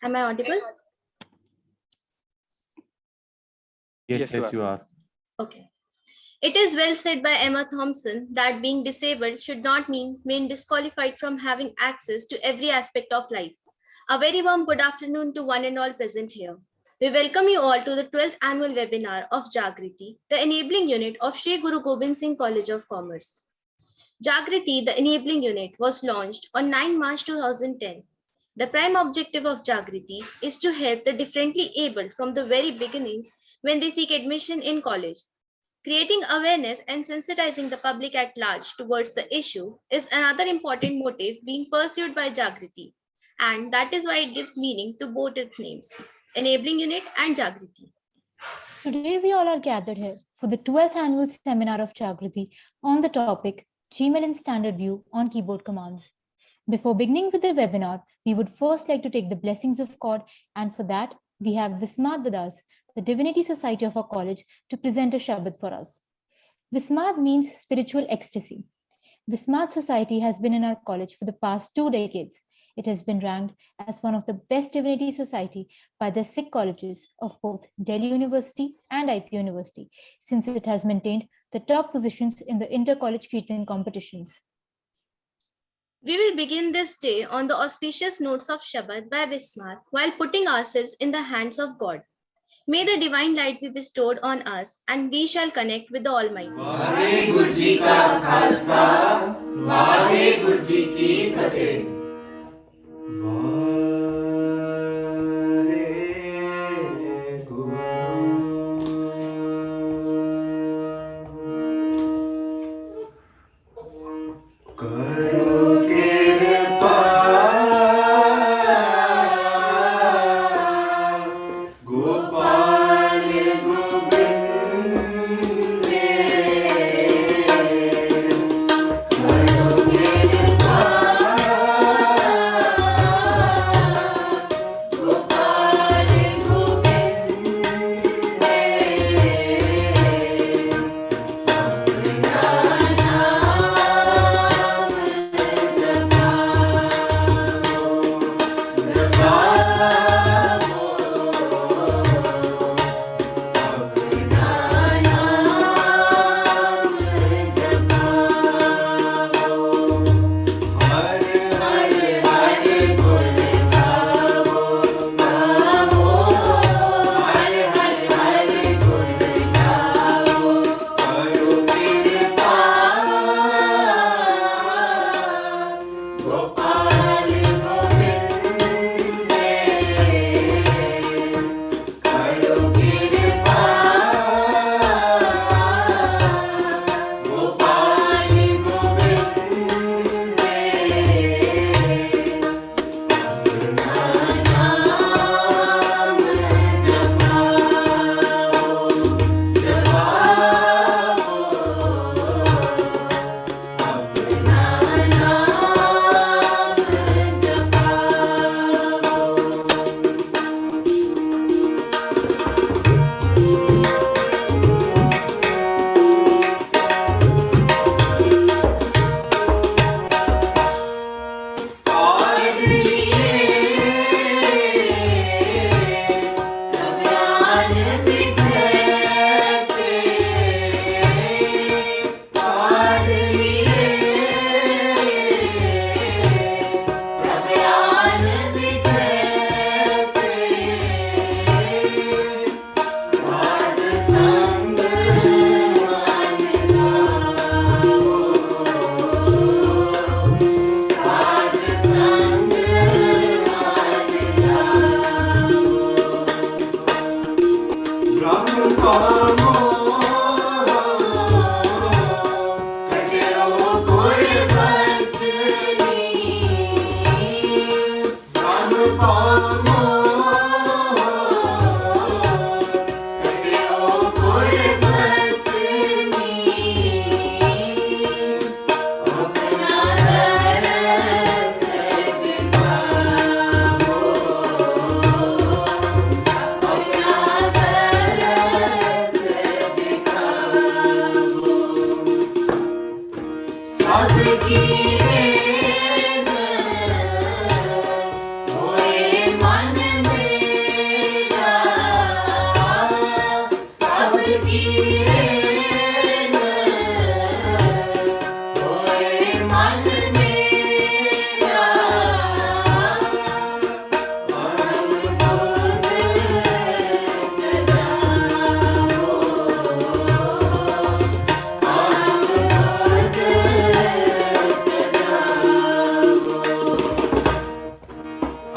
Am I audible? Yes, you are. Okay. It is well said by Emma Thompson that being disabled should not mean being disqualified from having access to every aspect of life. A very warm good afternoon to one and all present here. We welcome you all to the 12th annual webinar of Jagriti, the enabling unit of Sri Guru Gobind Singh College of Commerce. Jagriti, the enabling unit, was launched on 9 March 2010. The prime objective of Jagriti is to help the differently abled from the very beginning when they seek admission in college. Creating awareness and sensitizing the public at large towards the issue is another important motive being pursued by Jagriti, and that is why it gives meaning to both its names, Enabling Unit and Jagriti. Today we all are gathered here for the 12th annual seminar of Jagriti on the topic Gmail in Standard View on Keyboard Commands. Before beginning with the webinar, we would first like to take the blessings of God, and for that we have Vismad with us, the Divinity Society of our college, to present a Shabad for us. Vismad means spiritual ecstasy. Vismad Society has been in our college for the past 2 decades. It has been ranked as one of the best divinity society by the Sikh colleges of both Delhi University and IP University, since it has maintained the top positions in the inter-college Kirtan competitions. We will begin this day on the auspicious notes of Shabad by Vismad while putting ourselves in the hands of God. May the divine light be bestowed on us and we shall connect with the Almighty. Waheguru ji का खालसा वाहेगुरु जी की फतेह।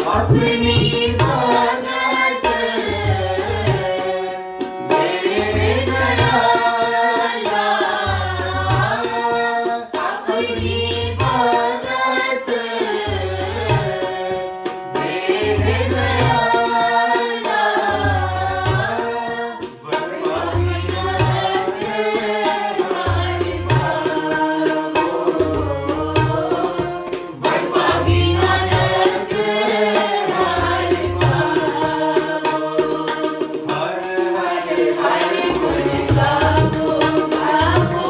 अपनी भगत दे दयाला, अपनी भगत दे दयाला, वरमाही नानक हरि पावो, वरमाही नानक हरि पावो। हर हर हर गुण गावो गावो,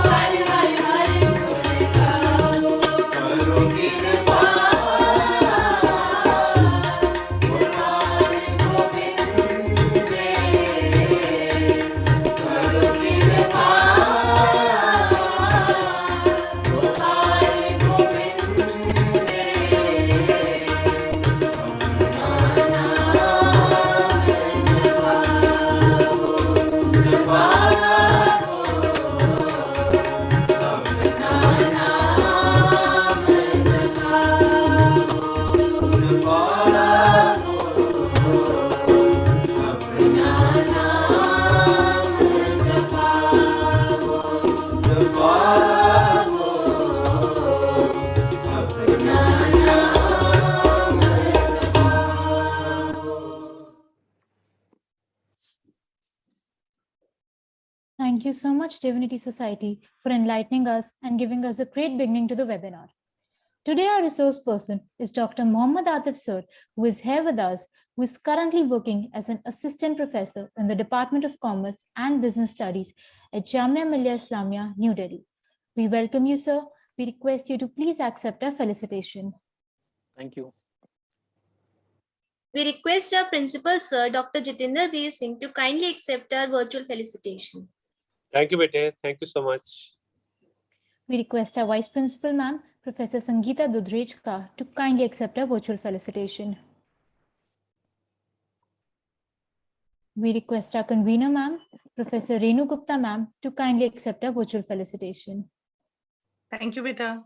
हर हर हर गुण गावो, करो कृपा गोपाल गोविंद दे, करो कृपा गोपाल गोविंद दे, अपना नाम जपाओ जपाओ, अपना नाम जपाओ जपाओ, अपना नाम जपाओ जपाओ, अपना नाम जपाओ। Thank you so much, Divinity Society, for enlightening us and giving us a great beginning to the webinar. Today, our resource person is Dr. Mohammad Atif Sir, who is here with us, who is currently working as an assistant professor in the Department of Commerce and Business Studies at Jamia Millia Islamia, New Delhi. We welcome you, sir. We request you to please accept our felicitation. Thank you. We request our principal, Sir, Dr. Jitendra Bir Singh, to kindly accept our virtual felicitation. Thank you, Bete. Thank you so much. We request our Vice Principal, Ma'am, Professor Sangeeta Dudrejka, to kindly accept our virtual felicitation. We request our Convener, Ma'am, Professor Renu Gupta, Ma'am, to kindly accept our virtual felicitation. Thank you, beta.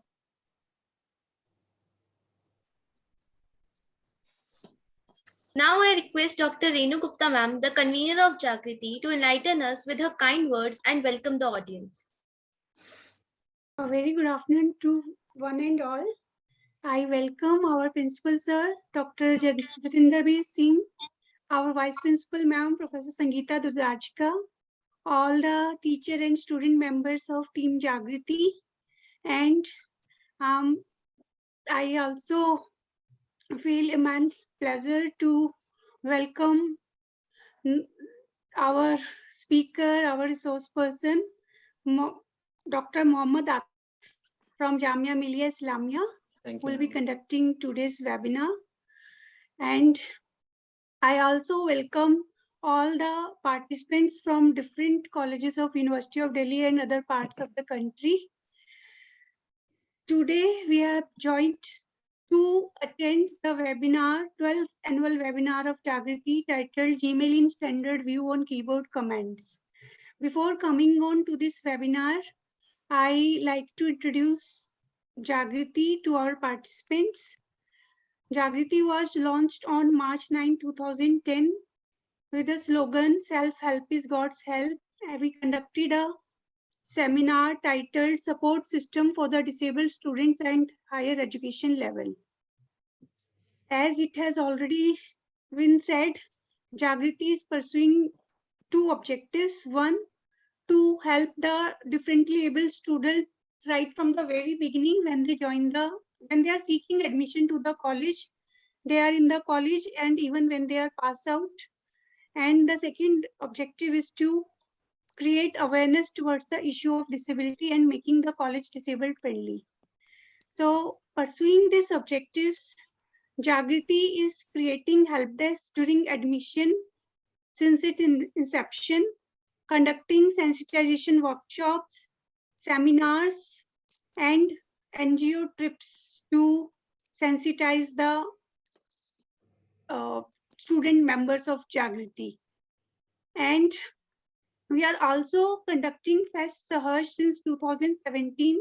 Now I request Dr. Renu Gupta ma'am, the convener of Jagriti, to enlighten us with her kind words and welcome the audience. A very good afternoon to one and all. I welcome our principal sir, Dr. Jitendra Bir Singh, our vice principal ma'am, Professor Sangeeta Dudrajka, all the teacher and student members of Team Jagriti, and I also feel immense pleasure to welcome our speaker, our resource person, Dr. Mohammad Atif from Jamia Millia Islamia, Thank who you. will be conducting today's webinar. And I also welcome all the participants from different colleges of University of Delhi and other parts of the country. Today we are joined to attend the webinar, 12th annual webinar of Jagriti, titled Gmail in Standard View on Keyboard Commands. Before coming on to this webinar, I like to introduce Jagriti to our participants. Jagriti was launched on March 9, 2010 with the slogan, "Self-help is God's help." And we conducted a seminar titled Support System for the Disabled Students and Higher Education Level. As it has already been said, Jagriti is pursuing two objectives. One, to help the differently able students right from the very beginning when they when they are seeking admission to the college, they are in the college, and even when they are passed out. And the second objective is to create awareness towards the issue of disability and making the college disabled friendly. So pursuing these objectives, Jagriti is creating help desk during admission since its inception, conducting sensitization workshops, seminars, and NGO trips to sensitize the student members of Jagriti. And we are also conducting Fest Sahaj since 2017,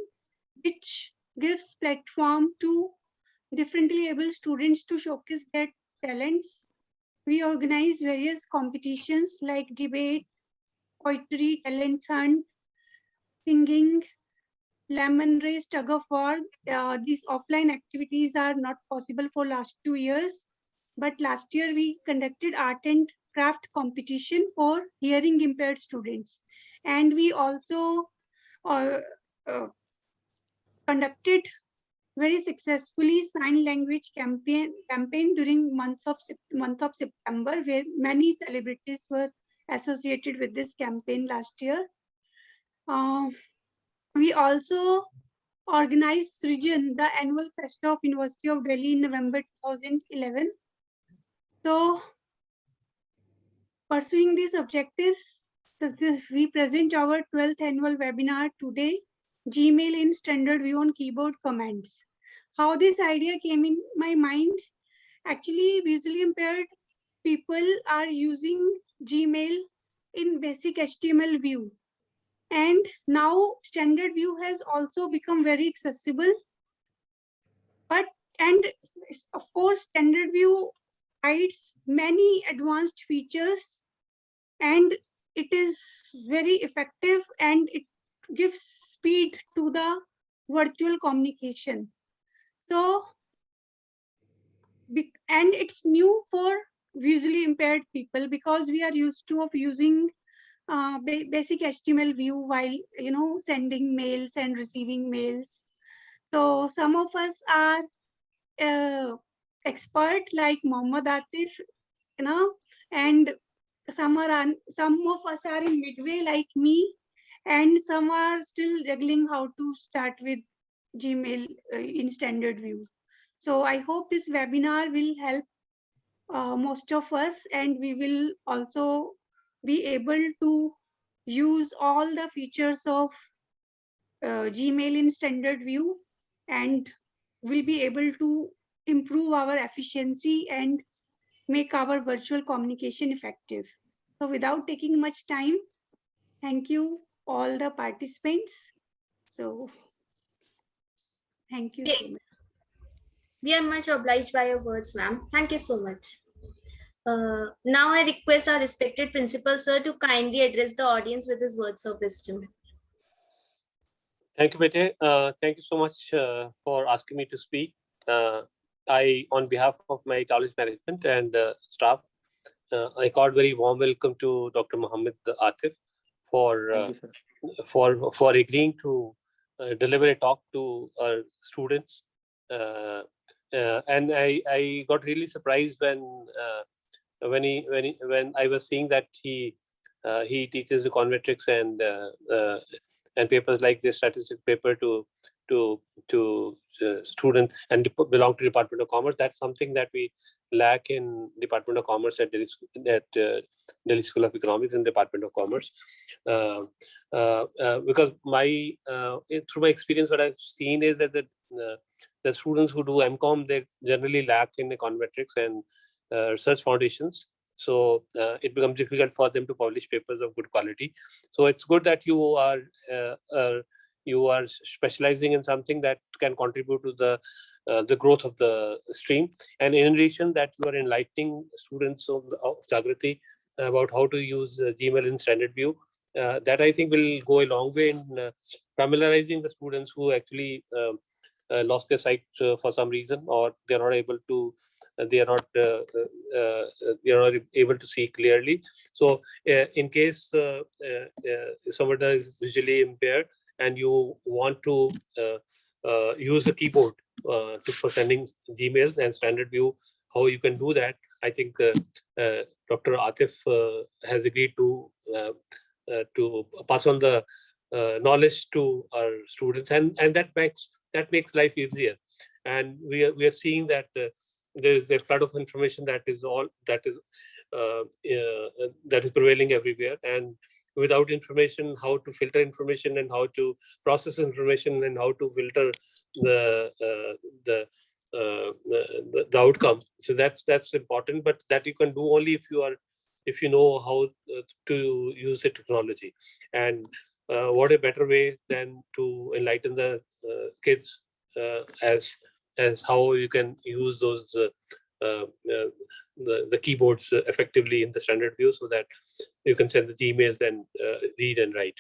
which gives platform to differently able students to showcase their talents. We organize various competitions like debate, poetry, talent hunt, singing, lemon race, tug of war. These offline activities are not possible for last 2 years. But last year we conducted art and craft competition for hearing impaired students. And we also uh, uh, conducted very successfully sign language campaign during month of September, where many celebrities were associated with this campaign last year. We also organized Srijan, the annual festa of University of Delhi in November 2011. So, pursuing these objectives, we present our 12th annual webinar today, Gmail in Standard View on Keyboard Commands. How this idea came in my mind? Actually, visually impaired people are using Gmail in basic HTML view. And now standard view has also become very accessible. And of course, standard view provides many advanced features, and it is very effective, and it gives speed to the virtual communication. So, and it's new for visually impaired people because we are used to of using basic HTML view while sending mails and receiving mails. So some of us are expert like Mohammad Atif, and some of us are in midway like me, and some are still juggling how to start with Gmail in standard view. So I hope this webinar will help most of us, and we will also be able to use all the features of Gmail in standard view, and will be able to improve our efficiency and make our virtual communication effective. So without taking much time, thank you all the participants. So thank you so much. We are much obliged by your words, ma'am. Thank you so much. Now I request our respected principal, sir, to kindly address the audience with his words of wisdom. Thank you, Bete. Thank you so much for asking me to speak. I, on behalf of my college management and staff, I called very warm welcome to Dr. Mohammed Atif for agreeing to deliver a talk to our students. And I got really surprised when I was seeing that he teaches econometrics and papers like this statistic paper to students and belong to Department of Commerce. That's something that we lack in Department of Commerce at Delhi School of Economics and Department of Commerce. Because through my experience, what I've seen is that the students who do MCOM, they generally lack in econometrics and research foundations. So it becomes difficult for them to publish papers of good quality. So it's good that you are specializing in something that can contribute to the growth of the stream. And in addition, that you are enlightening students of Jagrati about how to use Gmail in standard view. That I think will go a long way in familiarizing the students who actually lost their sight for some reason, or they are not able to able to see clearly. So in case someone is visually impaired and you want to use the keyboard for sending Gmails and standard view, how you can do that, I think Dr. Atif has agreed to pass on the knowledge to our students, and that makes life easier. And we are seeing that there is a flood of information that is prevailing everywhere, and without information, how to filter information and how to process information and how to filter the outcome. So that's important, but that you can do only if you know how to use the technology. And what a better way than to enlighten the kids as as how you can use those the keyboards effectively in the standard view, so that you can send the emails and read and write.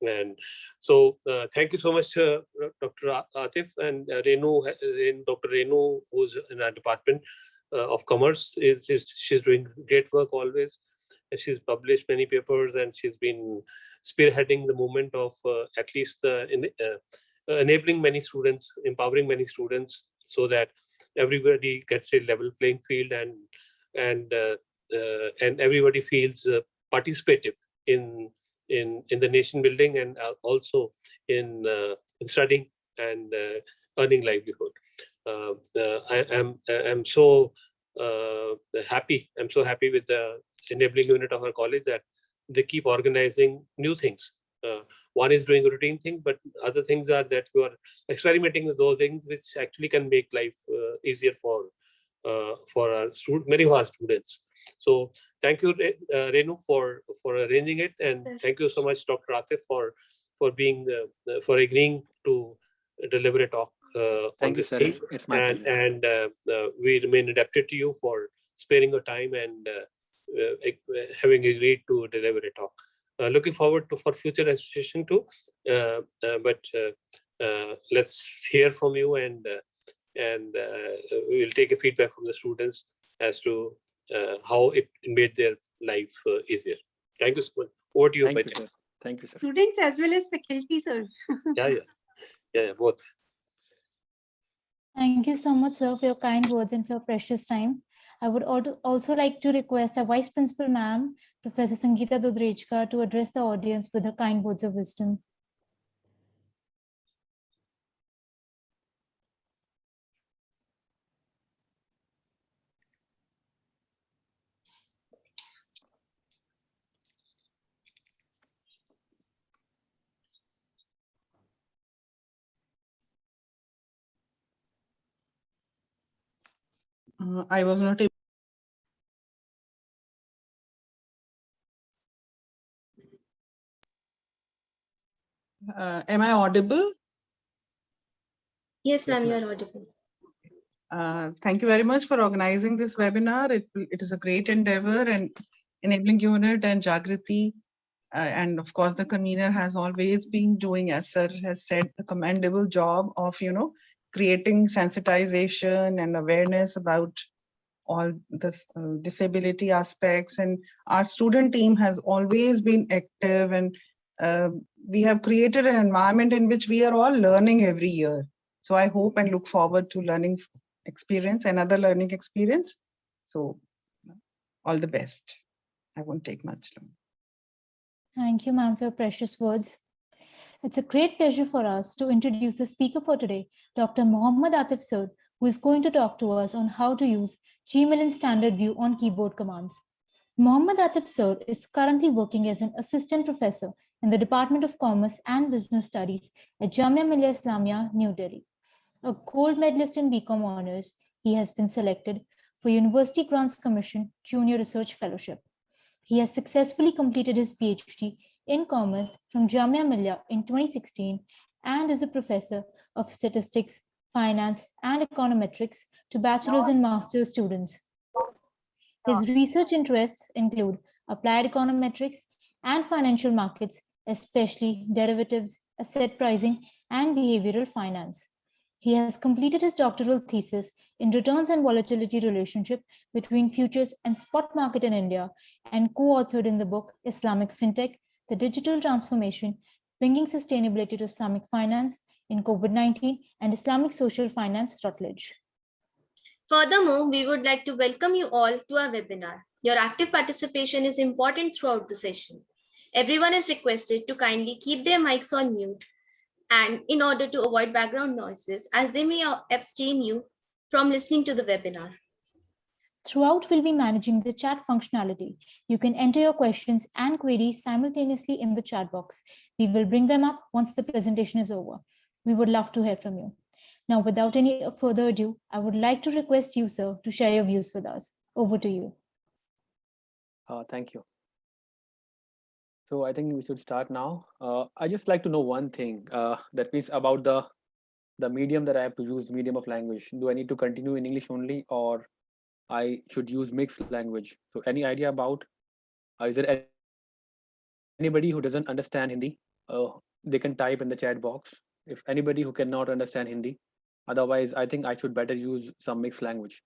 And so thank you so much, Dr. Atif and Dr. Renu, who's in our department of commerce. She's doing great work always. And she's published many papers, and she's been spearheading the movement of at least enabling many students, empowering many students, so that everybody gets a level playing field, and everybody feels participative in the nation building, and also in studying and earning livelihood. I am so happy. I'm so happy with the enabling unit of our college that they keep organizing new things. One is doing a routine thing, but other things are that you are experimenting with those things which actually can make life easier for our many of our students. So thank you, Renu, for arranging it, and thank you so much, Dr. Atif, for being for agreeing to deliver a talk on Thank you, this sir. theme. It's my pleasure. And we remain indebted to you for sparing your time and having agreed to deliver a talk. Looking forward for future association too. But let's hear from you, and we'll take a feedback from the students as to how it made their life easier. Thank you so much. Over to you, Thank you, Bhajan. sir. Thank you, sir. Students as well as faculty, sir. Yeah, both. Thank you so much, sir, for your kind words and for your precious time. I would also like to request our Vice Principal, Ma'am, Professor Sangeeta Dudrejka, to address the audience with her kind words of wisdom. I was not able. Am I audible? Yes, ma'am, you ma'am. are audible. Thank you very much for organizing this webinar. It is a great endeavor, and enabling unit and Jagriti, and of course the convener has always been doing, as sir has said, a commendable job of creating sensitization and awareness about all this disability aspects. And our student team has always been active, and we have created an environment in which we are all learning every year. So I hope and look forward to learning experience, another learning experience. So all the best. I won't take much long. Thank you, ma'am, for your precious words. It's a great pleasure for us to introduce the speaker for today, Dr. Mohammad Atif Sir, who is going to talk to us on how to use Gmail Standard View on keyboard commands. Mohammad Atif Sir is currently working as an assistant professor in the Department of Commerce and Business Studies at Jamia Millia Islamia, New Delhi. A gold medalist in BCom honors, he has been selected for University Grants Commission Junior Research Fellowship. He has successfully completed his PhD in commerce from Jamia Millia in 2016 and is a professor of statistics, finance, and econometrics to bachelor's and master's students. His research interests include applied econometrics and financial markets, especially derivatives, asset pricing, and behavioral finance. He has completed his doctoral thesis in returns and volatility relationship between futures and spot market in India, and co-authored in the book Islamic FinTech, The Digital Transformation, Bringing Sustainability to Islamic Finance in COVID-19 and Islamic Social Finance, Routledge. Furthermore, we would like to welcome you all to our webinar. Your active participation is important throughout the session. Everyone is requested to kindly keep their mics on mute, and in order to avoid background noises, as they may abstain you from listening to the webinar. Throughout, we'll be managing the chat functionality. You can enter your questions and queries simultaneously in the chat box. We will bring them up once the presentation is over. We would love to hear from you. Now, without any further ado, I would like to request you, sir, to share your views with us. Over to you. Thank you. So I think we should start now. I just like to know one thing, that means about the the medium that I have to use, medium of language, do I need to continue in English only, or I should use mixed language? So any idea about, is there anybody who doesn't understand Hindi? They can type in the chat box. If anybody who cannot understand Hindi, otherwise I think I should better use some mixed language.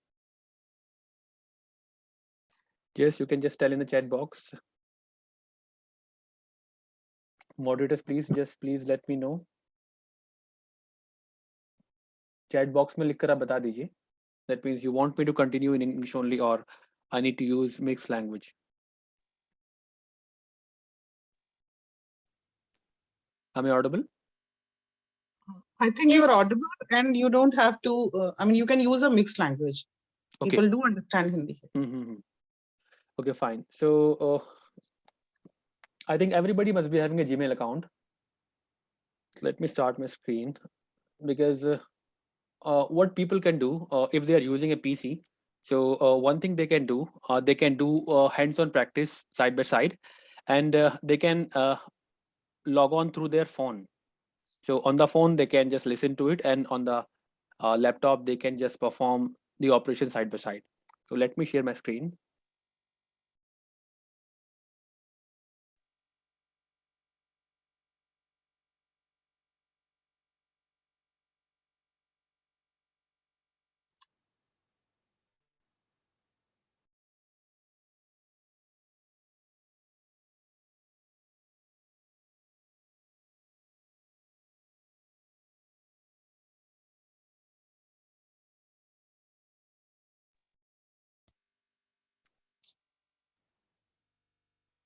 Yes, you can just tell in the chat box. Moderators, please let me know. Chat box में लिखकर आप बता दीजिए. That means you want me to continue in English only, or I need to use mixed language. Am I audible? I think Yes. you're audible and you don't have to, I mean, you can use a mixed language. Okay. People do understand Hindi. Mm-hmm. Okay, fine. So I think everybody must be having a Gmail account. Let me start my screen, because what people can do if they are using a PC. So one thing they can do hands-on practice side by side, and they can log on through their phone. So on the phone they can just listen to it, and on the laptop they can just perform the operation side by side. So let me share my screen.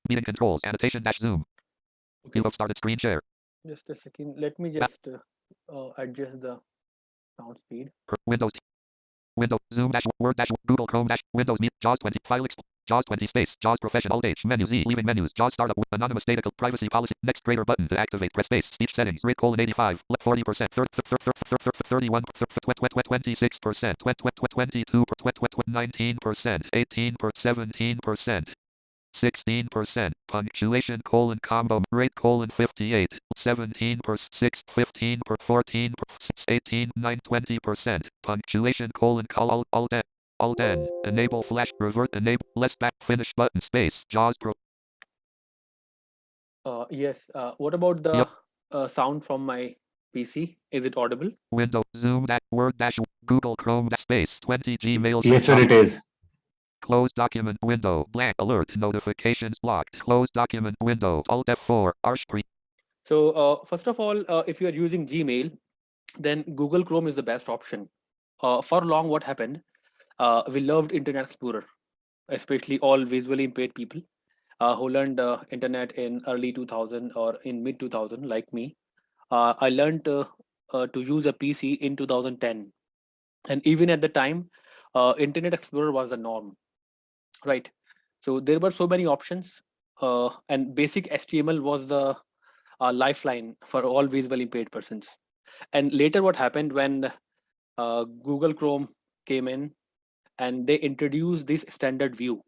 Meeting controls, annotation dash zoom. Okay. You have started screen share. Just a second. Let me just adjust the sound speed. Windows. Windows. Zoom dash Word dash Google Chrome dash Windows Meet JAWS 20 file JAWS 20 space JAWS professional H menu Z leaving menus JAWS startup anonymous data privacy policy next greater button to activate press space speech settings rate colon 85 40% 31 26% 22 19% 18 17% 16% punctuation colon combo rate colon 58 17% 6 15 14 18 9 20% punctuation colon call alt N enable flash revert enable less back finish button space JAWS pro. Yes. What about the sound from my PC? Is it audible? Window Zoom dash Word dash Google Chrome dash space 20 Gmail. Yes, sir, it is. Close document window blank alert notifications blocked close document window alt F4 Arshpre. So first of all, if you are using Gmail, then Google Chrome is the best option. For long, what happened? We loved Internet Explorer, especially all visually impaired people who learned internet in early 2000 or in mid 2000, like me. I learned to use a PC in 2010, and even at the time, Internet Explorer was the norm, right? So there were so many options, and basic HTML was the lifeline for all visually impaired persons. And later, what happened when Google Chrome came in and they introduced this standard view,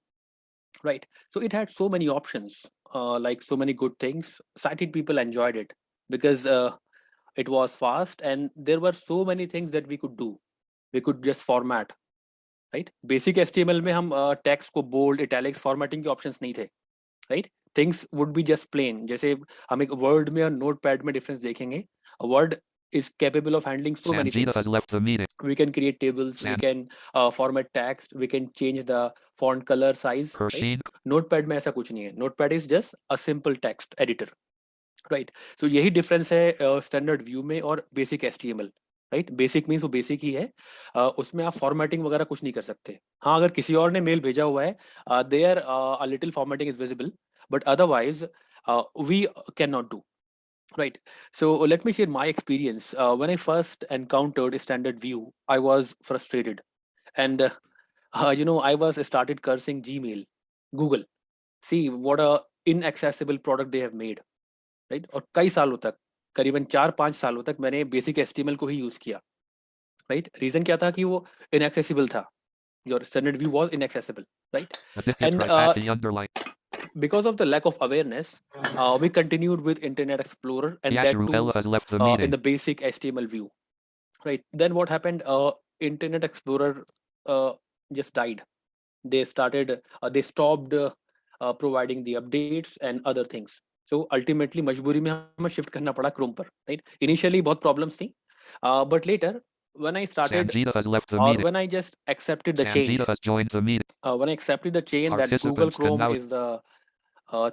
right? So it had so many options, like so many good things. Sighted people enjoyed it because it was fast and there were so many things that we could do. We could just format, right? Basic HTML में हम text को bold, italics, formatting के options नहीं थे, right? Things would be just plain. जैसे हम एक Word में और Notepad में difference देखेंगे. A Word is capable of handling so many Sanjita things. has left the meeting. We can create tables, we can format text, we can change the font color size, right? Pershing. Notepad में ऐसा कुछ नहीं है. Notepad is just a simple text editor, right? So यही difference है standard view में और basic HTML, right? Basic means वो basic ही है. उसमें आप formatting वगैरह कुछ नहीं कर सकते. हाँ, अगर किसी और ने mail भेजा हुआ है, there a little formatting is visible, but otherwise we cannot do. Right. So let me share my experience. When I first encountered a standard view, I was frustrated. And, I was started cursing Gmail, Google. See what a inaccessible product they have made. Right. और कई सालों तक, करीबन 4-5 सालों तक मैंने basic HTML को ही use किया. Right. Reason क्या था कि वो inaccessible था. Your standard view was inaccessible. Right. And because of the lack of awareness, we continued with Internet Explorer and that too has left the meeting. in the basic HTML view, right? Then what happened? Internet Explorer just died. They stopped providing the updates and other things. So ultimately मजबूरी में हमें shift करना पड़ा Chrome पर, right? Initially बहुत problems थी, but later when I started Sanjita has left the or meeting. when I just accepted the change, Sanjita has joined the meeting. when I accepted the change that Google Participants can Chrome now is the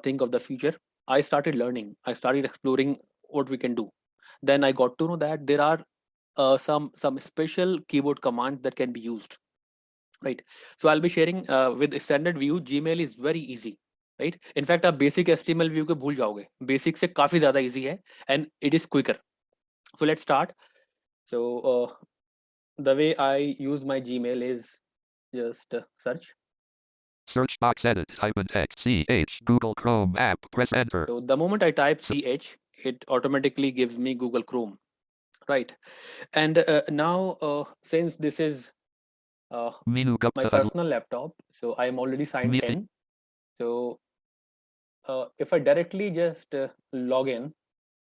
thing of the future, I started learning. I started exploring what we can do. Then I got to know that there are some special keyboard commands that can be used, right? So I'll be sharing with the standard view. Gmail is very easy, right? In fact, आप basic HTML view को भूल जाओगे. Basic से काफी ज़्यादा easy है and it is quicker. So let's start. So the way I use my Gmail is just search. Search box edit. Type in text. CH. Google Chrome app. Press enter. So the moment I type CH, it automatically gives me Google Chrome, right? And now since this is Minu my Gupta has personal laptop, so I am already signed meeting. in. So if I directly just log in,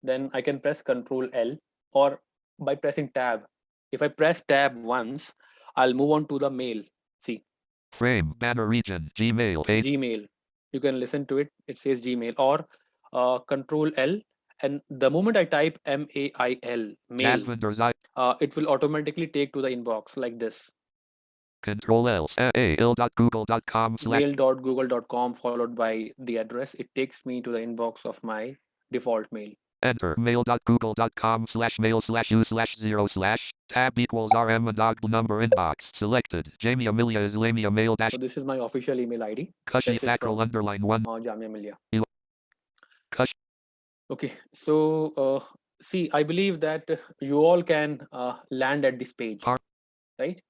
then I can press Control L, or by pressing Tab. If I press Tab once, I'll move on to the mail. See, Frame. Banner region. Gmail page. Gmail. You can listen to it. It says Gmail, or Control L. And the moment I type MAIL, mail, Jasvinder Zai. it will automatically take to the inbox like this. Control L. il.google.com / mail.google.com followed by the address. It takes me to the inbox of my default mail. enter. mail.google.com / mail/u/0/ tab equals rm and dog number inbox selected. Jamie Amelia Islamia mail dash So this is my official email ID. Kashi This is Thakral from underline 1. Jamia Millia. Kashi. Okay, so see, I believe that you all can land at this page, right?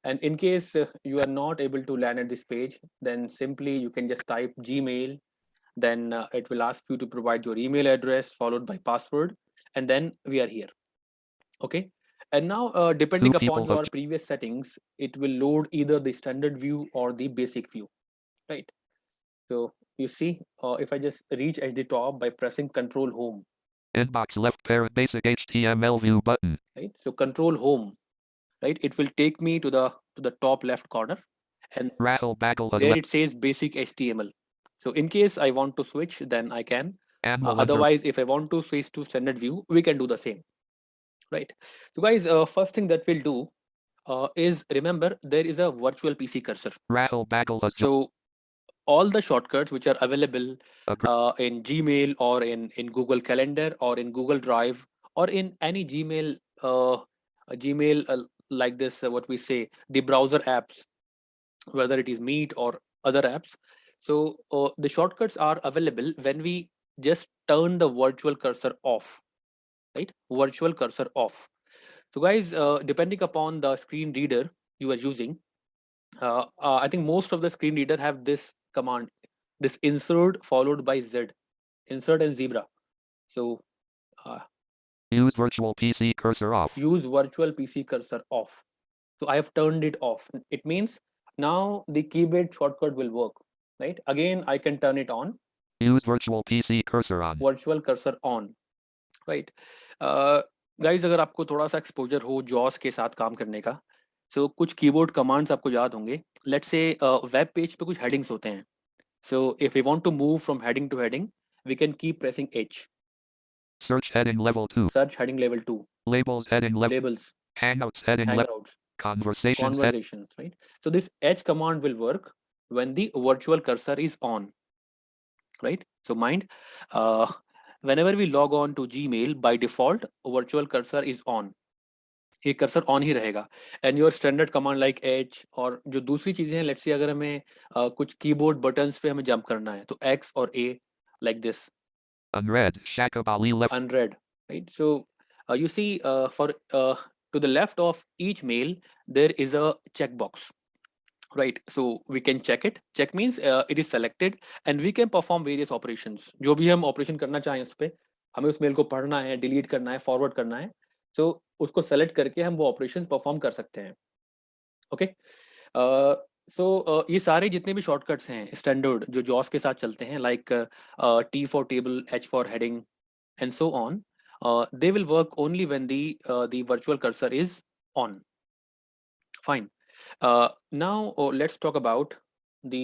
And in case you are not able to land at this page, then simply you can just type Gmail. Then it will ask you to provide your email address followed by password, and then we are here. Okay. And now, depending Two upon people your previous settings, it will load either the standard view or the basic view, right? So you see, if I just reach at the top by pressing Control Home, Inbox left parent basic HTML view button. right? So Control Home, right? It will take me to the top left corner, and Rattle Bagel has there left it says Basic HTML. So in case I want to switch, then I can. Animal under Otherwise, if I want to switch to standard view, we can do the same, right? So guys, first thing that we'll do is remember there is a virtual PC cursor. Rattle Bagel has So all the shortcuts which are available Agree. in Gmail or in Google Calendar or in Google Drive or in any Gmail like this, what we say, the browser apps, whether it is Meet or other apps. So the shortcuts are available when we just turn the virtual cursor off, right? Virtual cursor off. So guys, depending upon the screen reader you are using, I think most of the screen reader have this command, this insert followed by Z, insert and zebra. So use virtual PC cursor off. use virtual PC cursor off. So I have turned it off. It means now the keyboard shortcut will work, right? Again, I can turn it on. Use virtual PC cursor on. Virtual cursor on, right? Guys, अगर आपको थोड़ा सा exposure हो JAWS के साथ काम करने का, so कुछ कीबोर्ड कमांड्स आपको याद होंगे. Let's say वेब पेज पे कुछ हेडिंग्स होते हैं. So if we want to move from heading to heading, we can keep pressing H. Search heading level 2. Search heading level 2. Labels heading level. Labels. Hangouts heading level. Hangouts. Conversations. Right? So this H command will work when the virtual cursor is on, right? So mind, whenever we log on to Gmail, by default, virtual cursor is on. ये cursor on ही रहेगा. And your standard command like H और जो दूसरी चीजें हैं, let's say अगर हमें कुछ keyboard buttons पे हमें jump करना है, तो X और A like this. Unread. Shakabali left. Unread, right? So you see, for to the left of each mail, there is a checkbox, right? So we can check it. Check means it is selected, and we can perform various operations. जो भी हम operation करना चाहें उस पे, हमें उस mail को पढ़ना है, delete करना है, forward करना है. So उसको select करके हम वो operations perform कर सकते हैं. Okay. So ये सारे जितने भी shortcuts हैं standard जो JAWS के साथ चलते हैं, like T for table, H for heading, and so on, they will work only when the virtual cursor is on. Fine. Now let's talk about the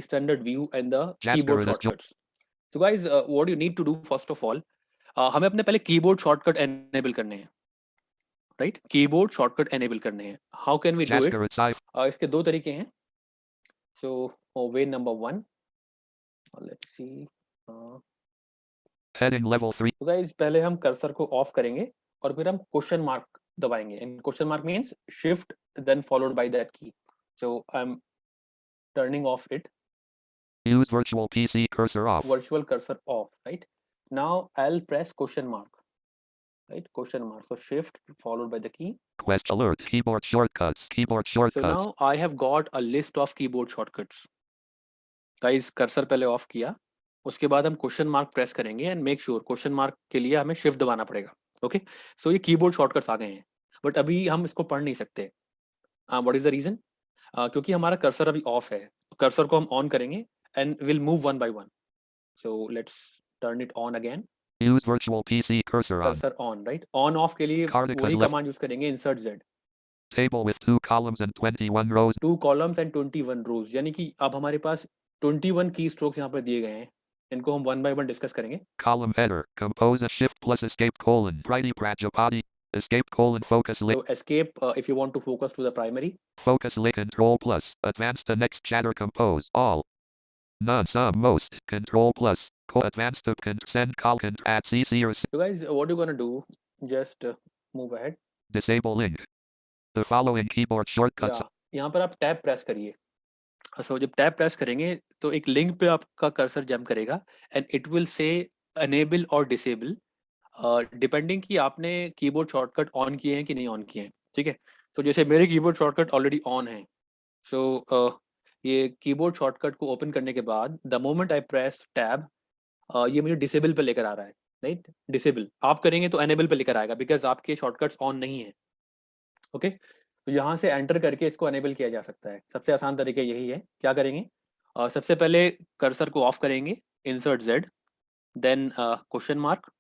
standard view and the Jasper keyboard is jo- shortcuts. So guys, what you need to do first of all, हमें अपने पहले keyboard shortcut enable करने हैं, right? Keyboard shortcut enable करने हैं. How can we do it? Jasper is sci- इसके दो तरीके हैं. So way number 1. Let's see. heading level 3. So guys, पहले हम कर्सर को ऑफ करेंगे और फिर हम क्वेश्चन मार्क दबाएंगे. And question mark means shift then followed by that key. So I'm turning off it. Use virtual PC cursor off. Virtual cursor off, right? Now I'll press question mark, right? Question mark. So shift followed by the key. Quest alert. Keyboard shortcuts. Keyboard So shortcuts. now I have got a list of keyboard shortcuts. Guys, cursor पहले of किया, उसके बाद हम question mark press करेंगे and make sure question mark के लिए हमें shift दबाना पड़ेगा. ओके, सो ये कीबोर्ड शॉर्टकट्स आ गए हैं, बट अभी हम इसको पढ़ नहीं सकते. What is the reason? क्योंकि हमारा कर्सर अभी ऑफ है. कर्सर को हम ऑन करेंगे and will move one by one. So let's turn it on again. Use virtual PC cursor on. Cursor on, right? On off के लिए Cardicus वही left. कमांड यूज करेंगे, insert Z. Table with 2 columns and 21 rows. 2 columns and 21 रोज, यानी कि अब हमारे पास 21 की strokes यहाँ पर दिए गए हैं. इनको हम वन बाय वन डिस्कस करेंगे. Column header. Compose a shift plus escape colon. Prati Prajapati. Escape colon focus link. So escape if you want to focus to the primary. Focus link control plus. Advance to next chatter compose. All. None some most. Control plus. Advance to send call at CC or So guys, what you're gonna do? Just move ahead. disable link. The following keyboard shortcuts. Yeah, यहाँ पर आप tab press करिए. So जब tab press करेंगे तो एक link पे आपका कर्सर जंप करेगा and it will say enable और disable डिपेंडिंग कि आपने कीबोर्ड शॉर्टकट ऑन किए हैं कि नहीं ऑन किए हैं. ठीक है, तो जैसे मेरे कीबोर्ड शॉर्टकट ऑलरेडी ऑन है. सो ये कीबोर्ड शॉर्टकट को ओपन करने के बाद the moment I press tab, ये मुझे डिसेबल पे लेकर आ रहा है, राइट? डिसेबल आप करेंगे तो एनेबल पे लेकर आएगा बिकॉज आपके शॉर्टकट्स ऑन नहीं है. ओके, तो यहाँ से एंटर करके इसको एनेबल किया जा सकता है. सबसे आसान तरीका यही है. क्या करेंगे? सबसे पहले कर्सर को ऑफ करेंगे, insert z, then question mark,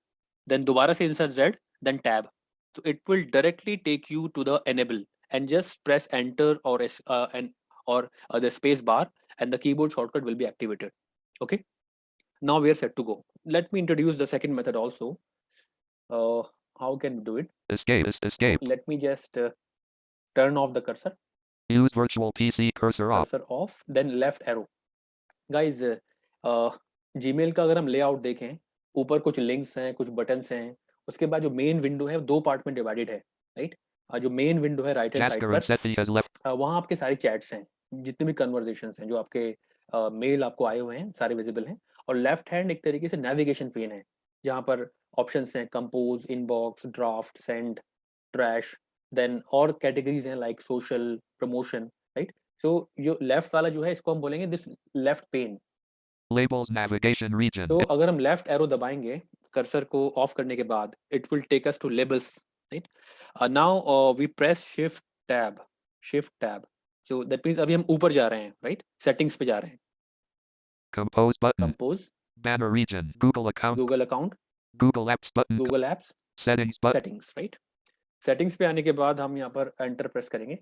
then दोबारा से insert Z, then tab. So it will directly take you to the enable and just press enter or the space bar and the keyboard shortcut will be activated. Okay, now we are set to go. Let me introduce the second method also. How can we do it? Escape. Let me just turn off the cursor. Use virtual PC cursor off. Cursor off, then left arrow. Guys, Gmail का अगर हम layout देखें, ऊपर कुछ links हैं, कुछ buttons हैं, उसके बाद जो मेन विंडो है दो पार्ट में डिवाइडेड है, राइट? जो मेन विंडो है राइट हैंड साइड पर, वहाँ आपके सारे चैट्स हैं, जितने भी कन्वर्सेशंस हैं, जो आपके मेल आपको आए हुए हैं सारे विजिबल हैं. और लेफ्ट हैंड एक तरीके से नेविगेशन पेन है, जहाँ पर ऑप्शंस हैं compose, inbox, draft, send, trash, then और कैटेगरीज हैं like social, promotion, right? So जो लेफ्ट वाला जो है इसको हम बोलेंगे this left pane. Labels navigation region. तो अगर हम लेफ्ट एरो दबाएंगे कर्सर को ऑफ करने के बाद, it will take us to labels, right? Now we press shift tab. So that means अभी हम ऊपर जा रहे हैं, राइट? सेटिंग्स पे जा रहे हैं. Compose button. Compose, Banner region. Google account. Google Apps button. Google apps, Settings button. Settings, right? Settings पे आने के बाद हम यहाँ पर एंटर प्रेस करेंगे.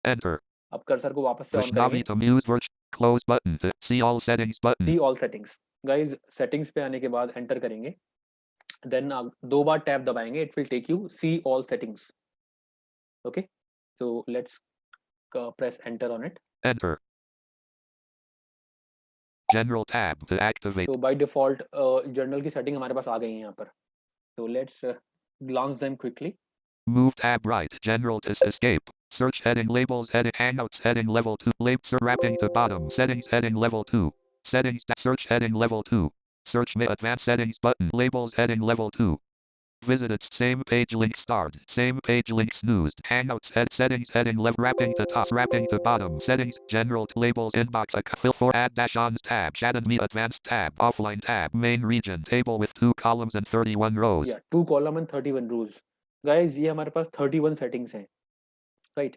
Enter. अब कर्सर को वापस से ऑन Push Navi करेंगे. to use virtual close button to see all settings button. See all settings. Guys, settings पे आने के बाद एंटर करेंगे, देन दो बार टैब दबाएंगे, it will take you see all settings. Okay, so let's press enter on it. Enter. General tab to activate. तो by default general की सेटिंग हमारे पास आ गई है यहाँ पर. तो let's glance them quickly. Move tab right. General to escape. Search heading labels heading Hangouts heading level 2. Labels wrapping to bottom. Settings heading level 2. Settings search heading level 2. Search advanced settings button. Labels heading level 2. Visitors same page link start. Same page link snoozed. Hangouts head settings heading left wrapping to top wrapping to bottom. Settings general labels inbox fill for add dash ons tab. Chat and me advanced tab. Offline tab. Main region table with 2 columns and 31 rows. Yeah, 2 column and 31 rows. Guys, ये हमारे पास 31 settings हैं, right?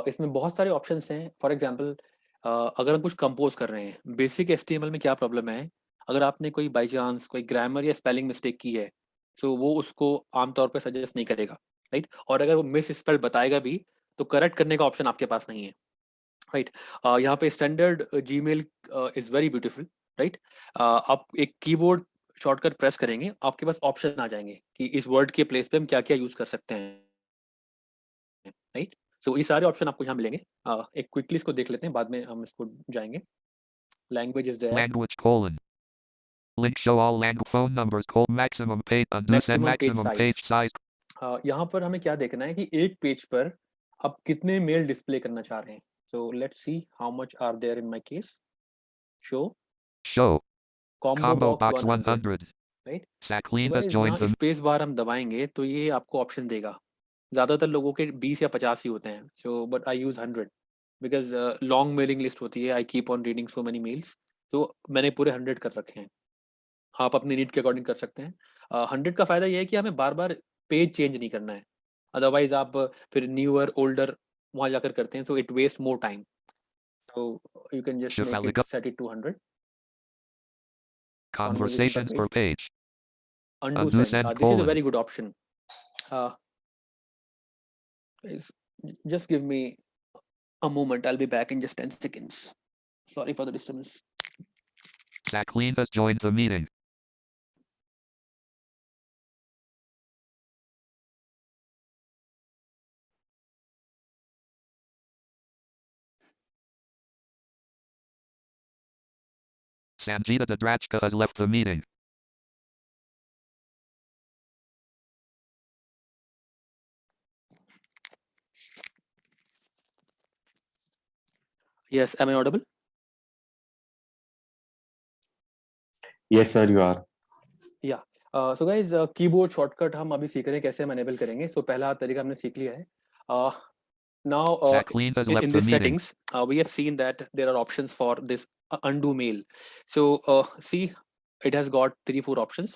इसमें बहुत सारे options हैं. For example अगर हम कुछ कंपोज कर रहे हैं, बेसिक HTML में क्या प्रॉब्लम है, अगर आपने कोई बाई चांस कोई ग्रामर या स्पेलिंग मिस्टेक की है, तो वो उसको आमतौर पे सजेस्ट नहीं करेगा. राइट? और अगर वो मिस स्पेल बताएगा भी तो करेक्ट करने का ऑप्शन आपके पास नहीं है, राइट? यहाँ पे standard Gmail is very beautiful, right? आप एक कीबोर्ड शॉर्टकट प्रेस करेंगे, आपके पास ऑप्शन आ जाएंगे कि इस वर्ड के प्लेस पे हम क्या क्या यूज कर सकते हैं, राइट? सो ये सारे ऑप्शन आपको यहाँ मिलेंगे। एक क्विकली इसको देख लेते हैं, बाद में हम इसको जाएंगे। Language is there, Language colon. Link show all language phone numbers maximum page undo send Maximum page maximum page size. यहाँ पर हमें क्या देखना है कि एक पेज पर आप कितने मेल डिस्प्ले करना चाह रहे हैं। So let's see how much are there in my case. Show Show combo box 100, 100. राइट? Sacleen तो has guys, joined यहाँ the स्पेस बार हम दबाएंगे तो ये आपको ऑप्शन देगा। ज्यादातर लोगों के 20 या 50 ही होते हैं, so but I use 100 because long mailing list होती है, I keep on reading so many mails, तो मैंने पूरे 100 कर रखे हैं। आप अपनी नीड के अकॉर्डिंग कर सकते हैं। 100 का फायदा ये है कि हमें बार बार पेज चेंज नहीं करना है, अदरवाइज आप फिर न्यूअर ओल्डर वहां जाकर करते हैं, so it waste more time. So you can just make it, set it to 100. conversations per page. Undo Undo send. send This is a colon. very good option. Guys, just give me a moment. I'll be back in just 10 seconds. Sorry for the disturbance. Sacleen has joined the meeting. Sanjita Dadrachka has left the meeting. Yes, am I audible? Yes, sir, you are. Yeah. So guys, keyboard shortcut हम अभी सीख रहे हैं कैसे हम enable करेंगे। So पहला तरीका हमने सीख लिया है। Now Sacleen has left in the these meeting. settings, we have seen that there are options for this undo mail. So see, it has got 3-4 options.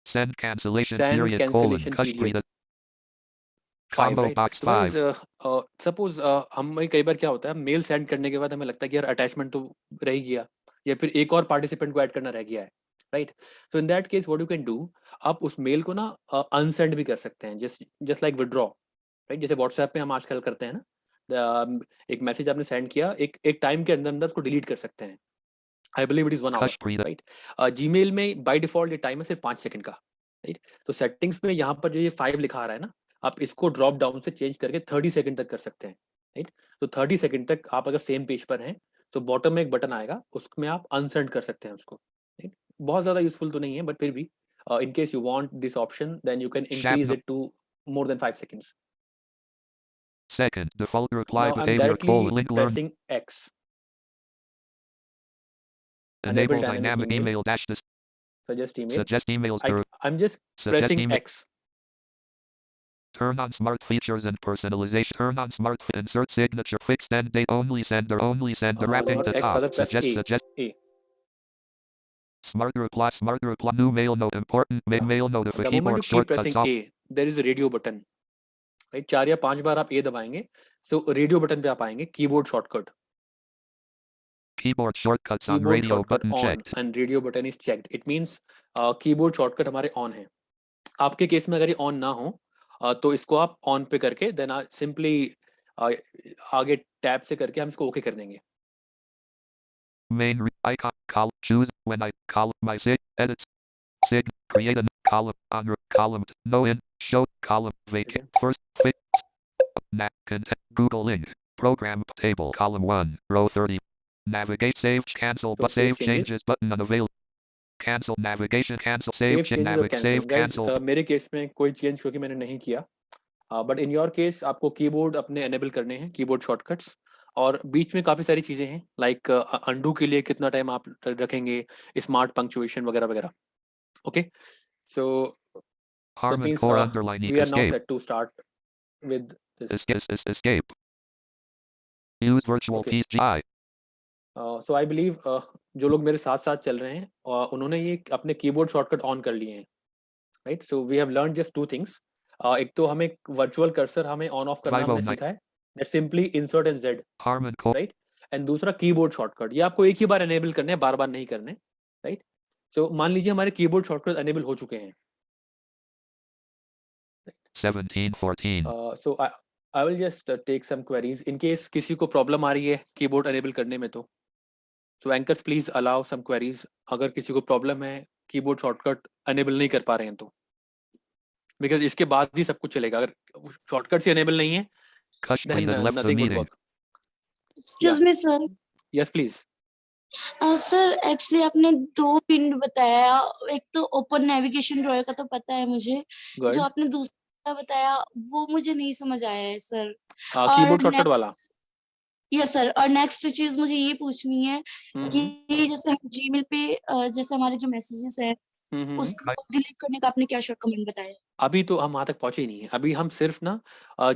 Send cancellation Send period cancellation colon period. Kashpreet. 5, Combo right? box So guys, 5. suppose हमें कई बार क्या होता है, mail send करने के बाद हमें लगता है कि यार अटैचमेंट तो रह ही गया, या फिर एक और पार्टिसिपेंट को ऐड करना रह गया है, right? So in that case what you can do, आप उस मेल को ना अनसेंड भी कर सकते हैं, जस्ट लाइक विड्रॉ, राइट? जैसे व्हाट्सएप पे हम आजकल करते हैं ना, एक मैसेज आपने सेंड किया, एक टाइम के अंदर अंदर उसको डिलीट कर सकते हैं। I believe it is 1 hour, Kashpreet. Right? Gmail में बाय डिफॉल्ट ये टाइम है सिर्फ 5 सेकंड का, राइट? तो सेटिंग्स में यहाँ पर जो ये 5 लिखा आ रहा है ना, आप इसको ड्रॉप डाउन से चेंज करके 30 सेकंड तक कर सकते हैं, राइट? तो 30 सेकंड तक आप अगर सेम पेज पर हैं तो बॉटम में एक बटन आएगा, उसमें आप अनसेंड कर सकते हैं उसको, राइट? बहुत ज्यादा यूजफुल तो नहीं है, बट फिर भी in case you want this option then you can increase it to more than 5 seconds. Second default reply Now I'm behavior directly link learn. pressing X. Enable dynamic email dash this. Suggest email. Suggest emails to I'm just suggest pressing email. X. Turn on smart features and personalization. Turn on smart insert signature fixed end date only sender wrapping not the X, top. rather press A. Suggest A. smart reply new mail note important mail The notification moment you keyboard keep shortcut pressing soft. A, there is a radio button. Right? 4 या 5 बार आप A दबाएंगे, so radio button पे आप आएंगे, keyboard shortcut. Keyboard shortcuts on Keyboard radio shortcut button on checked. and radio button is checked. It means keyboard shortcut हमारे on है। आपके case में अगर ये on ना हो तो इसको आप on पे करके then simply आगे टैब से करके हम इसको OK कर देंगे। Main icon column choose when I column my sig edits sig create a column on column no in show column vacant first fit content Google link program table column 1 row 30 navigate save cancel but save changes button unavailable cancel navigation cancel save navigate save cancel मेरे case में कोई change क्योंकि मैंने नहीं किया, but in your case आपको keyboard अपने enable करने हैं, कीबोर्ड शॉर्टकट्स, और बीच में काफी सारी चीजें हैं लाइक अंडू के लिए कितना टाइम आप रखेंगे, स्मार्ट पंक्चुएशन वगैरह वगैरह। Okay, so that means we are now set to start with this. Escape. Use virtual keys GI. So I believe जो लोग मेरे साथ साथ चल रहे हैं उन्होंने ये अपने कीबोर्ड शॉर्टकट ऑन कर लिए हैं, right? So we have learn just 2 things. एक तो हमें वर्चुअल कर्सर हमें ऑन ऑफ करना हमने सीखा है, that simply insert and z, right? And दूसरा कीबोर्ड शॉर्टकट, ये आपको एक ही बार एनेबल करने हैं, बार बार नहीं करने, राइट? सो मान लीजिए हमारे कीबोर्ड शॉर्टकट एनेबल हो चुके हैं, 1714. So I will just take some queries in case किसी को problem आ रही है keyboard enable करने में तो. So anchors please allow some queries अगर किसी को problem है keyboard shortcut enable नहीं कर पा रहे हैं तो. Because इसके बाद ही सब कुछ चलेगा. अगर shortcut से enable नहीं है Kush then has left the nothing would meeting. work. Excuse me sir Yes please. Sir actually आपने दो पिन बताया, एक तो ओपन नेविगेशन ड्रॉयर का तो पता है मुझे, Good. जो आपने दूसरा बताया वो मुझे नहीं समझ आया है सर। और Keyboard shortcut वाला. यस सर, और नेक्स्ट चीज मुझे ये पूछनी है कि जैसे हम जीमेल पे जैसे हमारे जो मैसेजेस है उसको डिलीट करने का आपने क्या शॉर्ट कमेंट बताया? अभी तो हम वहां तक पहुंचे ही नहीं है. अभी हम सिर्फ ना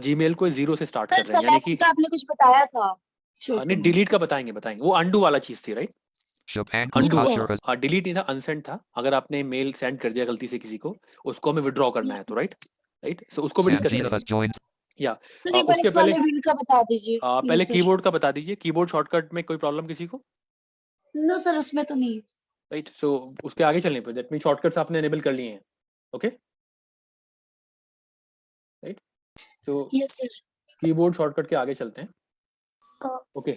जीमेल को 0 से स्टार्ट कर सर रहे हैं, यानी कि सेलेक्ट का आपने कुछ बताया था नहीं डिलीट का बताएंगे वो अनडू वाला चीज थी, right? Chopin undo Culture delete नहीं था, अनसेंड था. अगर आपने मेल सेंड कर दिया गलती से किसी को, उसको हमें विड्रॉ करना है तो राइट सो उसको भी डिस्कस Sanjita has करेंगे. joined. या सर एक बार उसके इस वाले पहले बिल का बता दीजिए पहले मैसेज। कीबोर्ड का बता दीजिए. कीबोर्ड शॉर्टकट में कोई प्रॉब्लम किसी को? नो सर उसमें तो नहीं। राइट सो उसके आगे चलने पर दैट मीन शॉर्टकट्स आपने एनेबल कर लिए हैं. Okay right so yes sir. Keyboard shortcut के आगे चलते हैं. Okay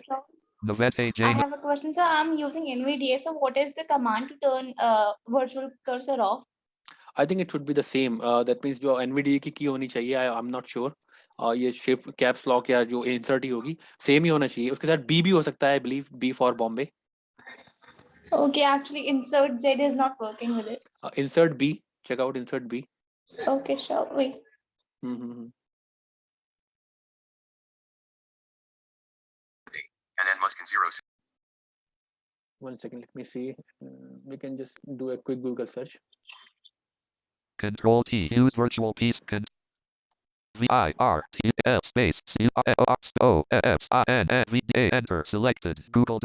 Navette I Jane. have a question, sir. I'm using NVDA. So what is the command to turn virtual cursor off? I think it should be the same. That means जो NVDA की की होनी चाहिए, I'm not sure. ये shift caps lock या जो insert ही होगी same ही होना चाहिए. उसके साथ B भी हो सकता है, I believe B for Bombay. Okay, actually insert Z is not working with it. Insert B. Check out insert B. Okay, sure. Wait. And then Muskin 0. 1 second, let me see. We can just do a quick Google search. Control T. Use virtual piece. VIRTL space COFSOFSINVDA. Enter. Selected. Google.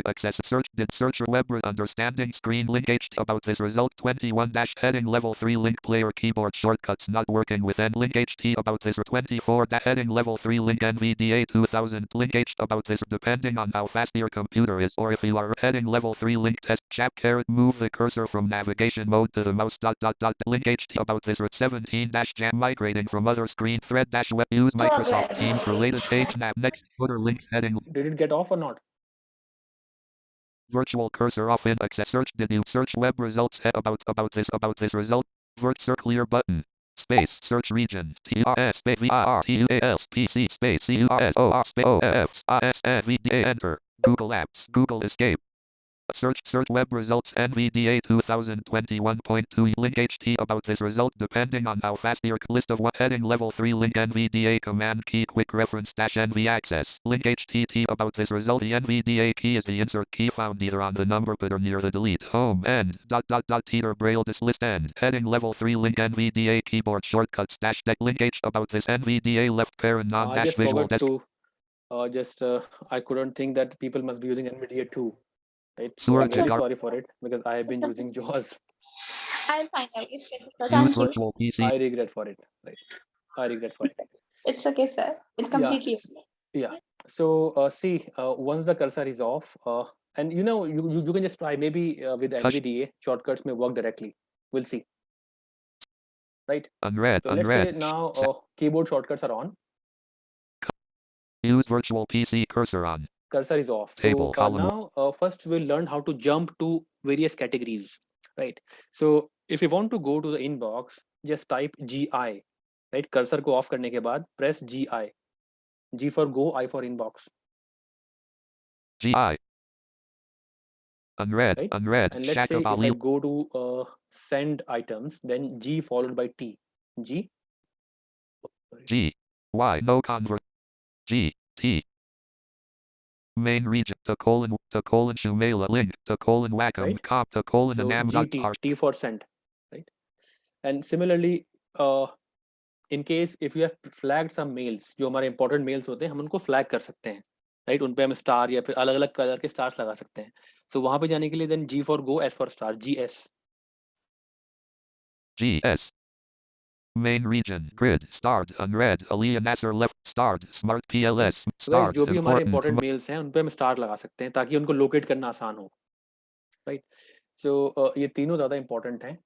Access search. Did search web understanding screen link HT about this result 21 dash heading level 3 link player keyboard shortcuts not working with N link HT about this 24 dash heading level 3 link NVDA 2000 link HT about this depending on how fast your computer is or if you are heading level 3 link test chap caret move the cursor from navigation mode to the mouse link HT about this 17 dash jam migrating from other screen thread dash web use Microsoft Teams related page nav next footer link heading. Did it get off or not? Virtual cursor off in access search. Did you search web results about this result? Clear button. Space search region. TRS space VIRTUALS PC space CURSOR space OFSISNVDA. Enter. Google Apps. Google Escape. Search web results NVDA 2021.2 link HT about this result depending on how fast your list of what heading level 3 link NVDA command key quick reference dash NV access link HTT about this result. The NVDA key is the insert key found either on the number pad or near the delete home end teeter braille this list end heading level 3 link NVDA keyboard shortcuts dash deck link H about this NVDA left parent non dash visual desk. I couldn't think that people must be using NVDA too. Right? So I'm very sorry for it because I have been using JAWS. I'll find out. It's okay, sir. Thank you. Virtual PC. I regret for it. Right? I regret for it. It's okay, sir. It's completely okay. Yeah. So see, once the cursor is off, and you know, you can just try maybe with NVDA shortcuts may work directly. We'll see. Right. Unread. So let's say now keyboard shortcuts are on. Use virtual PC cursor on. Cursor is off. Table, so now first we'll learn how to jump to various categories, right? So if you want to go to the inbox, just type GI, right? Cursor को off करने के बाद press GI. G for go, I for inbox. GI. Unread. Right? Unread. And let's say if I go to send items, then G followed by T. G. G. Y. No convert. G. T. Main region to colon Shumela link to colon Wacom right? cop to colon so Anam. T for send, right? And similarly, in case if you have flagged some mails, जो हमारे important mails होते हैं, हम उनको flag कर सकते हैं, right? उन पे हम star या फिर अलग-अलग color के stars लगा सकते हैं. So वहाँ पे जाने के लिए then G for go, S for star, GS. GS. Main region grid starred unread Aliyah Nasser left starred smart PLS starred जो भी हमारे important mails हैं उन पे हम star लगा सकते हैं ताकि उनको locate करना आसान हो, right? So ये तीनों ज़्यादा important हैं.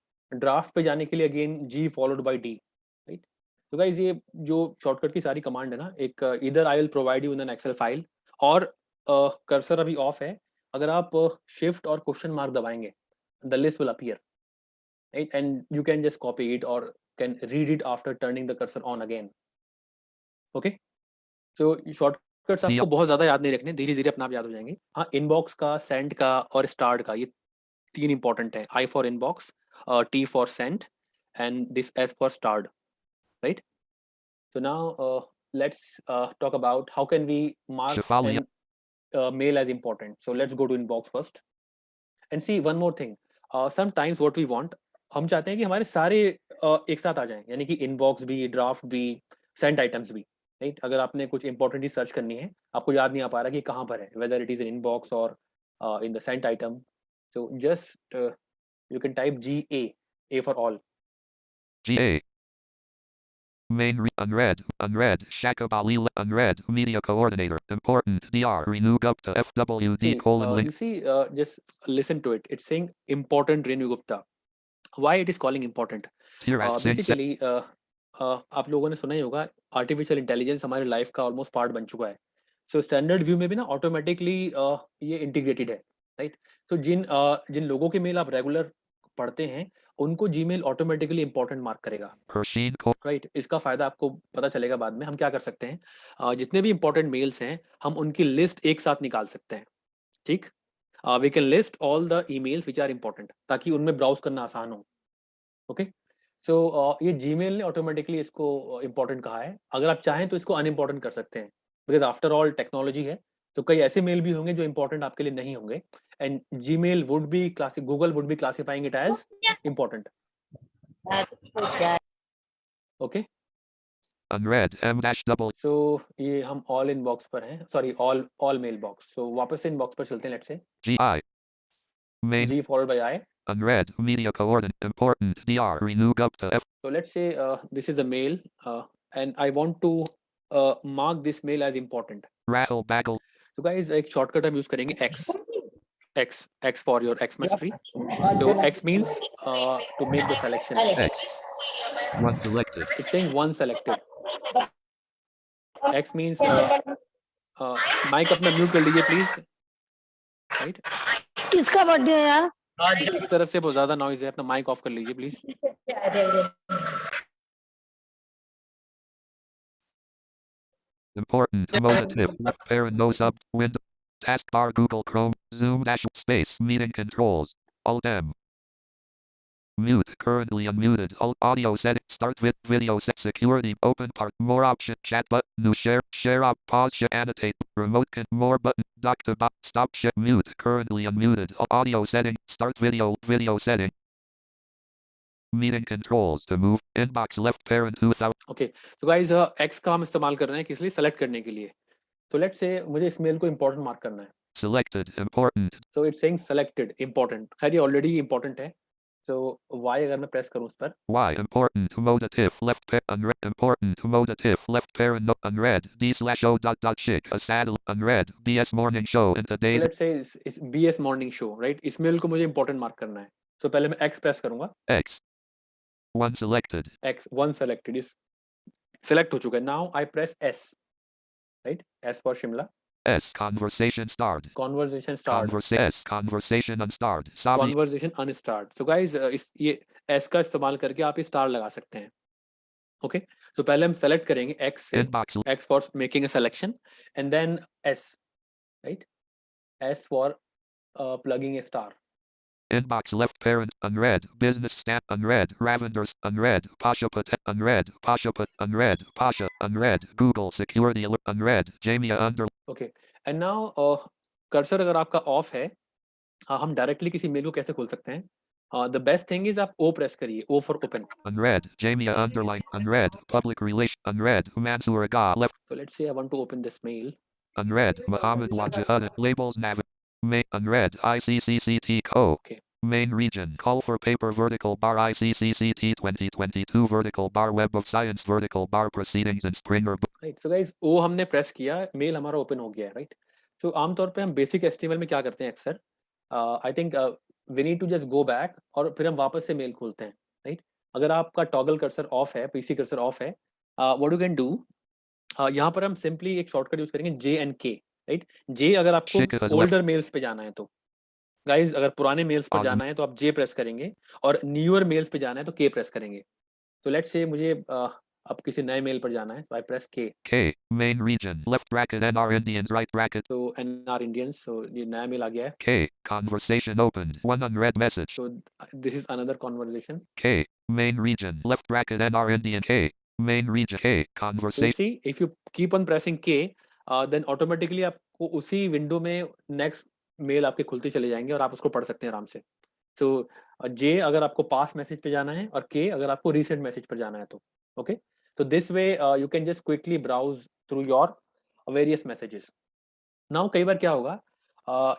Draft पे जाने के लिए again G followed by D, right? तो गाइज ये जो शॉर्टकट की सारी कमांड है ना, एक इधर I will provide you in an Excel file, और कर्सर अभी ऑफ है, अगर आप शिफ्ट और क्वेश्चन मार्क दबाएंगे the list will appear, right, and you can just copy it और can read it after turning the cursor on again. Okay, तो shortcuts आपको बहुत ज्यादा याद नहीं रखने, धीरे धीरे अपने आप याद हो जाएंगे. हाँ, इनबॉक्स का, सेंड का और स्टार्ट का, ये 3 इंपॉर्टेंट है. I for inbox, T for send and this S for start, right? So now let's talk about how can we mark Shefali. mail as important. So let's go to inbox first and see one more thing. Sometimes what we want, हम चाहते हैं कि हमारे सारे एक साथ आ जाएं, यानी कि इनबॉक्स भी, ड्राफ्ट भी, सेंड आइटम्स भी, राइट? अगर आपने कुछ इंपॉर्टेंट ही सर्च करनी है, आपको याद नहीं आ पा रहा कि कहाँ पर है, whether it is in inbox और in the sent item, so just you can type GA, A for all. GA. Main unread, Shakabali unread, media coordinator, important, DR, Renu Gupta, FWD, You see, just listen to it. It's saying important Renu Gupta. Why it is calling important? Basically, आप लोगों ने सुना ही होगा, artificial intelligence हमारे life का almost part बन चुका है. सो स्टैंडर्ड व्यू में भी ना ऑटोमेटिकली ये इंटीग्रेटेड है, राइट? सो जिन लोगों के मेल आप रेगुलर पढ़ते हैं, उनको जीमेल ऑटोमेटिकली इंपॉर्टेंट मार्क करेगा, राइट? इसका फायदा आपको पता चलेगा बाद में. हम क्या कर सकते हैं, जितने भी इंपॉर्टेंट मेल्स हैं, हम उनकी लिस्ट एक साथ निकाल सकते हैं, ठीक? We can list all the emails which are important, ताकि उनमें ब्राउज करना आसान हो. ओके, सो ये जीमेल ने ऑटोमेटिकली इसको इंपॉर्टेंट कहा है. अगर आप चाहें तो इसको अनइम्पॉर्टेंट कर सकते हैं, बिकॉज आफ्टर ऑल टेक्नोलॉजी है, तो कई ऐसे मेल भी होंगे जो इंपॉर्टेंट आपके लिए नहीं होंगे, and Gmail would be Google would be classifying it as important. Okay, unread m-double. So ये हम ऑल इनबॉक्स पर हैं, sorry all mail box. So वापस से इनबॉक्स पर चलते हैं. लेट्स से GI. Main. G followed by I. Unread, media coordinate, important, DR, Renu Gupta, F. So let's say this is a mail, and I want to mark this mail as important. Rattle bagel. So guys, एक shortcut हम use करेंगे X for your Xmas tree. So X means to make the selection. X. One selected. It's saying one selected. X means mic अपना mute कर लीजिए please. Right? किसका birthday है यार? किसी की तरफ से बहुत ज्यादा नॉइज है, अपना माइक ऑफ कर लीजिए please. Important, motive, parent, no sub, window, taskbar, Google Chrome, Zoom dash space, meeting controls, Alt M. Mute, currently unmuted, Alt audio setting, start video set, security, open part, more option, chat button, new share up, pause, share, annotate, remote, more button, dock to box, stop, share, mute, currently unmuted, audio setting, start video setting. Meeting controls to move, inbox left parent 2000. Okay, so guys, X का हम इस्तेमाल कर रहे हैं किस लिए? Select करने के लिए. So let's say मुझे इस मेल को important मार्क करना है. Selected, important. So it's saying selected, important. खैर ये already important है. So Y अगर मैं प्रेस करूँ उस पर. Y important, motive, left unread, important, motive, left parent, unread, d/o.shik, a saddle, unread, BS morning show in today's. So let's say it's BS morning show, right? इस mail को मुझे important mark करना है. So पहले मैं X press करूँगा. X. One selected. X, one selected is select हो चुका है. Now I press S, right? S for Shimla. S, conversation start. Conversation start. Conversation unstart. Conversation unstart. So guys, इस ये S का इस्तेमाल करके आप ये स्टार लगा सकते हैं. Okay. So पहले हम select करेंगे X से. Inbox. X for making a selection, and then S, right? S for plugging a star. Inbox left parent, unread, business stamp, unread, Ravenders, unread, Pasha Patel, unread, Pasha Pat, unread, Pasha, unread, Google security alert, unread, Jamia under. Okay, and now cursor अगर आपका of है, हम directly किसी mail को कैसे खोल सकते हैं? The best thing is आप O प्रेस करिए, O for open. Unread, Jamia underline, unread, public relation, unread, Mansour Aga left. So let's say I want to open this mail. Unread, Muhammad Wajah, labels nav. Unread, ICCCT Co. Okay. Main region, call for paper vertical bar ICCCT 2022 vertical bar Web of Science vertical bar proceedings and Springer. Right. So guys, O हमने press किया, mail हमारा open हो गया है, right? So आमतौर पे हम basic HTML में क्या करते हैं अक्सर? I think we need to just go back और फिर हम वापस से मेल खोलते हैं, right? अगर आपका टॉगल कर्सर ऑफ है, PC कर्सर ऑफ है, व्हाट यू कैन डू, यहाँ पर हम सिंपली एक शॉर्टकट यूज करेंगे J and K, राइट? J अगर आपको Chica has left. Older mails पे जाना है तो, गाइज अगर पुराने मेल्स पर Awesome. जाना है तो आप J प्रेस करेंगे, और न्यूअर मेल्स पे जाना है तो K प्रेस करेंगे. तो लेट्स से मुझे अब किसी नए मेल पर जाना है, तो आई press K. K, main region, left bracket NR Indians, right bracket. तो NR Indians, so ये नया मेल आ गया है. K, conversation opened, one unread message. So this is another conversation. K, main region, left bracket NR Indian, K, main region, K, So you conversation. see, if you keep on pressing K, then automatically आपको उसी window में next mail आपके खुलते चले जाएंगे और आप उसको पढ़ सकते हैं आराम से. So J अगर आपको पास मैसेज पे जाना है, और K अगर आपको रीसेंट मैसेज पर जाना है तो. Okay, so this way you can just quickly browse through your various messages. Now कई बार क्या होगा,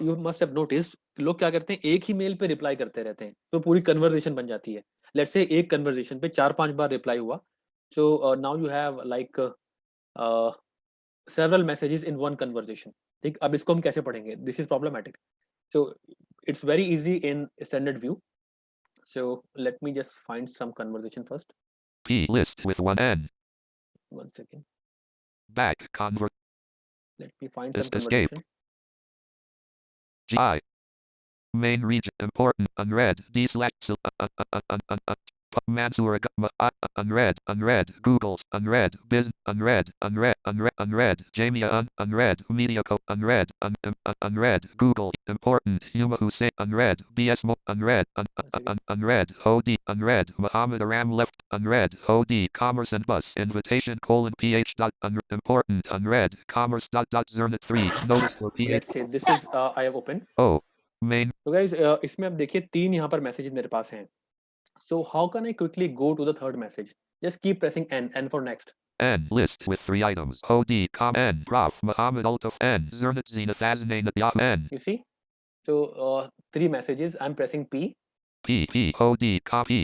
you must have noticed, लोग क्या करते हैं, एक ही मेल पे रिप्लाई करते रहते हैं, तो पूरी कन्वर्सेशन बन जाती है. लेट्स से एक कन्वर्सेशन पे 4-5 बार रिप्लाई हुआ. So now you have like several messages in one conversation. ठीक, अब इसको हम कैसे पढ़ेंगे? This is problematic. So it's very easy in standard view. So let me just find some conversation first. P list with one N. One second. Back convert. Let me find some Escape. conversation. G I. Main region important unread D slash Mansour unread Google's unread biz unread Jamia unread media co unread unread Google important Huma Hussein unread BS Mo unread unread Hodi unread Muhammad Aram left unread Hodi commerce and bus invitation ph dot important unread commerce dot zernit 3 notice for ph. Let's say this is I have opened. Oh main. So guys इसमें आप देखिए 3 यहाँ पर messages मेरे पास हैं. So how can I quickly go to the third message? Just keep pressing N for next. N list with 3 items. Hodi N Prof Muhammad Altaf N Zernat Zenith Aznain at N. You see? So 3 messages. I'm pressing P. P Hodi copy.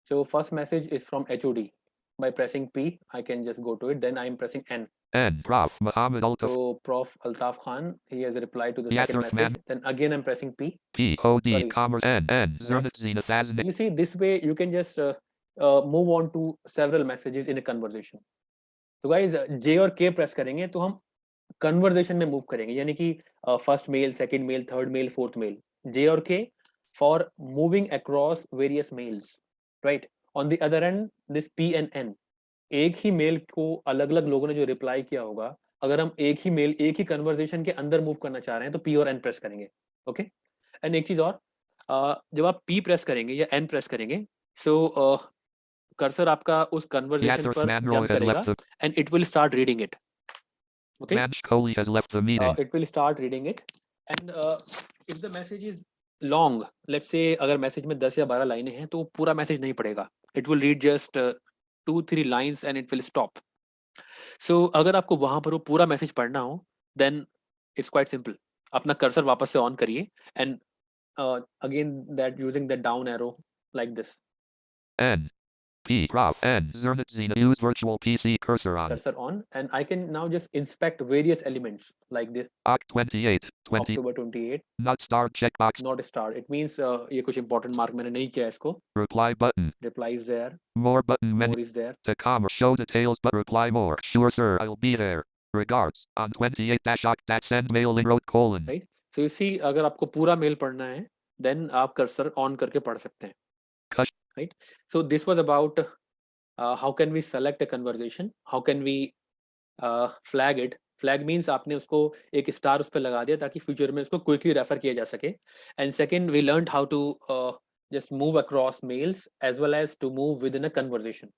So first message is from HOD. By pressing P, I can just go to it. Then I'm pressing N. N Prof Muhammad Altaf. So Prof Altaf Khan, he has replied to the Yasser second message. Man. Then again I'm pressing P. P Hodi Sorry. commerce N Zernat Zenith So Aznain. you see, this way you can just move on to several messages in a conversation. So guys, J और K press करेंगे तो हम conversation में move करेंगे, यानी कि first mail, second mail, third mail, fourth mail. J और K for moving across various mails, right? On the other end, this P and N. एक ही मेल को अलग अलग लोगों ने जो रिप्लाई किया होगा, अगर हम एक ही मेल एक ही कन्वर्सेशन के अंदर मूव करना चाह रहे हैं तो P और N प्रेस करेंगे. ओके, एंड एक चीज और, जब आप P प्रेस करेंगे या N प्रेस करेंगे, सो कर्सर आपका उस कन्वर्सेशन पर जंप करेगा and it will start reading it. Okay, it will start reading it and if the message is long, let's say अगर मैसेज में 10 या 12 लाइनें हैं तो पूरा मैसेज नहीं पढ़ेगा. It will read just 2-3 lines and it will stop. So अगर आपको वहां पर वो पूरा मैसेज पढ़ना हो, then it's quite simple. अपना कर्सर वापस से ऑन करिए and again that using the down arrow like this. N P Prof N Zernit Zena use virtual PC cursor on. Cursor on and I can now just inspect various elements like this. Oct 28 20 October 28. Not starred checkbox. Not starred. It means ये कुछ important mark मैंने नहीं किया इसको. Reply button. Reply is there. More button menu. More is there. To comma show details but reply more. Sure sir, I'll be there. Regards on 28-oct send mail in wrote colon. Right. So you see, अगर आपको पूरा mail पढ़ना है, then आप cursor on करके पढ़ सकते हैं. Right. So this was about how can we select a conversation, how can we flag it. Flag means आपने उसको एक स्टार उस पर लगा दिया ताकि फ्यूचर में उसको क्विकली रेफर किया जा सके. And second, we learned how to just move across mails as well as to move within a conversation.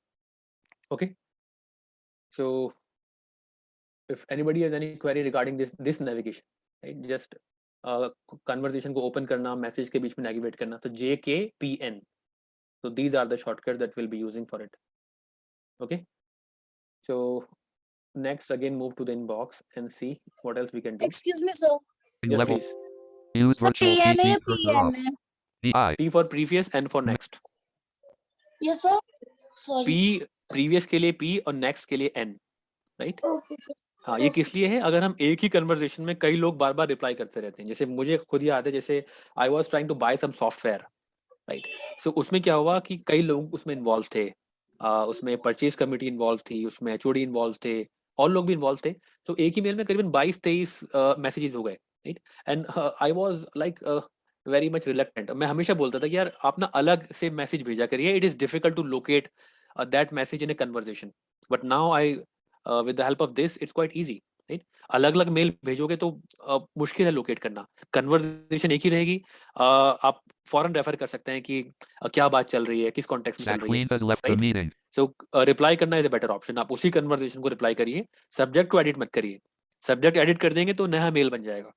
Okay. So if anybody has any query regarding this navigation, right, just conversation को open करना, message के बीच में navigate करना, तो JKPN. So these are the shortcuts that we'll be using for it. Okay. So next, again, move to the inbox and see what else we can do. Excuse me, sir. Yes, please. Use virtual TNA PC या cursor off. PNA? PI. P for previous, N for next. Yes, sir. Sorry. P previous के लिए P और next के लिए N. Right? Okay, sir. हाँ, ये किस लिए है? अगर हम एक ही कन्वर्सेशन में कई लोग बार बार रिप्लाई करते रहते हैं, जैसे मुझे खुद याद है, जैसे I was trying to buy some software, right. So उसमें क्या हुआ कि कई लोग उसमें इन्वॉल्व थे, उसमें परचेज कमेटी इन्वॉल्व थी, उसमें एचओडी इन्वॉल्व थे, और लोग भी इन्वॉल्व थे। तो एक ही मेल में करीबन 22-23 मैसेजेस हो गए, right. And I was like very much reluctant. मैं हमेशा बोलता था कि यार आप ना अलग से मैसेज भेजा करिए, it is difficult to locate that message in a conversation, but now I with the help of this it's quite easy, right. अलग अलग मेल भेजोगे तो मुश्किल है लोकेट करना, कन्वर्जेशन एक ही रहेगी। आप फौरन रेफर कर सकते हैं कि क्या बात चल रही है, किस कॉन्टेक्स्ट में चल रही है, Jacqueline has left the right. meeting. So reply करना इज अ बेटर ऑप्शन। आप उसी कन्वर्जेशन को रिप्लाई करिए, सब्जेक्ट को एडिट मत करिए। सब्जेक्ट एडिट कर देंगे तो नया मेल बन जाएगा।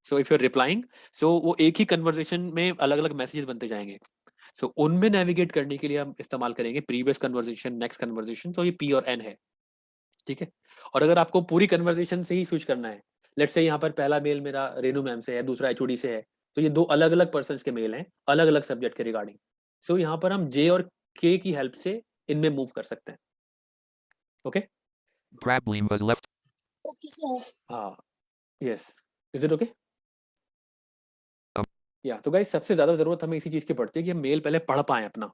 So if you are replying, so वो एक ही कन्वर्जेशन में अलग अलग मैसेजेस बनते जाएंगे। सो उनमें नेविगेट करने के लिए हम इस्तेमाल करेंगे प्रीवियस कन्वर्जेशन, नेक्स्ट कन्वर्जेशन। तो ये पी और एन है, ठीक है। और अगर आपको पूरी कन्वर्जेशन से ही स्विच करना है, लेट्स से यहाँ पर पहला मेल मेरा रेनू मैम से है, दूसरा एचओडी से है, तो ये दो अलग अलग पर्सन के मेल हैं, अलग अलग सब्जेक्ट के रिगार्डिंग। सो यहाँ पर हम जे और के की हेल्प से इनमें मूव कर सकते हैं। Okay, Grableem has left. Okay sir. हाँ, yes, is it okay? Um. या तो गाइस सबसे ज्यादा जरूरत हमें इसी चीज की पड़ती है कि हम मेल पहले पढ़ पाए अपना,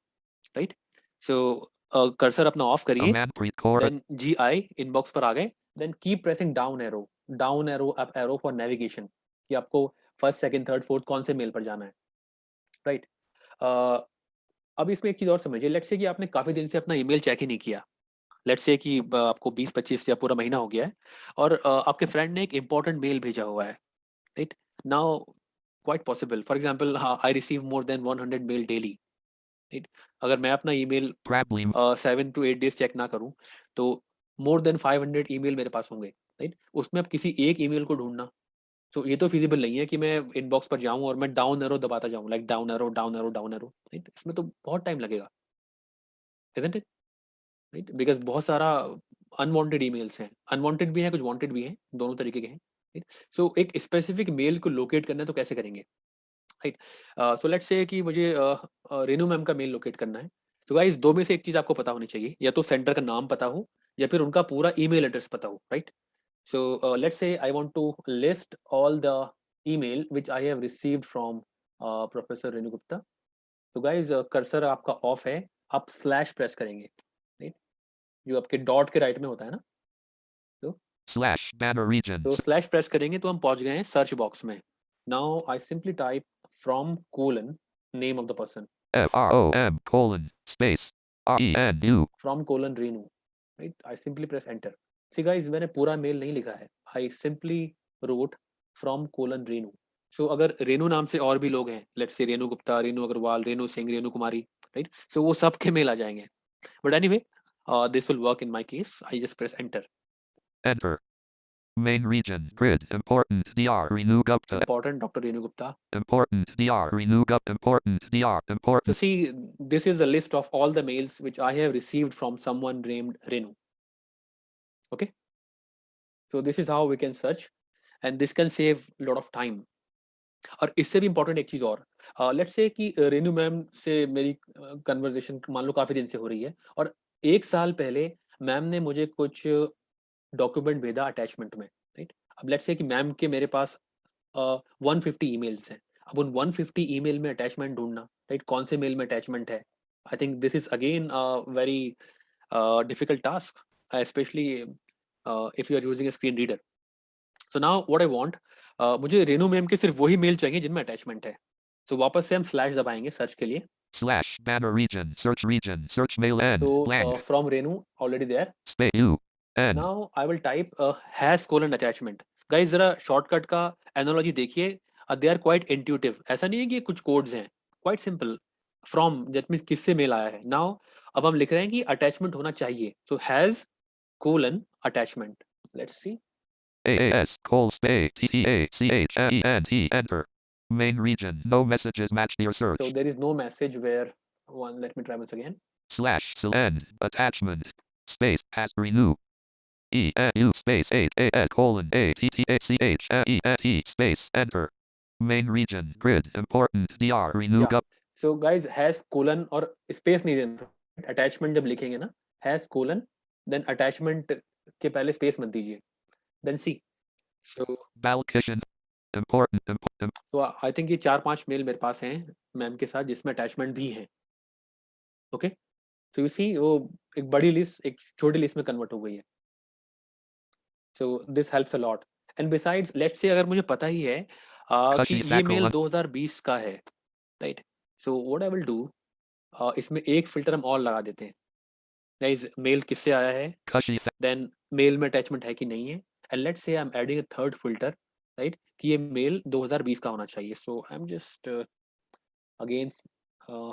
राइट। सो कर्सर अपना ऑफ करिए, Amanpreet Kaur. Then GI inbox पर आ गए, then keep pressing down arrow up arrow for navigation, कि आपको फर्स्ट सेकंड थर्ड फोर्थ कौन से मेल पर जाना है, राइट। अब इसमें एक चीज और समझिए, लेट्स से कि आपने काफी दिन से अपना ईमेल चेक ही नहीं किया, लेट्स से कि आपको 20-25 या पूरा महीना हो गया है, और आपके फ्रेंड ने एक इंपॉर्टेंट मेल भेजा हुआ है, right. Now quite possible, for example, I receive more than 100 mail daily, right. अगर मैं अपना ईमेल 7 to 8 डेज चेक ना करूं तो मोर देन 500 ईमेल मेरे पास होंगे, राइट। उसमें अब किसी एक ईमेल को ढूंढना, तो ये तो फिजिबल नहीं है कि मैं इनबॉक्स पर जाऊं और मैं डाउन एरो दबाता जाऊं, like down arrow down arrow down arrow, right. इसमें तो बहुत टाइम लगेगा, इजंट इट, राइट, बिकॉज बहुत सारा अनवांटेड ईमेल्स हैं, अनवांटेड भी हैं, कुछ वांटेड भी हैं, दोनों तरीके के हैं, राइट। सो एक स्पेसिफिक मेल को लोकेट करना है तो कैसे करेंगे, राइट। सो लेट्स से कि मुझे रेनू मैम का मेल लोकेट करना है। तो गाइस दो में से एक चीज आपको पता होनी चाहिए, या तो सेंटर का नाम पता हो या फिर उनका पूरा ईमेल एड्रेस पता हो, right. So let's say I want to list all the email which I have received from professor Renu Gupta. तो गाइस कर्सर आपका ऑफ है, आप स्लैश प्रेस करेंगे, राइट, जो आपके डॉट के राइट में होता है ना, Slash banner regions. तो स्लैश प्रेस करेंगे तो हम पहुंच गए हैं सर्च बॉक्स में। Now I simply type from colon name of the person, FROM : space RENU. From colon Renu, right. I simply press enter. See guys मैंने पूरा मेल नहीं लिखा है, I simply wrote from colon Renu. So अगर रेनू नाम से और भी लोग हैं, let's say Renu Gupta, Renu Agarwal, Renu Singh, Renu Kumari, right, so वो सब के मेल आ जाएंगे। But anyway this will work in my case, I just press enter. Enter. Main region grid important DR Renu Gupta. Important Dr. Renu Gupta. Important DR Renu Gupta. Important DR So important. see, this is a list of all the mails which I have received from someone named Renu. Okay. So this is how we can search, and this can save a lot of time. और इससे भी important एक चीज और, let's से कि Renu ma'am से मेरी कन्वर्सेशन मान लो काफी दिन से हो रही है, और 1 साल पहले मैम ने मुझे कुछ डॉक्यूमेंट भेजा अटैचमेंट में, राइट। अब लेट्स से कि मैम के मेरे पास 150 ईमेल्स हैं, अब उन 150 ईमेल में अटैचमेंट ढूंढना, राइट, कौन से मेल में अटैचमेंट है, I think this is again very difficult task, specially if you are using a screen reader. So now what I want, मुझे रेनू मैम के सिर्फ वही मेल चाहिए जिनमें अटैचमेंट है। तो वापस से हम स्लैश दबाएंगे सर्च के लिए, Slash banner region search mail end तो blank from Renu already there, space U end. Now I will type has colon attachment. Guys जरा शॉर्टकट का एनालॉजी देखिए, दे आर क्वाइट इंट्यूटिव, ऐसा नहीं है कि कुछ कोड्स हैं, quite simple. From that means किससे मेल आया है। नाउ अब हम लिख रहे हैं कि अटैचमेंट होना चाहिए, so has colon attachment, let's see, AAS space TTACHMENT enter. Main region no messages match your search. so there is no message where one, let me try once again, Slash end attachment space has renew ENU space 8AS ATTACHMENT space enter. Main region grid important DR renew yeah. So guys has colon और space नहीं देना, attachment जब लिखेंगे ना has colon then attachment के पहले space मत दीजिए, then see, so Balkishan important तो आई थिंक ये 4-5 मेल मेरे पास हैं मैम के साथ जिसमें अटैचमेंट भी है। ओके, सो यू सी वो एक बड़ी लिस्ट एक छोटी लिस्ट में कन्वर्ट हो गई है. So this helps a lot. And besides, let's say अगर मुझे पता ही है कि Kashi ये मेल Thakur 2020 का है, right? So what I will do, इसमें एक फिल्टर हम और लगा देते हैं. Guys, मेल किससे आया है? Kashi Then मेल में अटैचमेंट है कि नहीं है? And let's say I'm adding a third filter, right? कि ये मेल 2020 का होना चाहिए. So I'm just again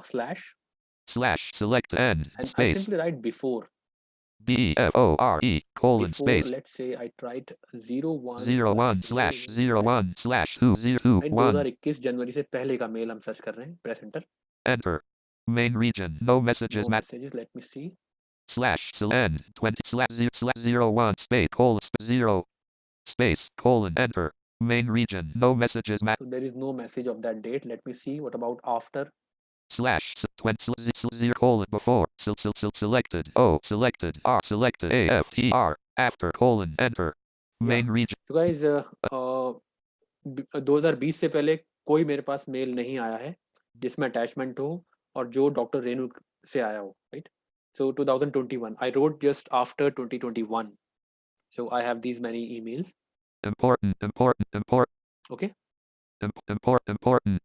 slash select end and I space simply write before. BEFORE colon Before, space let's say I tried 01 01 slash 01 slash 202 1 2021 जनवरी से पहले का mail हम search कर रहे हैं. Press enter. enter main region no messages No messages. Let me see. slash end 20 slash 01 space colon 0 space colon enter main region no messages So there is no message of that date. Let me see. What about after? slash 20 0 colon before selected O selected R selected AFTR after colon enter main region. So guys, 2020 से पहले कोई मेरे पास mail नहीं आया है जिसमें attachment हो और जो डॉक्टर रेणु से आया हो, right? So 2021, I wrote just after 2021. So I have these many emails. Important. Okay. Important.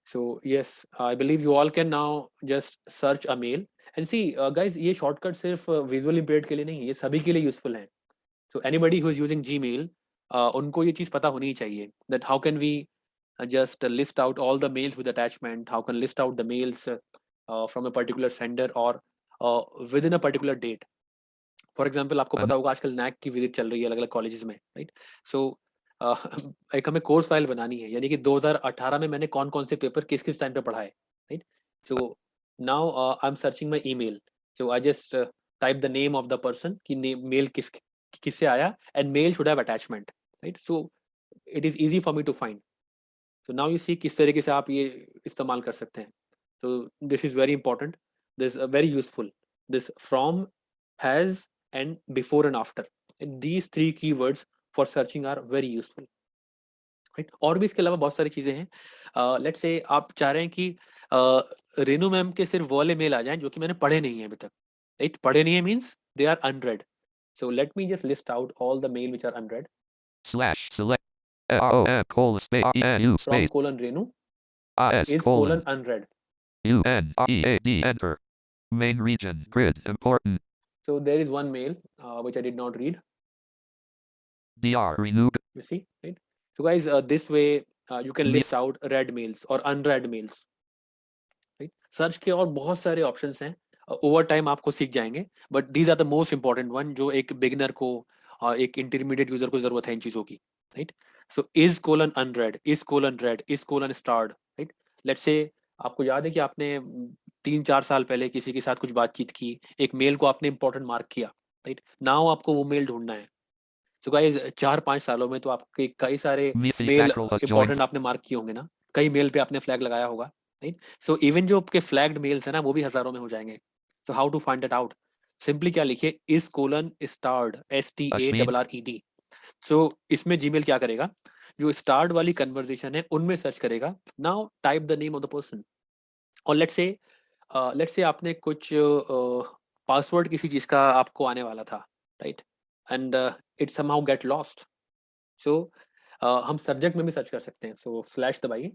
So yes, I believe you all can now just search a mail and see, guys, ये shortcut सिर्फ visual impaired के लिए नहीं, ये सभी के लिए useful है. So anybody who is using Gmail, उनको ये चीज़ पता होनी चाहिए that how can we just list out all the mails with attachment, how can list out the mails from a particular sender or within a particular date. For example, आपको पता होगा आजकल NAC की विजिट चल रही है अलग-अलग colleges में, right? So एक हमें कोर्स फाइल बनानी है, यानी कि 2018 में मैंने कौन-कौन से पेपर किस-किस टाइम पे पढ़ा है, right? So now I'm searching my email. So I just type the name of the person कि मेल किससे आया and mail should have attachment, right? So it is easy for me to find. So now you see किस तरीके से आप ये इस्तेमाल कर सकते हैं. So this is very important. This is very useful. This from, has and before and after. And these three keywords for searching are very useful. Right? और भी इसके अलावा बहुत सारी चीजें हैं. Let's say आप चाह रहे हैं कि रेनू मैम के सिर्फ वो वाले मेल आ जाएं जो कि मैंने पढ़े नहीं है अभी तक. Right? पढ़े नहीं है means they are unread. So let me just list out all the mail which are unread. Slash select colon space From space colon Renu is is colon unread. UNEAD enter main region grid important. So there is one mail which I did not read. DR renewed. You see, right? So guys, this way you can list out read mails or unread mails. Right? Search के और बहुत सारे options हैं. Over time आप खुद सीख जाएंगे. But these are the most important one जो एक beginner को एक intermediate user को जरूरत है इन चीजों की. Right? So is colon unread, is colon read, is colon starred. Right? Let's say आपको याद है कि आपने 3-4 साल पहले किसी के साथ कुछ बातचीत की, एक मेल को आपने इंपॉर्टेंट मार्क किया, राइट? नाउ आपको वो मेल ढूंढना है. सो गाइस 4-5 सालों में तो आपके कई सारे मेल इंपॉर्टेंट आपने मार्क किए होंगे ना, कई मेल पे आपने फ्लैग लगाया होगा, राइट? सो इवन जो आपके फ्लैग्ड मेल्स है ना वो भी हजारों में हो जाएंगे. So how to find that out? Simply क्या लिखिए, is colon starred STARRED. So इसमें जीमेल क्या करेगा, जो स्टार्ड वाली कन्वर्सेशन है उनमें सर्च करेगा. Now type the name of the person और लेट्स से आपने कुछ पासवर्ड किसी चीज का आपको आने वाला था, right? And it somehow get lost. So हम सब्जेक्ट में भी सर्च कर सकते हैं. सो स्लैश दबाइए.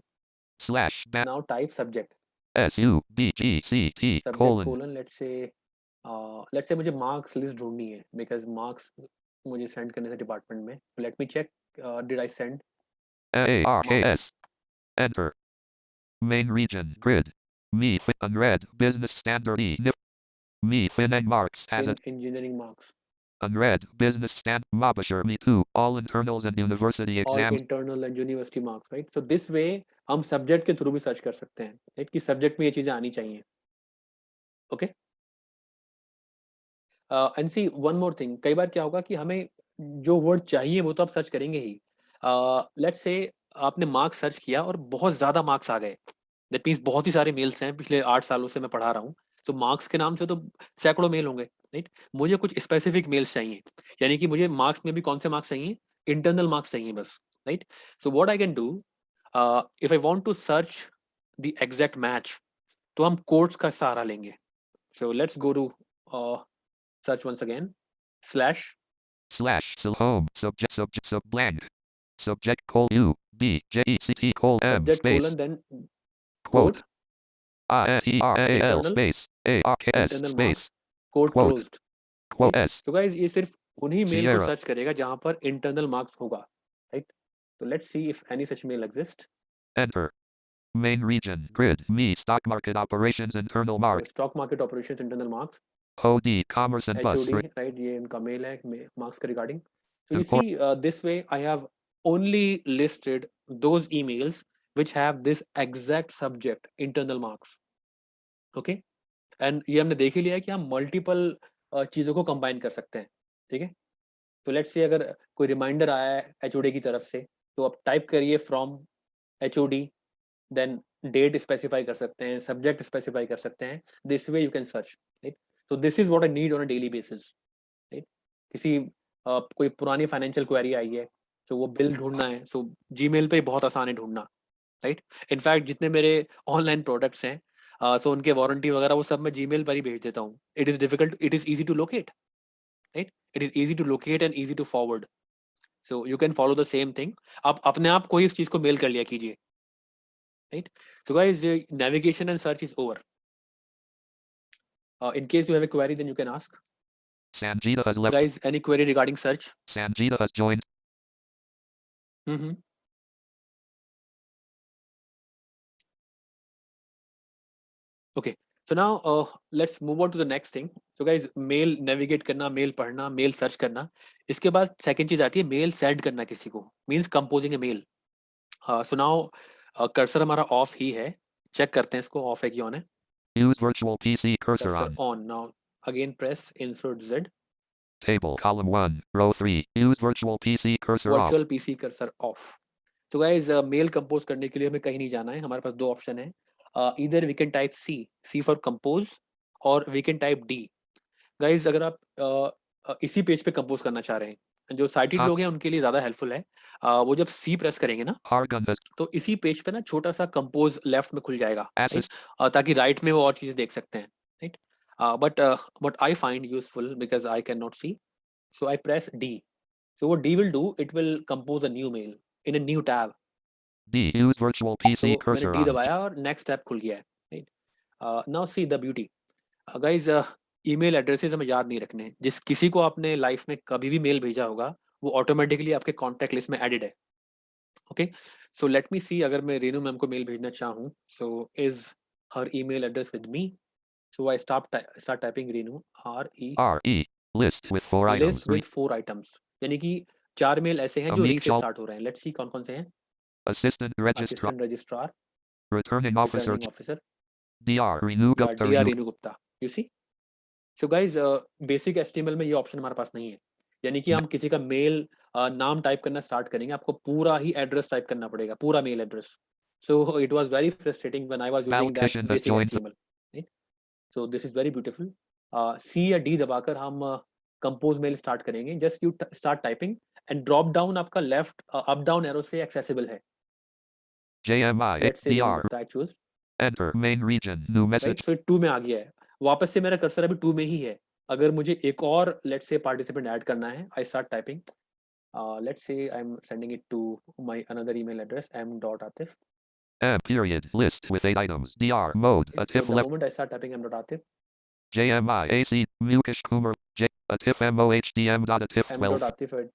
Now type subject. SUBGCT colon let's say मुझे मार्क्स लिस्ट ढूंढनी है बिकॉज मार्क्स मुझे सेंड करने थे डिपार्टमेंट में. Let me check, did I send? ARKS enter main region grid me unread business standard me fin and marks as engineering marks unread business stand Mabashir me too all internals and university all exams internal and university marks, right? So this way हम subject के through भी search कर सकते हैं, right? कि subject में ये चीजें आनी चाहिए. Okay. And see one more thing, कई बार क्या होगा कि हमें जो वर्ड चाहिए वो तो आप सर्च करेंगे ही. लेट्स से आपने मार्क्स सर्च किया और बहुत ज्यादा मार्क्स आ गए. दैट मीन्स बहुत ही सारे मेल्स हैं, पिछले 8 सालों से मैं पढ़ा रहा हूँ, तो मार्क्स के नाम से तो सैकड़ों मेल होंगे, राइट? मुझे कुछ स्पेसिफिक मेल्स चाहिए, यानी कि मुझे मार्क्स में भी कौन से मार्क्स चाहिए, इंटरनल मार्क्स चाहिए बस, right? So what I can do, if I want to search the exact match, तो हम कोड्स का सहारा लेंगे. So let's go to search once again, // home subject blank subject col u b j e c t col m subject space colon then quote quote INTERNAL internal space ARKS internal space marks quote quote closed. quote right? s So guys ये सिर्फ उन्हीं mail को Sierra search करेगा जहां पर internal marks होगा, right? So let's see if any such mail exists. enter main region grid me stock market operations internal So mark stock market operations internal marks OD commerce and bus HOD, right? ये इनका mail है marks के regarding. So you Import- see this way I have only listed those emails which have this exact subject internal marks. Okay? And ये हमने देख ही लिया है कि हम मल्टीपल चीज़ों को कंबाइन कर सकते हैं, ठीक है? तो लेट्स से अगर कोई रिमाइंडर आया है HOD की तरफ से तो आप टाइप करिए from HOD, then date specify कर सकते हैं, सब्जेक्ट स्पेसिफाई कर सकते हैं. This way you can search, right? So this is what I need on a daily basis, right? किसी कोई पुरानी फाइनेंशियल क्वेरी आई है तो वो बिल ढूंढना है, सो जीमेल पे बहुत आसान है ढूंढना, राइट? इनफैक्ट जितने मेरे ऑनलाइन प्रोडक्ट्स हैं सो उनके वारंटी वगैरह वो सब मैं जीमेल पर ही भेज देता हूँ. It is difficult, it is easy to locate, right? It is easy to locate and easy to forward. So you can follow the same thing. आप अपने आप को ही इस चीज को मेल कर लिया कीजिए, right? So guys, navigation and search is over. In case you have a query, then you can ask. Sanjita has left. Guys, any query regarding search? Sanjita has joined. Okay, so now let's move on to the next thing. So guys, mail navigate करना, mail पढ़ना, mail search करना. इसके बाद second चीज आती है mail send करना किसी को, means composing a mail. So now cursor हमारा off ही है. Check करते हैं इसको off है कि on है. Use virtual PC cursor on. On. Now again press insert Z. Table column 1 row 3. Use virtual PC cursor off. Virtual PC cursor off. So guys, mail compose करने के लिए हमें कहीं नहीं जाना है. हमारे पास दो ऑप्शन है. Either we can type C for compose, or we can type D. Guys, अगर आप इसी पेज पे कंपोज करना चाह रहे हैं, जो साइटेड लोग हैं उनके लिए ज्यादा हेल्पफुल है. वो जब C प्रेस करेंगे ना तो इसी पेज पे ना छोटा सा कंपोज लेफ्ट में खुल जाएगा, ताकि राइट में वो और चीजें देख सकते हैं, right? But what I find useful because I cannot see, so I press D. So what D will do, it will compose a new mail in a new tab. D use virtual PC तो cursor मैंने D on. दबाया और next tab खुल गया है, right? Now see the beauty. Guys, email addresses हमें याद नहीं रखने. जिस किसी को आपने लाइफ में कभी भी मेल भेजा होगा वो ऑटोमेटिकली आपके कॉन्टैक्ट लिस्ट में एडेड है. ओके, सो लेट मी सी. अगर मैं रेनू मैम को मेल भेजना चाहूँ, so is her email address with me. So I start typing Renu RE list with 4 items. List with 4 items, यानी कि 4 मेल ऐसे हैं जो री से स्टार्ट हो रहे हैं. लेट्स सी कौन कौन से हैं. Assistant registrar. Assistant registrar, Returning officer. returning officer, DR Renu Gupta. DR Renu Gupta. You see? So guys, basic HTML में ये ऑप्शन हमारे पास नहीं है. यानी कि हम किसी का मेल नाम टाइप करना स्टार्ट करेंगे, आपको पूरा ही एड्रेस टाइप करना पड़ेगा, पूरा mail address. So it was very frustrating when I was using that Malcation has basic joined. HTML. Right? So this is very beautiful. C या D दबाकर हम कंपोज मेल स्टार्ट करेंगे. Just you start typing and drop down आपका left up down arrow से accessible है. JMI Let's say DR. I choose. Enter main region. New message. Right? So 2 में आ गया है. वापस से मेरा कर्सर अभी 2 में ही है. अगर मुझे एक और let's say participant ऐड करना है, I start typing. Let's say I'm sending it to my another email address m.atif. Period list with 8 items. DR mode. So Atif the left. moment I start typing m.atif, JMI AC Mukesh Kumar J Atif MOHDM dot Atif 12. m.atif at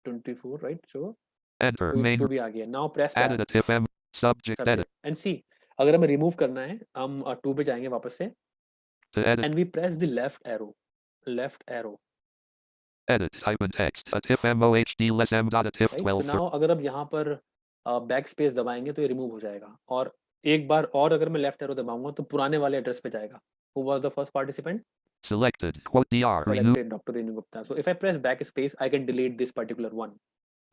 24, right? So Enter तो main. 2 भी आ गया. Now press tab. Added Atif M subject edit. And see, अगर हमें remove करना है, हम 2 पे जाएंगे वापस से. To edit. And we press the left arrow. Left arrow. Edit type in text. Atif MOHD less M dot Atif Right? 12. So now अगर अब यहाँ पर बैक स्पेस दबाएंगे तो ये रिमूव हो जाएगा. और एक बार और अगर मैं लेफ्ट एरो दबाऊंगा तो पुराने वाले एड्रेस पे जाएगा. Who was the first participant? Selected. Quote DR. Renu. Selected Dr. Renu Gupta. So if I press backspace, I can delete this particular one.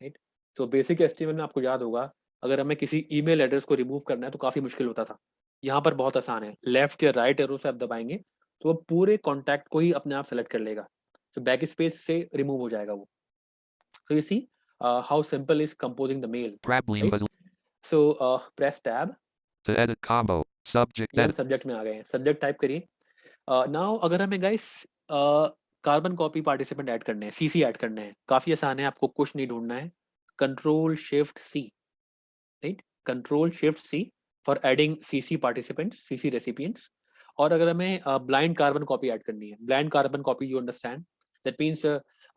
Right? So basic HTML में आपको याद होगा, अगर हमें किसी ईमेल एड्रेस को रिमूव करना है तो काफी मुश्किल होता था. यहाँ पर बहुत आसान है. लेफ्ट या राइट एरो से आप दबाएंगे तो वो पूरे कॉन्टैक्ट को ही अपने आप सेलेक्ट कर लेगा. So backspace से रिमूव हो जाएगा वो. So you see how simple is composing the mail. Right? So press tab. To edit combo. Subject ये हम edit. सब्जेक्ट में आ गए हैं. सब्जेक्ट टाइप करिए. नाउ अगर हमें guys carbon copy participant add करने हैं, सीसी ऐड करने हैं, काफी आसान है, आपको कुछ नहीं ढूंढना है, control shift C, right, control shift C for adding CC participants, CC recipients. और अगर हमें ब्लाइंड कार्बन कॉपी ऐड करनी है, blind carbon copy, you understand, that means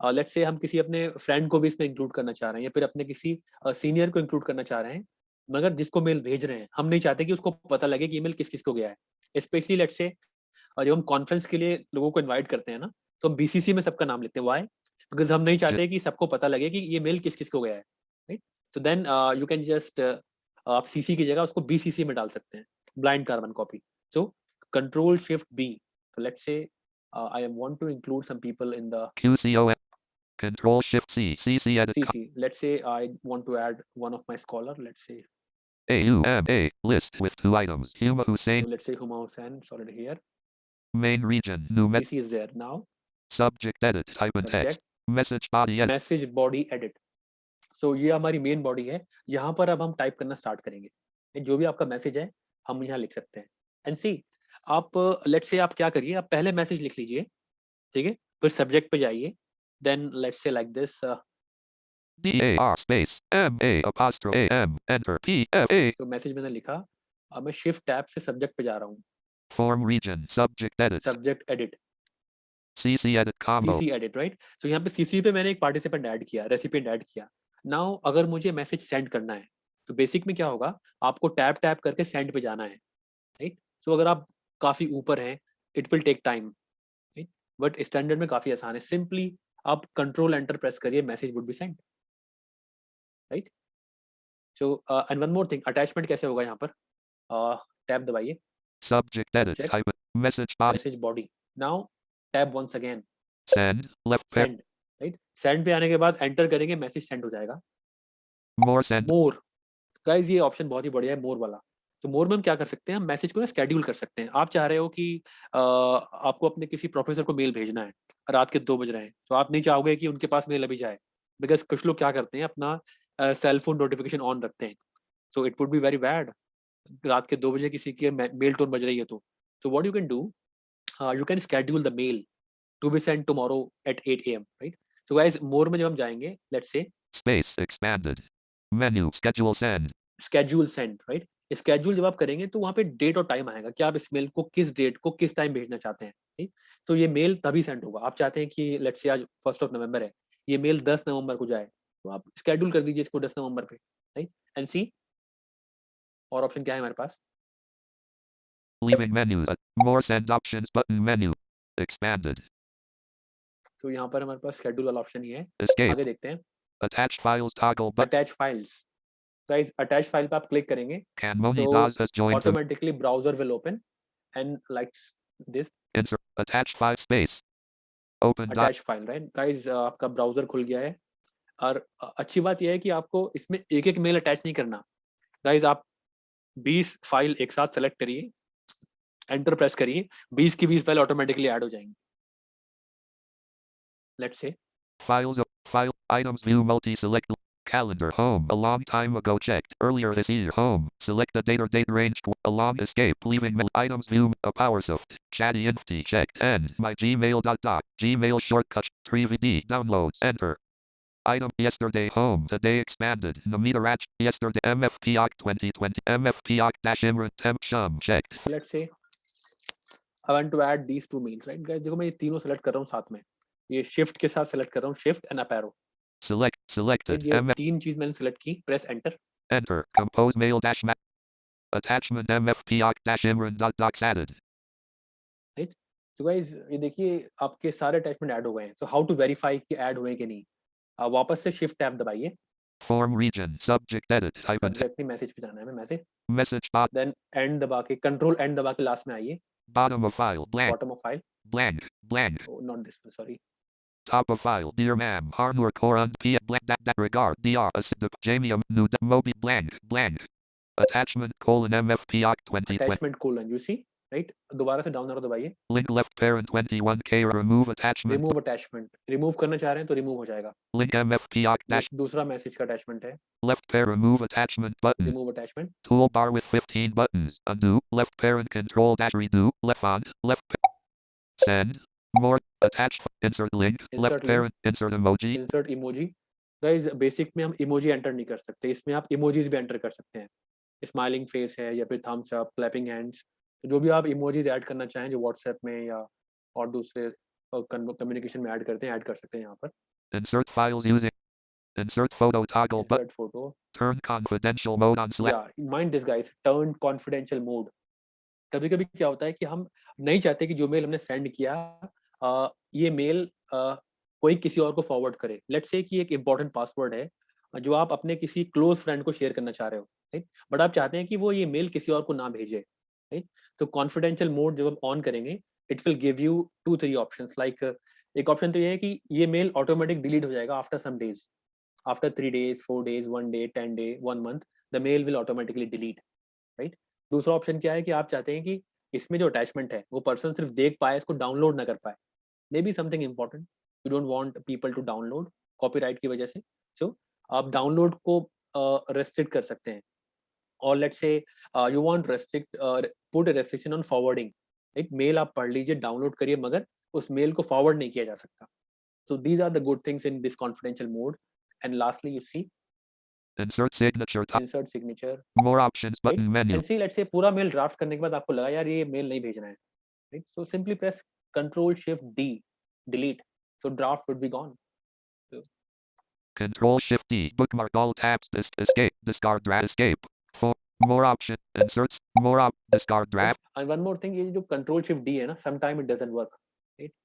let's say हम किसी अपने फ्रेंड को भी इसमें इंक्लूड करना चाह रहे हैं, या फिर अपने किसी सीनियर को इंक्लूड करना चाह रहे हैं, मगर जिसको मेल भेज रहे हैं हम नहीं चाहते कि उसको पता लगे कि ईमेल किस किस को गया है। स्पेशली लेट्स से जब हम कॉन्फ्रेंस के लिए लोगों को इनवाइट करते हैं ना, तो हम बीसीसी में सबका नाम लिखते हैं, वाई, बिकॉज हम नहीं चाहते कि सबको पता लगे कि ये मेल किस किस को गया है, right. So then you can just, आप सीसी की जगह उसको बीसीसी में डाल सकते हैं, blind carbon copy. So control shift B, so let's say I want to include some people in the QCOM. Control Shift C. CC edit. CC. Let's say I want to add one of my scholar. Let's say AUMA list with 2 items. Huma so Hussein. let's say Huma Hussain. It's already here. Main region. New CC is there now. Subject edit. Type in text. Subject. Message body edit. Message body edit. So ये हमारी main body है, यहाँ पर अब हम type करना start करेंगे, जो भी आपका मैसेज है हम यहाँ लिख सकते हैं। एंड सी, आप लेट्स से आप क्या करिए, आप पहले मैसेज लिख लीजिए, ठीक है, फिर सब्जेक्ट पे जाइए, then let's say like this DAR space MA apostrophe AM enter PFA. तो मैसेज मैंने लिखा, अब मैं शिफ्ट टैब से सब्जेक्ट पे जा रहा हूँ, Form region subject edit. Subject edit, CC edit combo. CC edit, right. तो यहाँ पे CC पे मैंने एक पार्टिसिपेंट ऐड किया, रेसिपिएंट ऐड किया। नाउ अगर मुझे मैसेज सेंड करना है तो बेसिक में क्या होगा, आपको टैप टैप करके सेंड पे जाना है, राइट। सो अगर आप काफी ऊपर हैं, it will take time, right, but standard में काफी आसान है, सिंपली आप कंट्रोल एंटर प्रेस करिए, message would be send, right. So and one more thing, attachment कैसे होगा यहाँ पर, टैब दबाइए, Subject edit. Check. Type in message body. Message body, now tab once again, Send left pair. Send, right. Send पे आने के बाद enter करेंगे, मैसेज सेंड हो जाएगा। More send. मोर, गाइस ये ऑप्शन बहुत ही बढ़िया है, मोर वाला। तो मोर में हम क्या कर सकते हैं, हम मैसेज को ना स्केड्यूल कर सकते हैं। आप चाह रहे हो कि आपको अपने किसी प्रोफेसर को मेल भेजना है, रात के 2 बज रहे हैं, तो आप नहीं चाहोगे कि उनके पास मेल अभी जाए, बिकॉज कुछ लोग क्या करते हैं, अपना सेल फोन नोटिफिकेशन ऑन रखते हैं, so it would be very bad, रात के 2 बजे किसी की मेल टोन बज रही है तो what you can do, you can schedule the mail to be send tomorrow at 8 AM, right. So guys मोर में जब हम जाएंगे, let's say Space expanded. Menu schedule send. Schedule send, right. Schedule जब आप करेंगे तो वहाँ पे डेट और टाइम आएगा कि आप इस मेल को किस डेट को किस टाइम भेजना चाहते हैं, ठीक। तो ये मेल तभी सेंड होगा, आप चाहते हैं कि लेट्स से आज 1 नवंबर है, ये मेल 10 नवंबर को जाए, तो आप स्केड्यूल कर दीजिए इसको 10 नवंबर पे, राइट। एंड सी, और ऑप्शन क्या है हमारे पास, Leaving menus. More send options button menu. Expanded. तो यहाँ पर हमारे पास स्केड्यूल वाला ऑप्शन ही है। Escape. आगे देखते हैं, Attach files toggle button. Attach files, guys attach file पे आप क्लिक करेंगे Canmoni तो DOS has joined the automatically browser will open and likes this insert. Attach file space. Open dot. Attach file, right. Guys आपका browser खुल गया है, और अच्छी बात यह है कि आपको इसमें एक एक मेल अटैच नहीं करना। गाइस आप 20 फाइल एक साथ सेलेक्ट करिए, एंटर प्रेस करिए, 20 की 20 फाइल ऑटोमेटिकली ऐड हो जाएंगी। Let's say Files of file items view multi select calendar home a long time ago checked earlier this year home select the date or date range along escape leaving mail items view a PowerSoft chatty infty checked end my gmail dot gmail shortcut 3vd downloads enter item yesterday home today expanded Namitarach yesterday MFPOC 2020 MFPOC dash Imran temp shum checked let's say I want to add these to mails, right. Guys देखो मैं ये तीनों select कर रहा हूँ साथ में, ये शिफ्ट के साथ सेलेक्ट कर रहा हूँ, shift and up arrow, selected ये तीन चीज मैंने सेलेक्ट की, press enter, enter compose mail dash attachment MFPOC dash Imran dot docs added right. तो गाइस ये देखिए आपके सारे अटैचमेंट ऐड हो गए हैं। सो हाउ टू वेरीफाई कि ऐड हुए कि नहीं, आप वापस से शिफ्ट टैब दबाइए, form region subject edit type and subject में मैसेज पे जाना है, message, message bot then end दबा के, कंट्रोल एंड दबा के लास्ट में आइए, bottom of file blank bottom of file, blank not this, sorry, top of file dear ma'am Harnur Koran P blank that regard dr asdip jamium new mobi blank attachment colon MFPOC 2020 attachment colon, you see, right. दोबारा से down arrow दबाइए, link left parent 21k remove attachment remove attachment, remove करना चाह रहे हैं तो remove हो जाएगा, link MFPOC ये dash दूसरा मैसेज का अटैचमेंट है, left pair remove attachment button remove attachment, toolbar with 15 buttons undo left parent control dash redo left font left send More attached. Insert link. Left Insert link. parent. Insert emoji. Insert emoji. Guys, basic में हम emoji enter नहीं कर सकते, इसमें आप emojis भी enter कर सकते हैं. स्माइलिंग फेस है या फिर थम्स अप, क्लैपिंग हैंड्स, जो भी आप इमोजीज ऐड करना चाहें जो व्हाट्सएप में या और दूसरे कम्युनिकेशन में ऐड करते हैं, ऐड कर सकते हैं यहाँ पर. Insert files using. Insert photo toggle button. Insert photo. Turn confidential mode on select. Yeah, mind this guys, turn confidential mode. कभी कभी क्या होता है कि हम नहीं चाहते कि जो मेल हमने सेंड किया ये मेल कोई किसी और को फॉरवर्ड करे. लेट्स से कि एक इंपॉर्टेंट पासवर्ड है जो आप अपने किसी क्लोज फ्रेंड को शेयर करना चाह रहे हो, राइट, बट आप चाहते हैं कि वो ये मेल किसी और को ना भेजे, राइट. तो कॉन्फिडेंशियल मोड जब हम ऑन करेंगे it will give you 2-3 options. Like एक ऑप्शन तो ये है कि ये मेल ऑटोमेटिक डिलीट हो जाएगा after some days, after 3 days, 4 days, 1 day, 10 day, 1 month, the mail will automatically delete, right. दूसरा ऑप्शन क्या है कि आप चाहते हैं कि इसमें जो अटैचमेंट है वो पर्सन सिर्फ देख पाए, इसको डाउनलोड ना कर पाए. May be something important, you don't want people to download copyright की वजह से, सो आप डाउनलोड को रेस्ट्रिक्ट कर सकते हैं. और let's say you want restrict put a restriction on forwarding, right. Mail आप पढ़ लीजिए, डाउनलोड करिए, मगर उस मेल को फॉरवर्ड नहीं किया जा सकता. So these are the good things in this confidential mode. And lastly you see Insert signature. insert signature. More options button menu. And see, let's say पूरा मेल ड्राफ्ट करने के बाद आपको लगा यार ये मेल नहीं भेजना है, right? So simply press Control Shift D, delete. So draft would be gone. Control Shift D. Bookmark all tabs. Escape. Discard draft. Escape. For more option. Inserts. Discard draft. And one more thing, ये जो Control Shift D है ना, sometime it doesn't work, right?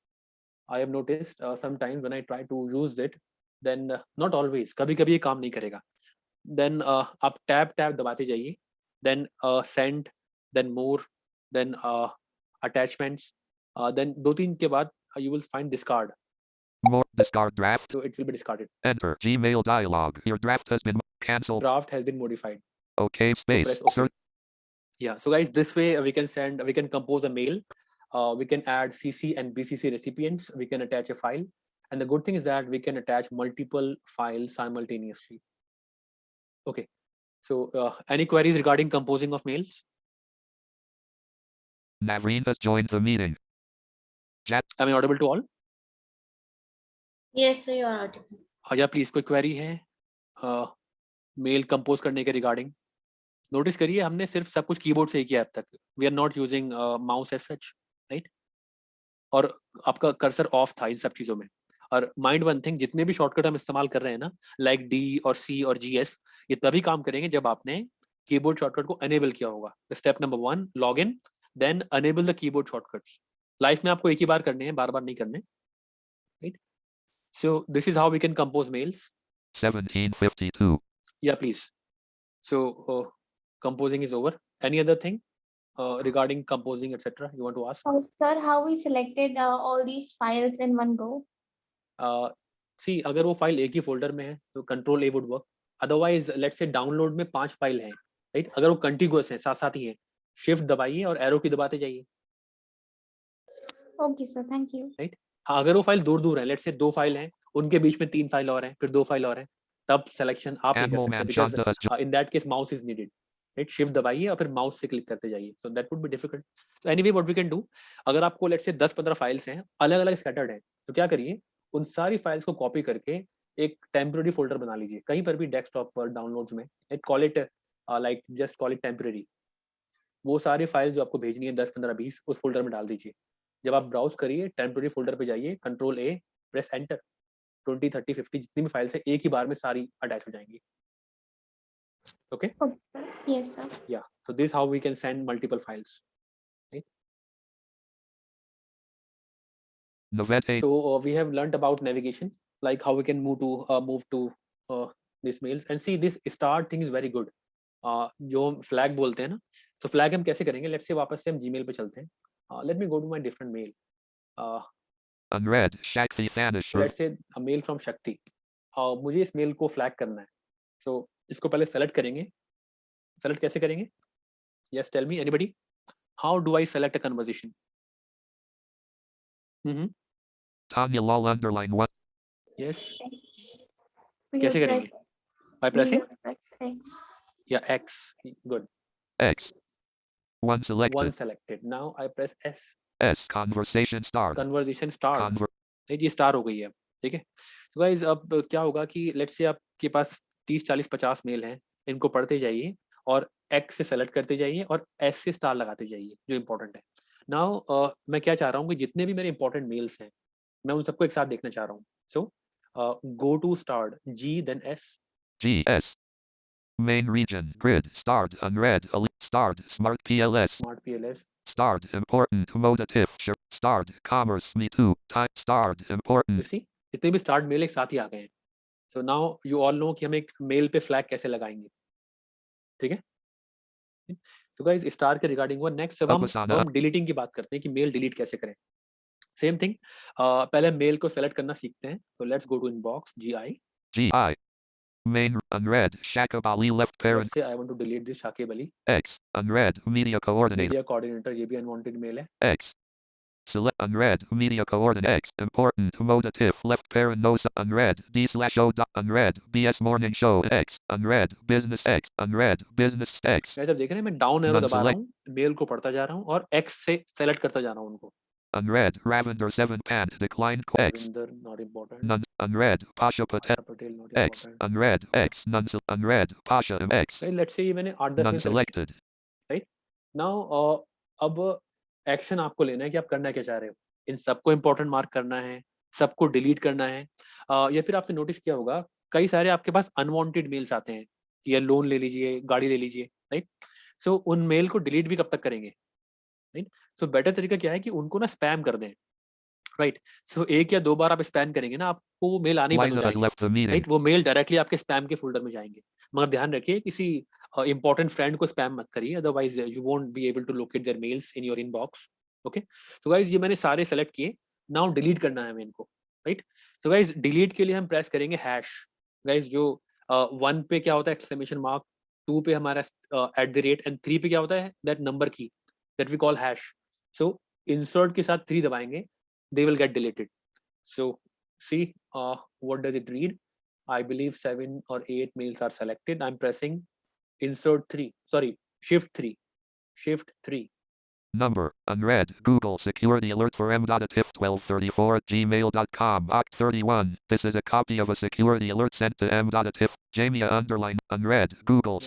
I have noticed sometimes when I try to use it, then not always. कभी-कभी ये काम नहीं करेगा. Then आप टैब दबाते जाइए, then send, then more, then attachments, then 2-3 के बाद you will find discard. More discard draft. So it will be discarded. Enter Gmail dialog. Your draft has been cancelled. Draft has been modified. Okay space. So press OK. Yeah. So guys, this way we can compose a mail. We can add CC and BCC recipients. We can attach a file, and the good thing is that we can attach multiple files simultaneously. Okay, so any queries regarding composing of mails? Navreen has joined the meeting. Am I audible to all? Yes, sir, you are audible. या please कोई query है mail compose करने के regarding? Notice करिए हमने सिर्फ सब कुछ कीबोर्ड से ही किया अब तक. We are not using mouse as such, right. और आपका कर्सर ऑफ था इन सब चीजों में. और माइंड वन थिंग, जितने भी शॉर्टकट हम इस्तेमाल कर रहे हैं ना, लाइक डी और सी और GS, ये तभी काम करेंगे जब आपने कीबोर्ड शॉर्टकट को एनेबल किया होगा. Step number 1, log in, then enable the keyboard shortcuts. Life में आपको एक ही बार करने हैं, बार बार नहीं करने, right. So this is how we can compose mails. 1752. Yeah, please. So composing is over. Any other thing regarding composing, etc. you want to ask? Sir, how we selected all these files in one go? See, अगर वो file एक ही folder में है तो control A would work. Otherwise, let's say download में 5 file हैं, right. अगर वो कंटिगुअस हैं, साथ साथ ही हैं, शिफ्ट दबाइए और एरो की दबाते जाइए. Okay, sir. Thank you. Right. हाँ, अगर वो फाइल दूर दूर है, लेट्स से 2 फाइल हैं, उनके बीच में 3 फाइल और हैं, फिर 2 फाइल और हैं, तब सिलेक्शन आप नहीं कर सकते, because in that case mouse is needed, right. Shift दबाइए और फिर माउस से क्लिक करते जाइए. So that would be difficult. So anyway what we can do, अगर आपको लेट्स से 10-15 फाइल्स हैं, अलग अलग स्कैटर्ड हैं, तो क्या करिए, उन सारी फाइल्स को कॉपी करके एक टेम्पररी फोल्डर बना लीजिए, कहीं पर भी डेस्कटॉप पर, डाउनलोड्स में. Call it like just call it temporary. वो सारी फाइल जो आपको भेजनी है 10, 15, 20 उस फोल्डर में डाल दीजिए. जब आप ब्राउज करिए, टेम्पररी फोल्डर पे जाइए, कंट्रोल A, प्रेस एंटर. 20, 30, 50 जितनी भी फाइल्स है एक ही बार में सारी अटैच हो जाएंगी. Okay? Yes, sir. Yeah. So this is how we can send multiple files. Right? So we have learned about navigation, like how we can move to these mails. And see, this start thing is very good. जो हम flag बोलते हैं ना, so flag हम कैसे करेंगे? Let's say वापस से हम Gmail पे चलते हैं. Let me go to my different mail. Unread, Shakti Thanesh. Let's say a mail from Shakti. मुझे इस मेल को फ्लैग करना है. So इसको पहले सेलेक्ट करेंगे. सेलेक्ट कैसे करेंगे? Yes, tell me, anybody? How do I select a conversation? Tanya Lal underline 1. Yes. We कैसे will करेंगे? press- By we pressing? will press X. Yeah, X. Good. X. 1 selected. 1 selected. Now I press S. S conversation start. Conversation start, ये star हो गई है, ठीक है। तो guys अब क्या होगा कि लेट्स से आपके पास 30 40 50 मेल हैं, इनको पढ़ते जाइए और एक्स से सेलेक्ट करते जाइए और एस से स्टार लगाते जाइए जो इंपॉर्टेंट है। नाउ मैं क्या चाह रहा हूँ कि जितने भी मेरे इंपॉर्टेंट मेल्स हैं मैं उन सबको एक साथ देखना चाह रहा हूँ। So go to start G then S. G S. Main region grid start unread start smart PLS. Smart PLS. Start important modative start commerce me too type start important. You see जितने भी start mail एक साथ ही आ गए हैं। सो now you all know कि हम एक mail पे फ्लैग कैसे लगाएंगे, ठीक है। तो गाइस स्टार के रिगार्डिंग वो नेक्स्ट अब हम डिलीटिंग की बात करते हैं कि मेल डिलीट कैसे करें। सेम थिंग, पहले मेल को सेलेक्ट करना सीखते हैं। तो let's go to inbox GI main unread Shakib Ali left parent. Let's say I want to delete this Shakib Ali. X unread media coordinator ये भी unwanted mail है। X select unread media coordinate X important modative left parent no unread D/O unread BS morning show X unread business X unread business X। जब देख रहे हैं मैं down arrow दबा रहा हूँ, मेल को पढ़ता जा रहा हूँ और X से सेलेक्ट करता जा रहा हूँ उनको। Unread Ravinder 7 Pant declined X Ravinder not important. None unread Pasha Patel not X unread X none unread Pasha X। Let's say मैंने 8-10 none selected। Right now अब एक्शन आपको लेना है कि आप करना क्या चाह रहे हो। इन सबको इंपॉर्टेंट मार्क करना है, सबको डिलीट करना है। या फिर आपने नोटिस किया होगा कई सारे आपके पास अनवांटेड मेल्स आते हैं कि यार लोन ले लीजिए, गाड़ी ले लीजिए, राइट। सो उन मेल को डिलीट भी कब तक करेंगे, राइट। सो बेटर तरीका क्या है कि उनको ना स्पैम कर दें, राइट। सो एक या 2 बार आप स्पैम करेंगे ना, आपको वो मेल आने ही बंद हो जाएंगे, राइट। वो मेल डायरेक्टली आपके स्पैम के फोल्डर में जाएंगे। मगर ध्यान रखिए किसी इंपॉर्टेंट फ्रेंड को स्पैम मत करिए, otherwise you won't be able to locate their mails in your inbox. Okay, तो गाइज ये मैंने सारे सेलेक्ट किए, नाउ डिलीट करना है हमें इनको, राइट। तो गाइज डिलीट के लिए हम प्रेस करेंगे हैश। गाइज जो 1 पे क्या होता है एक्सक्लेमेशन मार्क, 2 पे हमारा @ एंड 3 पे क्या होता है दैट नंबर की that we call hash. So insert के साथ 3 दबाएंगे, they will get deleted. So see what does it read? I believe 7 or 8 mails are selected. I'm pressing insert 3, sorry, shift 3. Number unread Google security alert for m.atif1234@gmail.com Oct 31. This is a copy of a security alert sent to m.atif. Jamia underline unread Google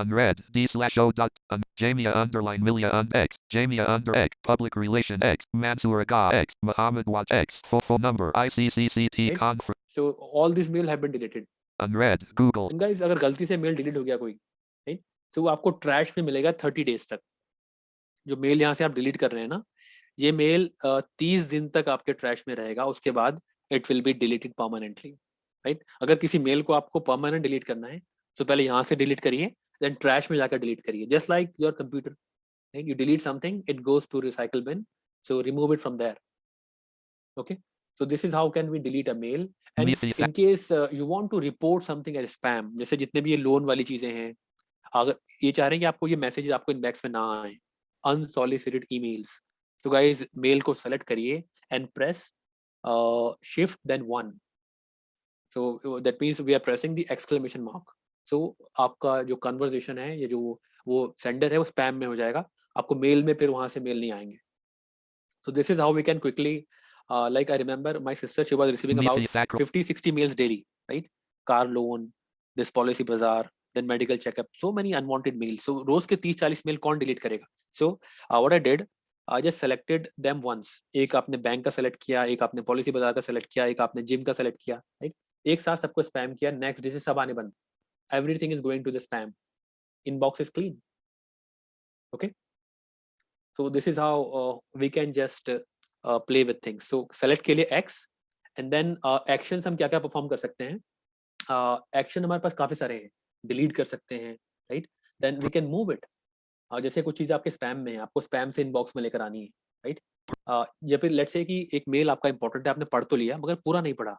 unread D/O Jamia underline Milia X Jamia under X public relation X Mansoor Aga X Muhammad Wad X full number ICCCT conference. So all these mail have been deleted. Unread Google. And guys अगर गलती से mail delete हो गया कोई, right? So आपको trash में मिलेगा 30 days तक। जो मेल यहाँ से आप डिलीट कर रहे हैं ना, ये मेल 30 दिन तक आपके ट्रैश में रहेगा, उसके बाद it will be deleted permanently, right. अगर किसी मेल को आपको परमानेंट डिलीट करना है तो पहले यहाँ से डिलीट करिए, देन ट्रैश में जाकर डिलीट करिए, just like your computer, right. You delete something, it goes to recycle bin, so remove it from there. Okay, so this is how can we delete a mail. And in case you want to report something as spam, जैसे जितने भी ये loan वाली चीजें हैं, अगर ये चाह रहे हैं कि आपको ये मैसेज आपको इनबॉक्स में ना आए, unsolicited emails, तो गाइज मेल को सेलेक्ट करिए and press shift then 1. So that means we are pressing the exclamation mark. So आपका जो कन्वर्जेशन है, ये जो वो सेंडर है वो स्पैम में हो जाएगा, आपको मेल में फिर वहां से मेल नहीं आएंगे. So this is how we can quickly like I remember my sister, she was receiving about 50-60 mails daily, right? Car loan, this policy bazaar, then medical checkup, so many unwanted mails. So रोज के 30-40 mail कौन delete करेगा? So what I did, I just selected them once. एक आपने bank का select किया, एक आपने policy बाजार का सेलेक्ट किया, एक आपने जिम का सेलेक्ट किया, राइट? एक साथ सबको स्पैम किया, नेक्स्ट डे से सब आने बंद. Everything is going to the spam. Inbox is clean. Okay. So this is how we can just play with things. So select के लिए X and then actions हम क्या क्या perform कर सकते हैं? Action हमारे पास काफी सारे हैं, delete कर सकते हैं, right? Then we can move it. जैसे कुछ चीज़ आपके स्पैम में है, आपको स्पैम से इनबॉक्स में लेकर आनी है, राइट? या फिर लेट्स से कि एक मेल आपका इंपॉर्टेंट है, आपने पढ़ तो लिया मगर पूरा नहीं पढ़ा,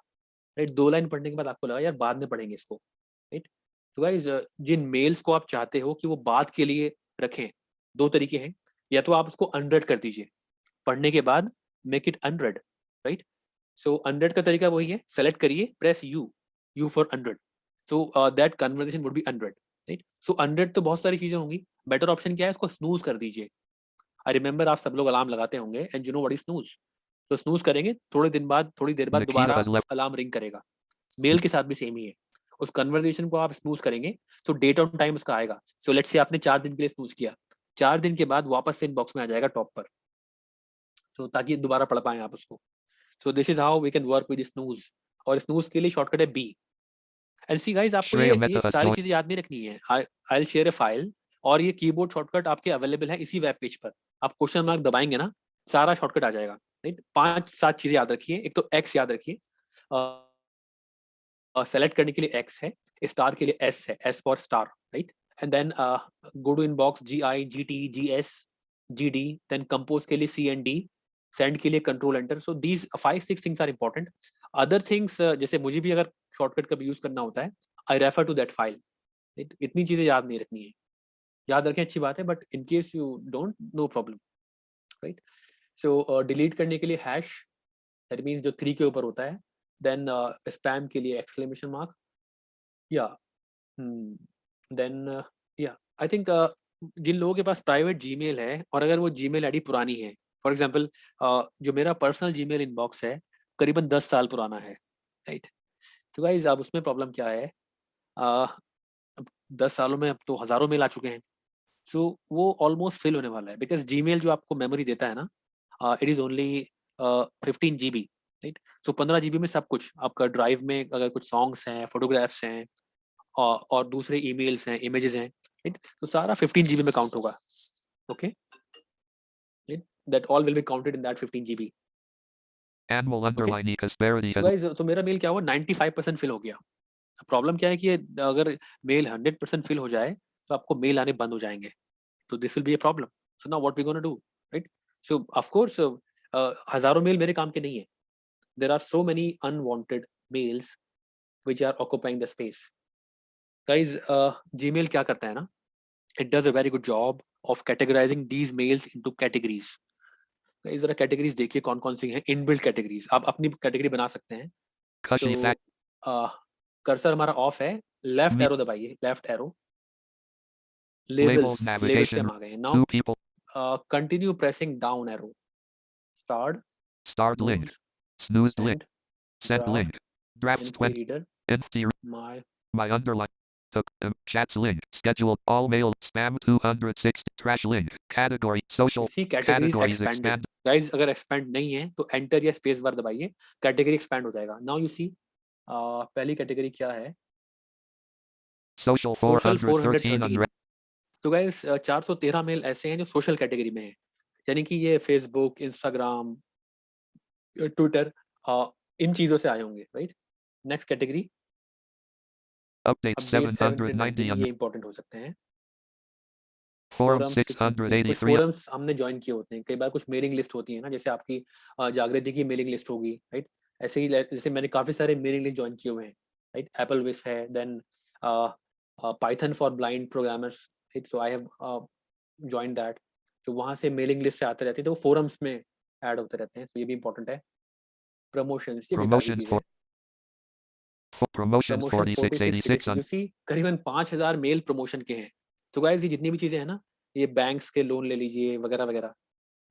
राइट? 2 लाइन पढ़ने के बाद आपको लगा यार बाद में पढ़ेंगे इसको, राइट? तो गाइस जिन मेल्स को आप चाहते हो कि वो बाद के लिए रखें, 2 तरीके हैं. या तो आप उसको अनरेड कर दीजिए, पढ़ने के बाद make it unread, right? So unread का तरीका वही है, सेलेक्ट करिए, press you for unread, so that conversation would be unread, right? So unread तो बहुत सारी चीजें होंगी, बेटर ऑप्शन क्या है, उसको स्नूज कर दीजिए. आई रिमेंबर आप सब लोग अलार्म लगाते होंगे and you know what is snooze. तो स्नूज करेंगे, थोड़ी देर बाद Nikita दोबारा has left. अलार्म रिंग करेगा। मेल के साथ भी सेम ही है, उस कन्वर्सेशन को आप स्नूज करेंगे तो डेट ऑन टाइम उसका आएगा। सो लेट्स से आपने 4 दिन के लिए स्नूज किया, 4 दिन के बाद वापस से इनबॉक्स में आ जाएगा टॉप पर, तो ताकि दोबारा पढ़ पाए आप उसको। So this is how we can work with snooze, और स्नूज के लिए शॉर्टकट है बी। एंड सी गाइस, आपको Shreya ये Mehta has सारी joined. चीजें याद नहीं रखनी है। I will share A file, और ये कीबोर्ड शॉर्टकट आपके अवेलेबल है इसी वेब पेज पर। आप क्वेश्चन मार्क दबाएंगे ना, सारा शॉर्टकट आ जाएगा, राइट। 5-7 चीजें याद रखिए। एक तो एक्स याद रखिए, सेलेक्ट करने के लिए एक्स है, स्टार के लिए एस है, S for star, right. And then go to inbox GI GT GS GD, then compose के लिए CND, सेंड के लिए control enter. So these 5-6 things are important. Other things जैसे मुझे भी अगर शॉर्टकट का यूज करना होता है, I refer to that file. इतनी चीजें याद नहीं रखनी है, याद रखें अच्छी बात है, but in case you don't, no problem, right. So delete करने के लिए हैश, दैट मीन्स जो 3 के ऊपर होता है। देन स्पैम के लिए एक्सक्लेमेशन मार्क, या देन या आई थिंक जिन लोगों के पास प्राइवेट जीमेल है और अगर वो जीमेल आईडी पुरानी है, फॉर एग्जांपल जो मेरा पर्सनल जीमेल इनबॉक्स है करीबन 10 साल पुराना है, राइट। तो गाइस अब उसमें प्रॉब्लम क्या है, अब 10 सालों में अब तो हजारों मेल आ चुके हैं। सो वो ऑलमोस्ट फिल होने वाला है, बिकॉज जीमेल जो आपको मेमोरी देता है ना, it is only 15 GB, right. So 15 GB में सब कुछ आपका ड्राइव में, अगर कुछ सॉन्ग्स हैं, फोटोग्राफ्स हैं, और दूसरे ईमेल्स हैं, इमेजेस हैं, राइट, तो सारा 15 GB में काउंट होगा, okay. That all will be counted in that 15 GB। Annual underlining Kasparity has. Guys तो मेरा मेल क्या हुआ, 95% फिल हो गया। प्रॉब्लम क्या है कि अगर मेल 100% फिल हो जाए तो आपको मेल आने बंद हो जाएंगे, तो this will be a problem. So now what we gonna do, right. So of course हजारों मेल मेरे काम के नहीं है, there are so many unwanted mails which are occupying the space. Guys Gmail क्या करता है ना, it does a very good job of categorizing these mails into categories. Guys जरा कैटेगरीज देखिए कौन कौन सी हैं, इनबिल्ट कैटेगरीज। आप अपनी कैटेगरी बना सकते हैं। Kashi तो fact. कर्सर हमारा ऑफ है, लेफ्ट Me- एरो दबाइए, लेफ्ट एरो, Labels लेबल्स पे navigation. हम आ गए। Now 2 people. Continue pressing down arrow, start, Start link. Snoozed link. Send link. Drafts Infy 20. Reader, Infi. My My underline. Took. Chats link. Scheduled. All mail. Spam 260. Trash link. Category. Social. See categories Categories expanded. expand. Guys अगर expand नहीं है तो enter या space bar दबाइए, category expand हो जाएगा। Now you see पहली category क्या है, Social सोशल 413 413। unread. तो गाइस 413 मेल ऐसे हैं जो सोशल कैटेगरी में है, यानी कि ये फेसबुक, इंस्टाग्राम, ट्विटर, इन चीजों से आए होंगे, right. Next category, Update update 790 790, ये इंपॉर्टेंट हो सकते हैं। Forum फोरम 680, कुछ 683. फोरम्स हमने ज्वाइन किए होते हैं, कई बार कुछ मेलिंग लिस्ट होती है ना, जैसे आपकी जागृति की मेलिंग लिस्ट होगी, राइट। ऐसे ही जैसे मैंने काफी सारे मेलिंग लिस्ट ज्वाइन किए हुए हैं, राइट। एप्पल विश है, then Python for blind programmers, right. So I have join that. तो वहां से मेलिंग लिस्ट से आते रहते हैं, तो फोरम्स में ऐड होते रहते हैं, तो ये भी इंपॉर्टेंट है। प्रमोशंस, ये बेकार की Promotions चीज for. है। Promotions प्रमोशन 4686 यू सी करीबन 5000 मेल प्रमोशन के हैं। तो गाइस ये जितनी भी चीजें हैं ना, ये बैंक्स के लोन ले लीजिए वगैरह वगैरह,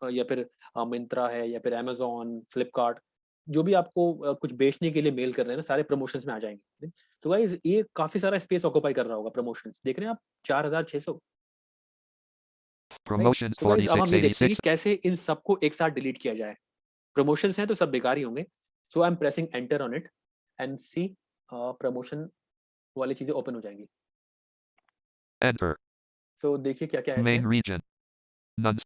या फिर मिंत्रा है, या फिर अमेजोन, फ्लिपकार्ट, जो भी आपको कुछ बेचने के लिए मेल कर रहे हैं ना, सारे प्रमोशंस में आ जाएंगे। तो गाइस ये काफी सारा स्पेस ऑक्यूपाई कर रहा होगा प्रमोशंस, देख रहे हैं आप 4600, राइट। Promotions तो गाइस अब हम ये देखते हैं 4686. कि कैसे इन सबको एक साथ डिलीट किया जाए। प्रमोशंस हैं तो सब बेकार ही होंगे। So I am pressing enter on it and see promotion वाली चीजें ओपन हो जाएंगी। Enter. तो देखिए क्या क्या है Main इसमें। region. None.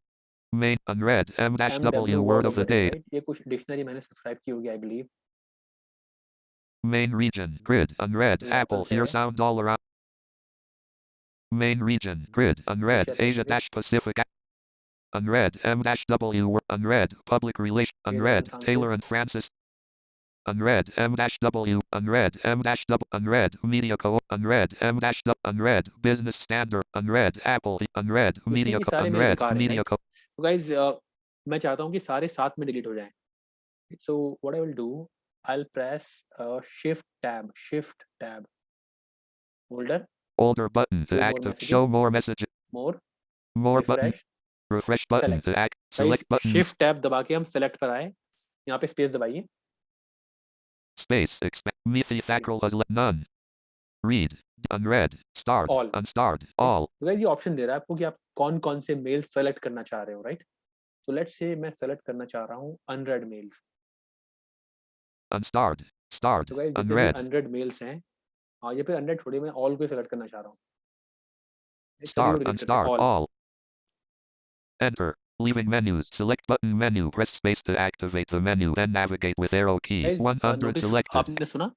Main unread. M-W MW word of the है, day. राइट। ये कुछ डिक्शनरी मैंने सब्सक्राइब की होगी, I believe. Main region. Grid. Unread. ये Apple. Apple से Here है। sounds all around. Main region. Grid. Unread. Asia Asia Pacific। dash Pacific. Unread. M-W word. Unread. Public relation. ये तो Unread. Francis। Taylor and Francis. Unread. M-W. Unread. M-W. Unread. Media Co. Unread. M-W. Unread. Business Standard. Unread. Apple. Unread. You see, Media ये Co. सारे mail Unread. बेकार हैं, Media right. Co. तो guys मैं चाहता हूँ कि सारे साथ में डिलीट हो जाएं। सो what I will do, I will press shift tab folder, Older button to show more active. messages, Show more messages. more, More button. refresh, Refresh button Select. to act. Select button. Shift tab दबा के हम select पर आए, यहाँ पे space दबाइए. Space. Expect. Methysacral has none. Read. Unread. Starred. All. Unstarred. All. तो guys ये ऑप्शन दे रहा है आपको कि आप कौन कौन से मेल सेलेक्ट करना चाह रहे हो, राइट? तो लेट्स से मैं सेलेक्ट करना चाह रहा हूँ अनरेड मेल्स. Unstarred. Starred. तो गाइस जितने भी Unread. अनरेड मेल्स हैं, ये पे अनरेड छोड़िए, मैं ऑल को सेलेक्ट करना चाह रहा हूँ. सभी को Starred. डिलीट करते हैं, Unstarred. all. All. Enter. Leaving menus. Select button menu. Press space to activate the menu. Then navigate with arrow keys. Guys, 100 notice selected. आपने सुना,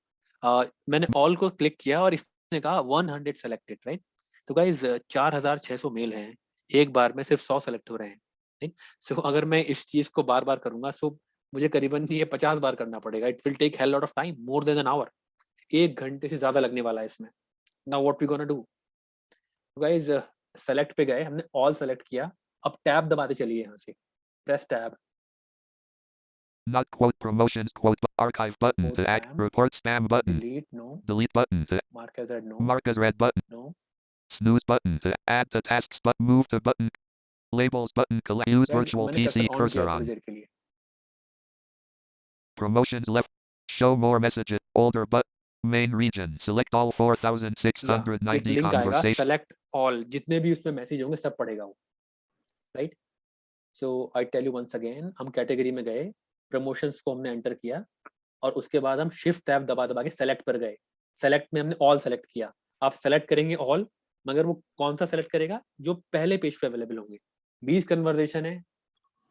मैंने ऑल को क्लिक किया और इसने कहा 100 सेलेक्टेड, राइट? तो गाइस 4600 मेल हैं, एक बार में सिर्फ 100 सेलेक्ट हो रहे हैं, ठीक? सो अगर मैं इस चीज को बार बार करूंगा, सो मुझे करीबन ये 50 बार करना पड़ेगा. It will take hell lot of time, more than an hour. 1 घंटे से ज्यादा लगने वाला है इसमें. Now what we gonna do? Guys select पे गए, हमने ऑल सेलेक्ट किया, अब टैब दबाते चलिए यहाँ से. Press tab. Not quote promotions quote archive button Quote to act. spam. Report spam button. Delete, no. Delete button to Mark as read, no. mark as read button. No. Snooze button to add to tasks but move to button. Labels button collect use Guys, virtual मैंने PC cursor on किया cursor थोड़ी on. देर के लिए. Promotions left. Show more messages. Older but main region. Select all एक 4690 link आएगा, conversation. Select all, जितने भी उसमें मैसेज होंगे सब पड़ेगा वो, right? So I tell you once again, हम कैटेगरी में गए, प्रमोशंस को हमने एंटर किया और उसके बाद हम शिफ्ट टैब दबा दबा के सेलेक्ट पर गए. सेलेक्ट में हमने ऑल सेलेक्ट किया. आप सेलेक्ट करेंगे ऑल, मगर वो कौन सा सेलेक्ट करेगा? जो पहले पेज पे अवेलेबल होंगे. 20 कन्वर्सेशन है,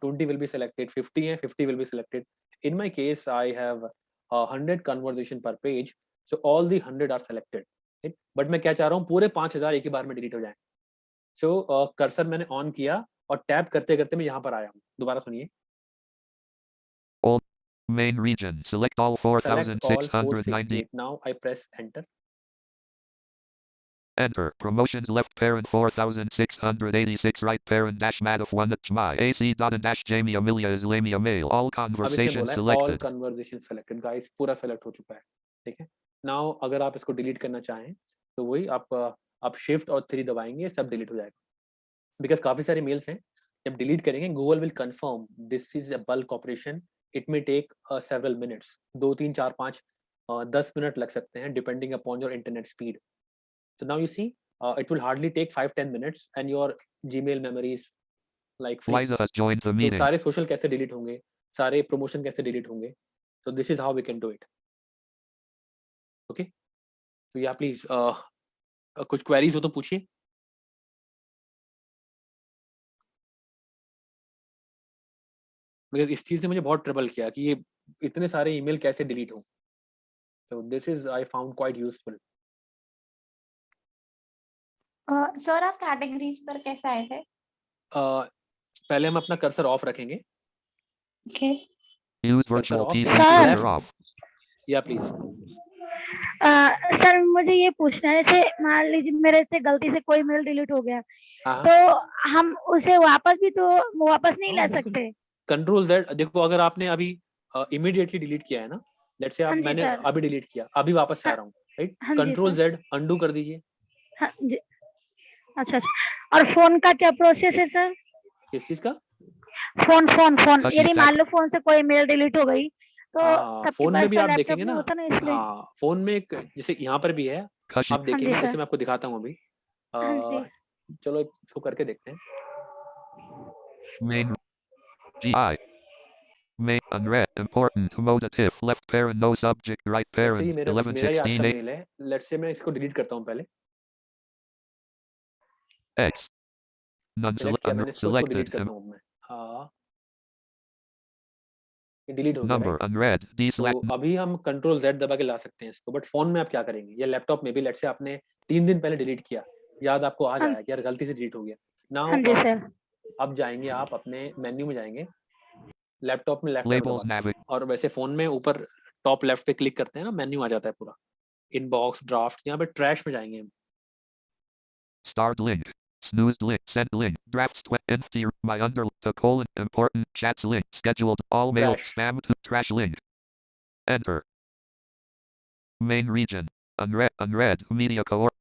20 will be selected, 50 है, 50 will be selected. In my case, I have 100 conversation per page, so all the 100 are selected. Right? But मैं क्या चाह रहा हूँ, पूरे 5000 एक ही बार में डिलीट हो जाएं. So कर्सर मैंने ऑन किया और टैप करते करते मैं यहाँ पर आया हूँ. दोबारा सुनिए. All main region. Select all Select all 4690. 468. Now I press enter. Enter. Promotions left parent 4686 right parent dash mat of 1 at my AC dot and dash Jamie Amelia Islamia mail. All अब इसने conversations बोला है all selected. conversation selected. Guys पूरा select हो चुका है, ठीक है? Now अगर आप इसको डिलीट करना चाहें तो वही आप शिफ्ट और 3 दबाएंगे, सब डिलीट हो जाएगा. बिकॉज काफी सारे मेल्स हैं, जब डिलीट करेंगे Google will confirm this is a bulk operation. It may take several minutes, 2 3 4 5 10 minute लग सकते हैं depending upon your internet speed. So now you see, it will hardly take 5-10 minutes and your Gmail memories like free. Liza has joined the So meeting. सारे social कैसे delete होंगे, सारे promotion कैसे delete होंगे. So this is how we can do it. Okay. So yeah, please कुछ queries हो तो पूछिए. Because इस चीज ने मुझे बहुत ट्रबल किया कि ये इतने सारे ईमेल कैसे डिलीट हो. So this is I found quite useful. Sir आप कैटेगरीज पर कैसे आए थे? पहले हम अपना कर्सर ऑफ रखेंगे. Okay. Use virtual off. PC Sir. cursor off. Yeah, please. Sir मुझे ये पूछना है, जैसे मान लीजिए मेरे से गलती से कोई मेल डिलीट हो गया, हाँ. तो हम उसे वापस भी तो वापस नहीं ला सकते? कंट्रोल Z, देखो अगर आपने अभी इमीडिएटली डिलीट किया है ना, लेट्स से आप, हाँ जी मैंने सर. अभी डिलीट किया, अभी वापस से आ रहा हूँ, राइट? हाँ जी कंट्रोल सर. Z अंडू कर दीजिए. हाँ जी. अच्छा अच्छा. और फोन का क्या प्रोसेस है सर? किस चीज का? फोन Touch यदि it मान लो फोन से कोई मेल डिलीट हो गई तो सबके फोन पास में भी तो आप लैपटॉप देखेंगे में ना. होता ना, इसलिए. हाँ, फोन में एक जैसे यहाँ पर भी है, Kashi. आप हाँ देखेंगे, जी जैसे सर. मैं आपको दिखाता हूँ अभी. हाँ जी. चलो इसको करके देखते हैं. Main GI. Main unread important modative left parent no subject right let's say ये parent मेरा ही आज का 1116 मेल है. लेट्स से मैं इसको डिलीट करता हूँ पहले. X. None सेलेक्ट किया मैंने इसको, डिलीट selected. करता हूँ मैं. हाँ, ये डिलीट हो गया, Number राइट? unread. D तो select. अभी हम कंट्रोल Z दबा के ला सकते हैं इसको, बट फोन में आप क्या करेंगे या लैपटॉप में भी, लेट्स से आपने 3 दिन पहले डिलीट किया, याद आपको आ जाएगा कि यार गलती से डिलीट हो गया. हाँ जी नाउ सर. अब जाएंगे आप अपने मेन्यू में जाएंगे, लैपटॉप में लेफ्ट एरो Labels दबाते हैं, navigate. और वैसे फोन में ऊपर टॉप लेफ्ट पे क्लिक करते हैं ना, मेन्यू आ जाता है पूरा, इनबॉक्स, ड्राफ्ट, यहाँ पे ट्रैश में जाएंगे हम. Starred link. Snoozed link. Sent link. Drafts. Empty. My under. To colon. Important. Chats link. Scheduled. All mail. Trash. Spam. To trash link. Enter. Main region. Unread. Unread. Media cohort.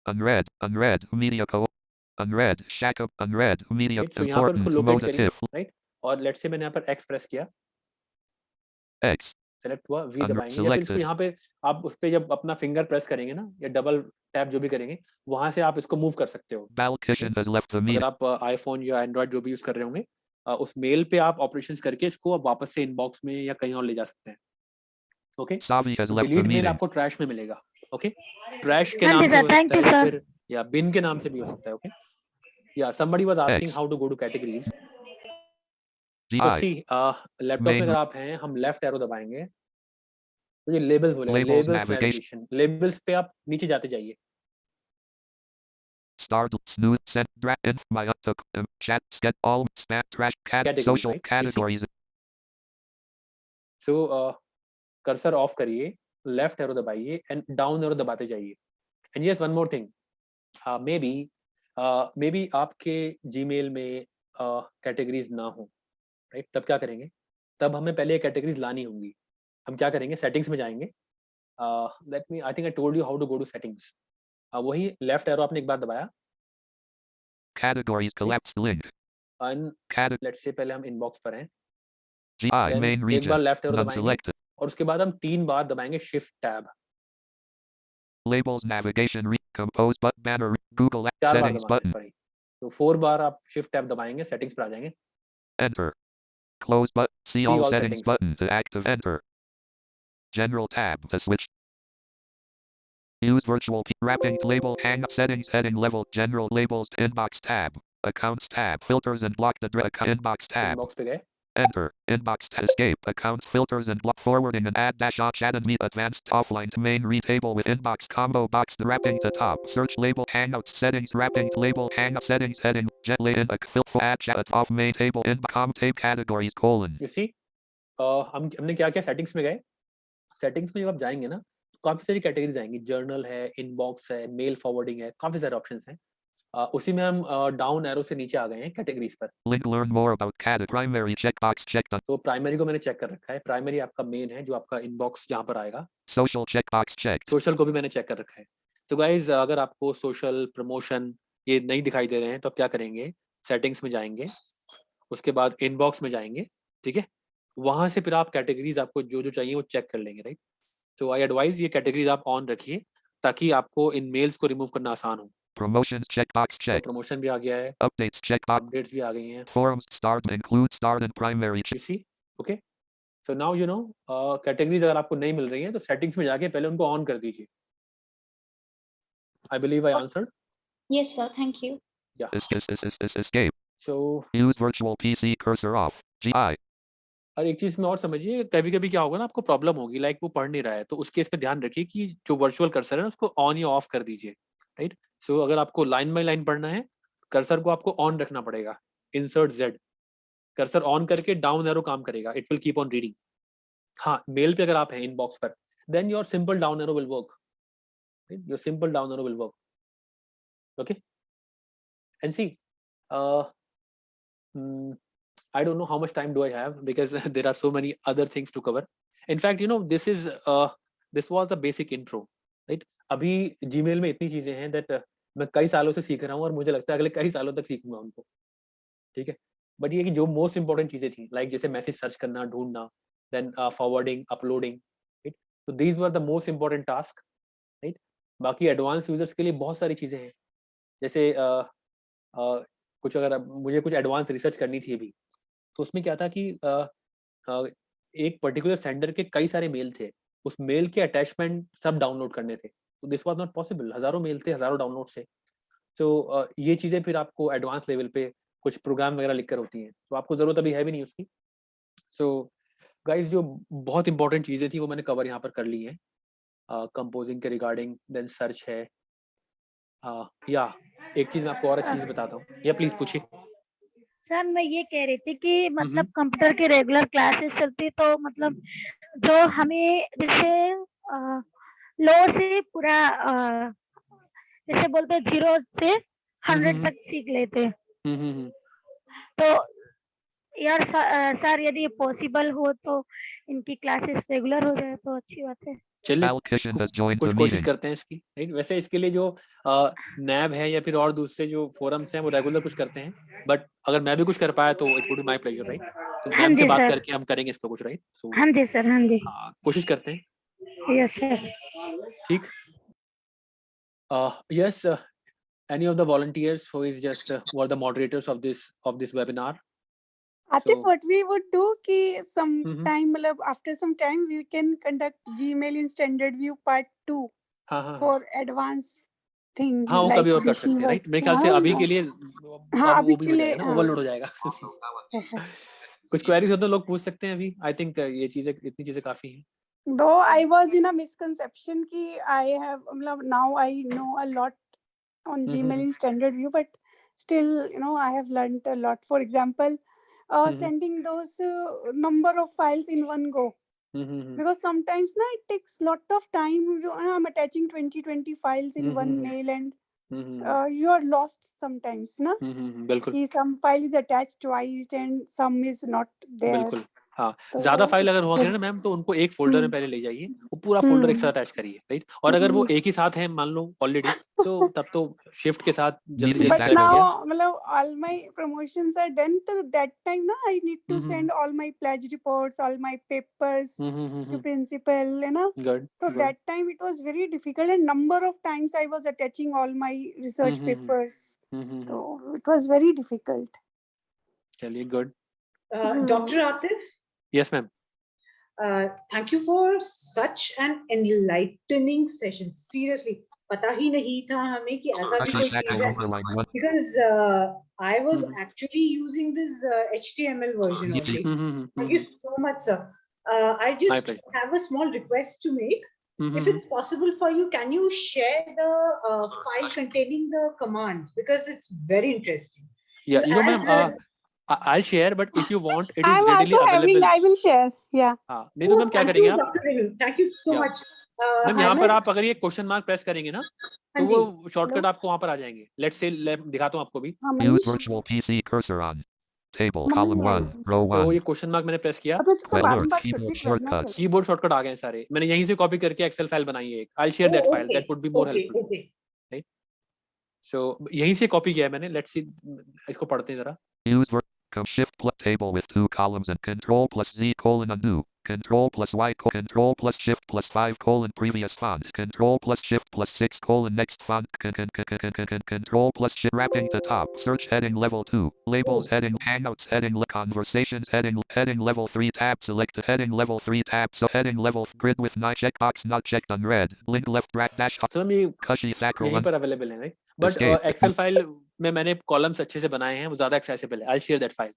Unread. Unread. Media cohort. unread, Shaka, unread, media, right, so यहाँ पर उसको important, locate करिए, modative, right, और let's say मैंने यहाँ पर X press किया, X, select हुआ, वी दबाएंगे, या फिर इसको selected, यहाँ पे आप उस पे जब अपना फिंगर प्रेस करेंगे ना, या डबल टैप जो भी करेंगे, वहां से आप इसको मूव कर सकते हो। Balkishan has left the अगर meeting, आप आईफोन या एंड्रॉइड जो भी यूज कर रहे होंगे, उस मेल पे आप ऑपरेशंस करके इसको आप वापस से इनबॉक्स में या कहीं और ले जा सकते हैं। Okay, Savi has left the delete mail meeting, आपको ट्रैश में मिलेगा। ओके, ट्रैश के हाँ नाम जी से सर, हो थैंक सकता यू है, या सर। फिर या बिन के नाम से भी हो सकता है। ओके, या somebody was asking X, how to go to categories. तो GI, सी लैपटॉप में main, अगर आप हैं, हम लेफ्ट एरो दबाएंगे तो ये लेबल्स बोलेगा, labels, labels navigation, navigation, labels पे आप नीचे जाते जाइए। start, snooze, send, drag, inf, my uptook, chat, sketch, all, spam, trash, categories, social, right, categories, so cursor off करिए, लेफ्ट एरो दबाइए एंड डाउन एरो दबाते जाइए। And yes, one more thing, may be आपके Gmail में categories ना हो, right, तब क्या करेंगे? तब हमें पहले कैटेगरीज लानी होंगी। हम क्या करेंगे? सेटिंग्स में जाएंगे, let me, I think I told you how to go to settings. वही लेफ्ट एरो आपने एक बार दबाया, categories, collapsed link, and let's say पहले हम इनबॉक्स पर हैं, GI, देन main एक region, बार लेफ्ट एरो none दबाएंगे selected, और उसके बाद हम 3 बार दबाएंगे shift tab, labels, navigation, compose, but banner, Google, 4 bar settings दबाना है, button, सॉरी, तो 4 बार आप शिफ्ट टैब दबाएंगे, सेटिंग्स पर आ जाएंगे, enter, close, but see see all all settings settings, button to active, enter, general tab to switch, use virtual wrapping, label, hang, settings, heading, level, general labels, inbox tab, accounts tab, filters and block the inbox tab, inbox पे गए, enter, inbox to escape, accounts, filters and block, forwarding and add dash on chat and meet, advanced offline to main retable with inbox combo box, the wrapping to top, search label, hangouts, settings, wrapping, label, hang, settings, heading, jet lay in, fill, add chat, off main table, in, com, tab, categories, colon, you see, हमने क्या किया, settings में गए, settings में जब आप जाएंगे ना, तो काफी सारी कैटेगरीज आएंगी, जर्नल है, इनबॉक्स है, मेल फॉरवर्डिंग है, काफी सारे ऑप्शंस हैं। उसी में हम डाउन एरो से नीचे आ गए हैं कैटेगरीज पर। link, learn more about category, primary checkbox checked on, तो प्राइमरी को मैंने चेक कर रखा है, प्राइमरी आपका मेन है जो आपका इनबॉक्स जहाँ पर आएगा, social checkbox checked, सोशल को भी मैंने चेक कर रखा है। तो गाइज अगर आपको सोशल प्रमोशन ये नहीं दिखाई दे रहे हैं तो आप क्या करेंगे, सेटिंग्स में जाएंगे, उसके बाद इनबॉक्स में जाएंगे, ठीक है, वहां से फिर आप कैटेगरीज आपको जो जो चाहिए वो चेक कर लेंगे, राइट। तो आई एडवाइज ये कैटेगरीज आप ऑन रखिए ताकि आपको इन मेल्स को रिमूव करना आसान हो। promotions checkbox तो checked, प्रमोशन भी आ गया है, updates checkbox, अपडेट्स भी आ गई हैं, forums start, include start and primary, you see, okay. So now you know categories अगर आपको नहीं मिल रही हैं तो सेटिंग्स में जाके पहले उनको ऑन कर दीजिए। I believe I answered, Yes, sir. Thank you. या। escape, सो use virtual PC cursor off, GI, और एक चीज में और समझिए, कभी कभी क्या होगा ना, आपको प्रॉब्लम होगी, लाइक वो पढ़ नहीं रहा है, तो उस केस में ध्यान रखिए कि जो वर्चुअल कर्सर है ना उसको ऑन या ऑफ कर दीजिए, राइट। सो अगर आपको लाइन बाय लाइन पढ़ना है, कर्सर को आपको ऑन रखना पड़ेगा, इंसर्ट जेड, कर्सर ऑन करके डाउन एरो काम करेगा, it will keep on reading. हाँ, मेल पे अगर आप हैं इनबॉक्स पर, then your simple down arrow will work, your simple down arrow will work, okay. And see, I don't know how much time do I have because there are so many other things to cover. In fact, you know, this was a basic intro, right? अभी Gmail में इतनी चीजें हैं that मैं कई सालों से सीख रहा हूँ और मुझे लगता है अगले कई सालों तक सीखूंगा उनको, ठीक है। बट ये कि जो मोस्ट इंपॉर्टेंट चीजें थी, लाइक जैसे मैसेज सर्च करना, ढूंढना, देन फॉरवर्डिंग, अपलोडिंग, राइट, तो these were the most important task, right. बाकी एडवांस यूजर्स के लिए बहुत सारी चीजें हैं, जैसे कुछ अगर मुझे कुछ एडवांस रिसर्च करनी थी अभी, तो उसमें क्या था कि एक पर्टिकुलर सेंडर के कई सारे मेल थे, उस मेल के अटैचमेंट सब डाउनलोड करने थे, तो दिस वाज नॉट पॉसिबल, हजारों मेल थे, हजारों डाउनलोड से। तो ये चीजें फिर आपको एडवांस लेवल पे कुछ प्रोग्राम वगैरह लिखकर होती हैं, तो आपको जरूरत अभी है भी नहीं उसकी। सो गाइस, जो बहुत इंपॉर्टेंट चीजें थी वो मैंने कवर यहाँ पर कर ली हैं, कंपोजिंग के रिगार्डिंग, देन सर्च है, या एक चीज मैं आपको और अच्छी चीज बताता हूँ, या प्लीज पूछिए। सर मैं ये कह रही थी कि मतलब कंप्यूटर की रेगुलर क्लासेस चलती, तो मतलब जो हमें जैसे लो से पूरा जैसे बोलते हैं 0 से 100 तक सीख लेते, तो यार सर यदि पॉसिबल हो तो इनकी क्लासेस रेगुलर हो जाए तो अच्छी बात है। चलिए Al-Kishan has joined कुछ the कोशिश meeting. करते हैं इसकी, राइट? वैसे इसके लिए जो नैब है या फिर और दूसरे जो फोरम्स हैं वो रेगुलर कुछ करते हैं, बट अगर मैं भी कुछ कर पाया तो it would be my pleasure, right? तो हाँ मैम से जी बात सर, करके हम करेंगे इस पे कुछ, राइट? सो हाँ जी सर, हाँ जी, कोशिश करते हैं, यस सर। ठीक? Yes, any of the volunteers who is just who are the moderators of this webinar? Atif, So- what we would do कि some Mhm. time मतलब after some time we can conduct Gmail in standard view part 2 हाँ हाँ for advanced thing हाँ, वो like कभी और कर Rishi सकते हैं, राइट? was- मेरे ख्याल से हाँ, अभी हाँ। के लिए हाँ, अब अभी वो भी के हो लिए, जाएगा ना, हाँ। ओवरलोड हो जाएगा। कुछ क्वेरीज हो तो लोग पूछ सकते हैं अभी। आई थिंक ये चीजें, इतनी चीजें काफी हैं। Though I was in a misconception कि I have मतलब now I know a lot on Gmail in standard view, but still I have learned a lot. For example, sending those number of files in one go. Because sometimes it takes lot of time. I'm attaching 20 files in one mail and you are lost sometimes, ना? बिल्कुल कि some file is attached twice and some is not there. बिल्कुल हाँ, तो ज्यादा file अगर it's होंगे ना good. मैम, तो उनको एक फोल्डर में पहले ले जाइए, वो पूरा फोल्डर एक साथ अटैच करिए, राइट? और अगर वो एक ही साथ है मान लो ऑलरेडी, तो तब तो शिफ्ट के साथ जल्दी जल्दी But सेलेक्ट हो गया। now मतलब all my promotions are done, so that time I need to send all my pledge reports, all my papers to principal, Good. So that time it was very difficult, and number of times I was attaching all my research papers. So it was very difficult. चलिए, good. Dr. Atif, yes ma'am. thank you for such an enlightening session. Seriously, पता ही नहीं था हमें कि ऐसा भी कोई चीज है. Because I was actually using this HTML version only. Thank you so much, sir. I just have a small request to make. If it's possible for you, can you share the file containing the commands, because it's very interesting. Yeah, ma'am, I'll share, but if you want, it is I'm readily also available. I will share. Yeah. हाँ, नहीं तो ma'am क्या करेंगे आप? Thank you so much. Ma'am यहाँ पर आप अगर ये क्वेश्चन मार्क प्रेस करेंगे ना, तो वो शॉर्टकट आपको वहाँ पर आ जाएंगे। Let's say दिखाता हूँ आपको भी। Use virtual PC cursor on table column 1 row 1. तो ये क्वेश्चन मार्क मैंने प्रेस किया। Alert keyboard shortcuts. Keyboard shortcut आ गए सारे। मैंने यहीं से कॉपी करके एक्सेल फाइल बनाई है एक। I'll share that file. That would be more helpful. Right? So यहीं से कॉपी किया है मैंने। Let's see, इसको पढ़ते हैं जरा। Use shift plus table with 2 columns and control plus Z colon undo. Control plus Y control plus shift plus 5 colon previous font. Control plus shift plus 6 colon next font. Control plus shift wrapping to top. Search heading level 2. Labels heading hangouts heading conversations heading level 3 tab. Select heading level 3 tab. So heading level grid with no checkbox not checked on red. Link left drag dash. So मैं Kashi Thakral यहीं पर available है, right? But Excel file में मैंने columns अच्छे से बनाए हैं, वो ज्यादा एक्सेसिबल है। I'll share that file.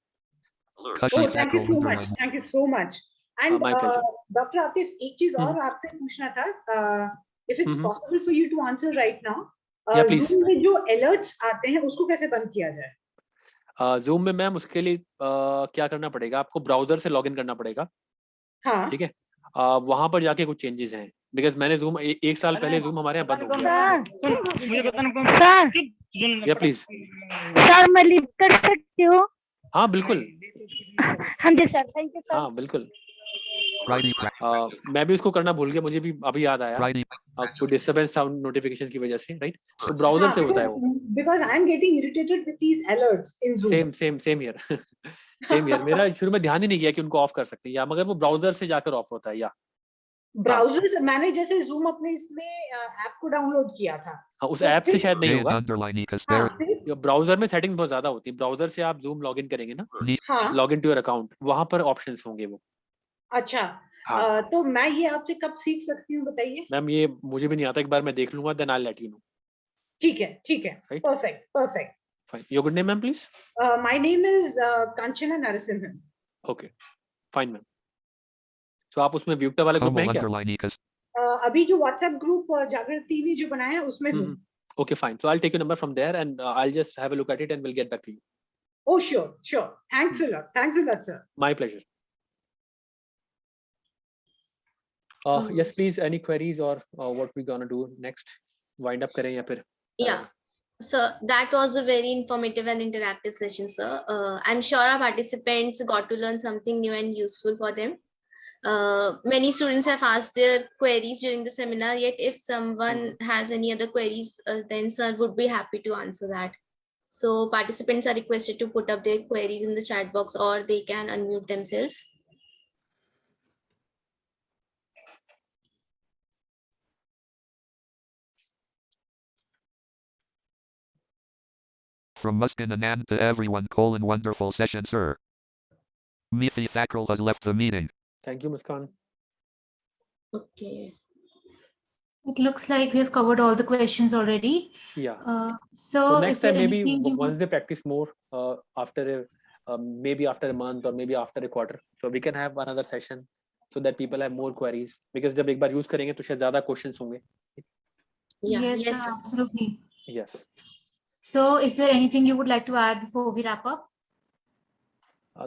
Oh, thank you so much. Thank you so much. And my pleasure. Dr. Atif, एक चीज और आपसे पूछना था. If it's possible for you to answer right now. Yeah, please. Zoom में जो alerts आते हैं उसको कैसे बंद किया जाए? Zoom में मैम उसके लिए क्या करना पड़ेगा? आपको ब्राउजर से लॉगिन करना पड़ेगा। हाँ. ठीक है। वहां पर जाके कुछ चेंजेस हैं, बिकॉज मैंने Zoom एक साल पहले Zoom हमारे यहाँ बंद हो गया। मुझे बताना सर। या प्लीज। सर मैं लीव कर सकती हूँ? हाँ बिल्कुल। हाँ जी सर, थैंक यू सर। हाँ बिल्कुल। मैं भी उसको करना भूल गया, मुझे भी अभी याद आया। आपको डिस्टर्बेंस साउंड नोटिफिकेशन की वजह से, राइट? तो ब्राउजर से होता है वो। Because I am getting irritated with these alerts in Zoom. Same here. Same here. मेरा शुरू में ध्यान ही नहीं गया कि उनको ऑफ कर सकते हैं, या मगर वो ब्राउजर से जाकर ऑफ होता है। या ब्राउजर से मैंने जैसे Zoom अपने इसमें ऐप को डाउनलोड किया था। हाँ, उस ऐप से शायद नहीं होगा। ब्राउजर में सेटिंग्स बहुत ज्यादा होती है। ब्राउजर से आप Zoom लॉगिन करेंगे ना, लॉगिन टू योर अकाउंट, वहां पर ऑप्शंस होंगे वो। अच्छा। तो मैं ये आपसे कब सीख सकती हूँ बताइए? मैम ये मुझे भी नहीं आता, एक बार मैं देख लूंगा, then I let you know. ठीक है। Perfect. Fine. Your good name, ma'am, please? My name is Kanchana Narasimhan. Okay. Fine, ma'am. So आप उसमें व्यूक्टा वाले ग्रुप में हैं क्या? अभी जो WhatsApp ग्रुप जागृति ने जो बनाया है उसमें हूँ। Okay, fine. So I'll take your number from there and I'll just have a look at it and we'll get back to you. Oh, sure. Thanks a lot, sir. My pleasure. Yes, please. Any queries or what we gonna do next? Wind up करें या फिर? Yeah. So that was a very informative and interactive session, sir. I'm sure our participants got to learn something new and useful for them. Many students have asked their queries during the seminar, yet if someone has any other queries, then sir would be happy to answer that. So participants are requested to put up their queries in the chat box, or they can unmute themselves. From Muskan Anand to everyone, wonderful session, sir. Mithi Thakral has left the meeting. Thank you, Muskan. Okay. It looks like we have covered all the questions already. Yeah. So next is there time, maybe anything you once they practice more, maybe after a month or maybe after a quarter, so we can have another session so that people have more queries. Because जब एक बार use करेंगे तो शायद ज़्यादा questions होंगे. Yeah. Yes, Yes, sir, sir. absolutely. Yes. So is there anything you would like to add before we wrap up?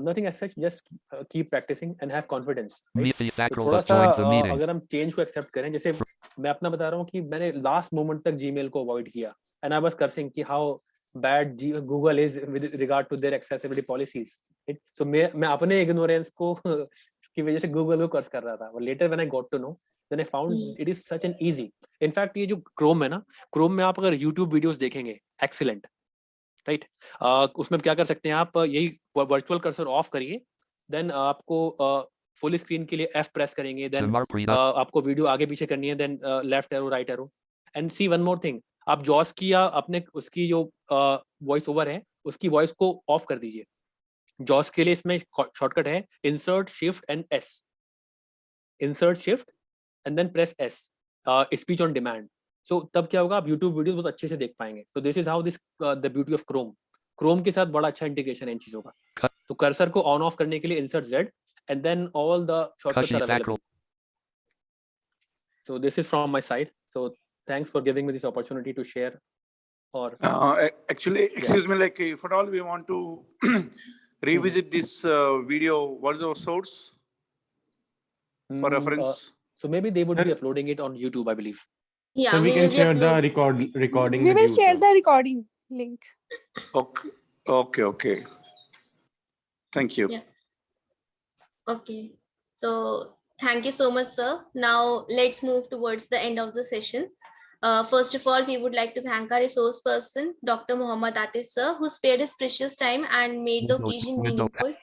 Nothing as such, just keep practicing and have confidence. Right? Mithi तो Thakral थोड़ा has सा joined the meeting. अगर हम change को accept करें, जैसे मैं अपना बता रहा हूँ कि मैंने last moment तक Gmail को avoid किया, and I was cursing कि how bad Google is with regard to their accessibility policies. Right? So मैं अपने ignorance को की वजह से Google को curse कर रहा था. But later when I got to know, then I found it is such an easy. In fact, ये जो Chrome है ना, Chrome में आप अगर YouTube videos देखेंगे, excellent. राइट उसमें क्या कर सकते हैं आप यही वर्चुअल कर्सर ऑफ करिए देन आपको फुल स्क्रीन के लिए F प्रेस करेंगे देन आपको वीडियो आगे पीछे करनी है then left arrow right arrow and see one more thing आप जॉस की या अपने उसकी जो वॉइस ओवर है उसकी वॉइस को ऑफ कर दीजिए जॉस के लिए इसमें शॉर्टकट है insert shift and S insert shift and then press S speech on demand so तब क्या होगा आप YouTube वीडियोस बहुत अच्छे से देख पाएंगे तो this is how this the beauty of Chrome के साथ बड़ा अच्छा इंटीग्रेशन है इन चीजों का तो कर्सर को ऑन ऑफ करने के लिए insert Z and then all the shortcuts are available so this is from my side so thanks for giving me this opportunity to share or actually excuse me like if at all we want to revisit this video what is our source for reference so maybe they would be uploading it on YouTube I believe. Yeah, so we can share the recording. We will share the recording link. Okay. Thank you. Yeah. Okay. So thank you so much, sir. Now let's move towards the end of the session. First of all, we would like to thank our resource person, Dr. Muhammad Atif, sir, who spared his precious time and made the occasion meaningful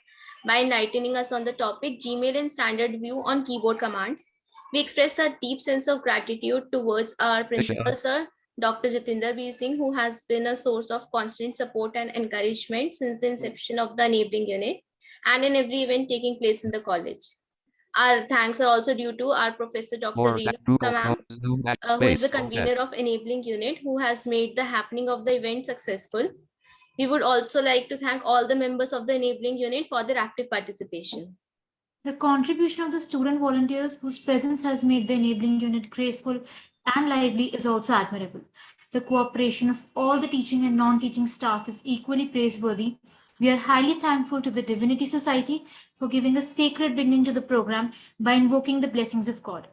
by enlightening us on the topic Gmail and standard view on keyboard commands. We express our deep sense of gratitude towards our principal, sir, Dr. Jatinder Bir Singh, who has been a source of constant support and encouragement since the inception of the enabling unit and in every event taking place in the college. Our thanks are also due to our professor, Dr. Reenu Tamam, who is the convener of enabling unit, who has made the happening of the event successful. We would also like to thank all the members of the enabling unit for their active participation. The contribution of the student volunteers whose presence has made the enabling unit graceful and lively is also admirable. The cooperation of all the teaching and non-teaching staff is equally praiseworthy. We are highly thankful to the Divinity Society for giving a sacred beginning to the program by invoking the blessings of God.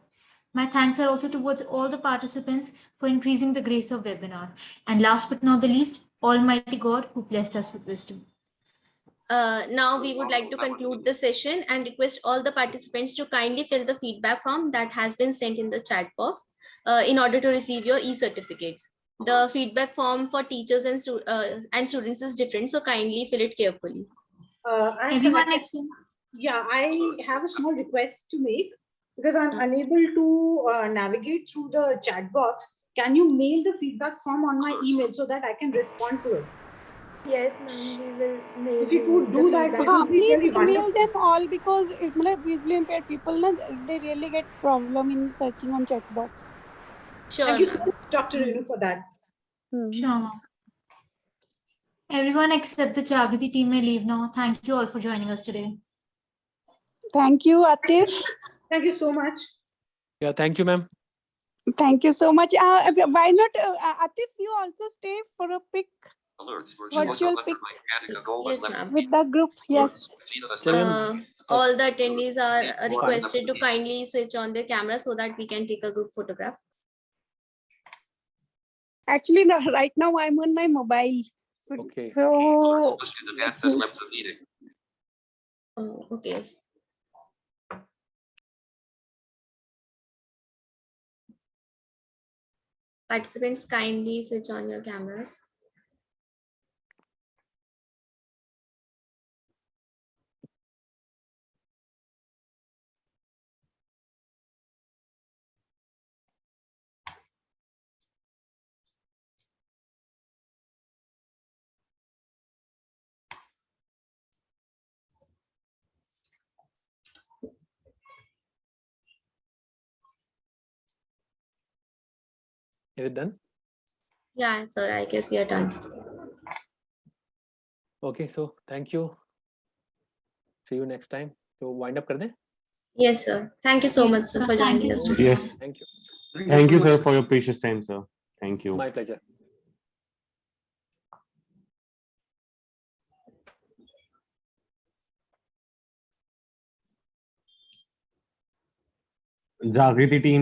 My thanks are also towards all the participants for increasing the grace of webinar. And last but not the least, Almighty God who blessed us with wisdom. Now we would like to conclude the session and request all the participants to kindly fill the feedback form that has been sent in the chat box in order to receive your e-certificates. The feedback form for teachers and students is different, so kindly fill it carefully. Everyone Yeah, I have a small request to make because I'm unable to navigate through the chat box. Can you mail the feedback form on my email so that I can respond to it? Yes, ma'am, we will mail. If you could do that, that would be please very mail wonderful. them all because it visually impaired people, they really get problem in searching on chat box. Sure. Thank you so much, Dr. Reenu, for that. Sure. Everyone except the Jagriti team may leave now. Thank you all for joining us today. Thank you, Atif. Thank you so much. Yeah, thank you, ma'am. Thank you so much. Why not, Atif, you also stay for a pic, virtual pic Yes, ma'am. with the group. Yes. All the attendees are requested to kindly switch on their camera so that we can take a group photograph. Actually, no, right now I'm on my mobile. Okay. So. Okay. Participants, kindly switch on your cameras. Is it done? Yeah, sir, I guess you're done. Okay, so thank you. See you next time. So wind up kar dein? Yes, sir. Thank you so much, sir, for joining us today. Yes. Thank you. Thank you, sir, for your precious time, sir. Thank you. My pleasure. Jagriti team.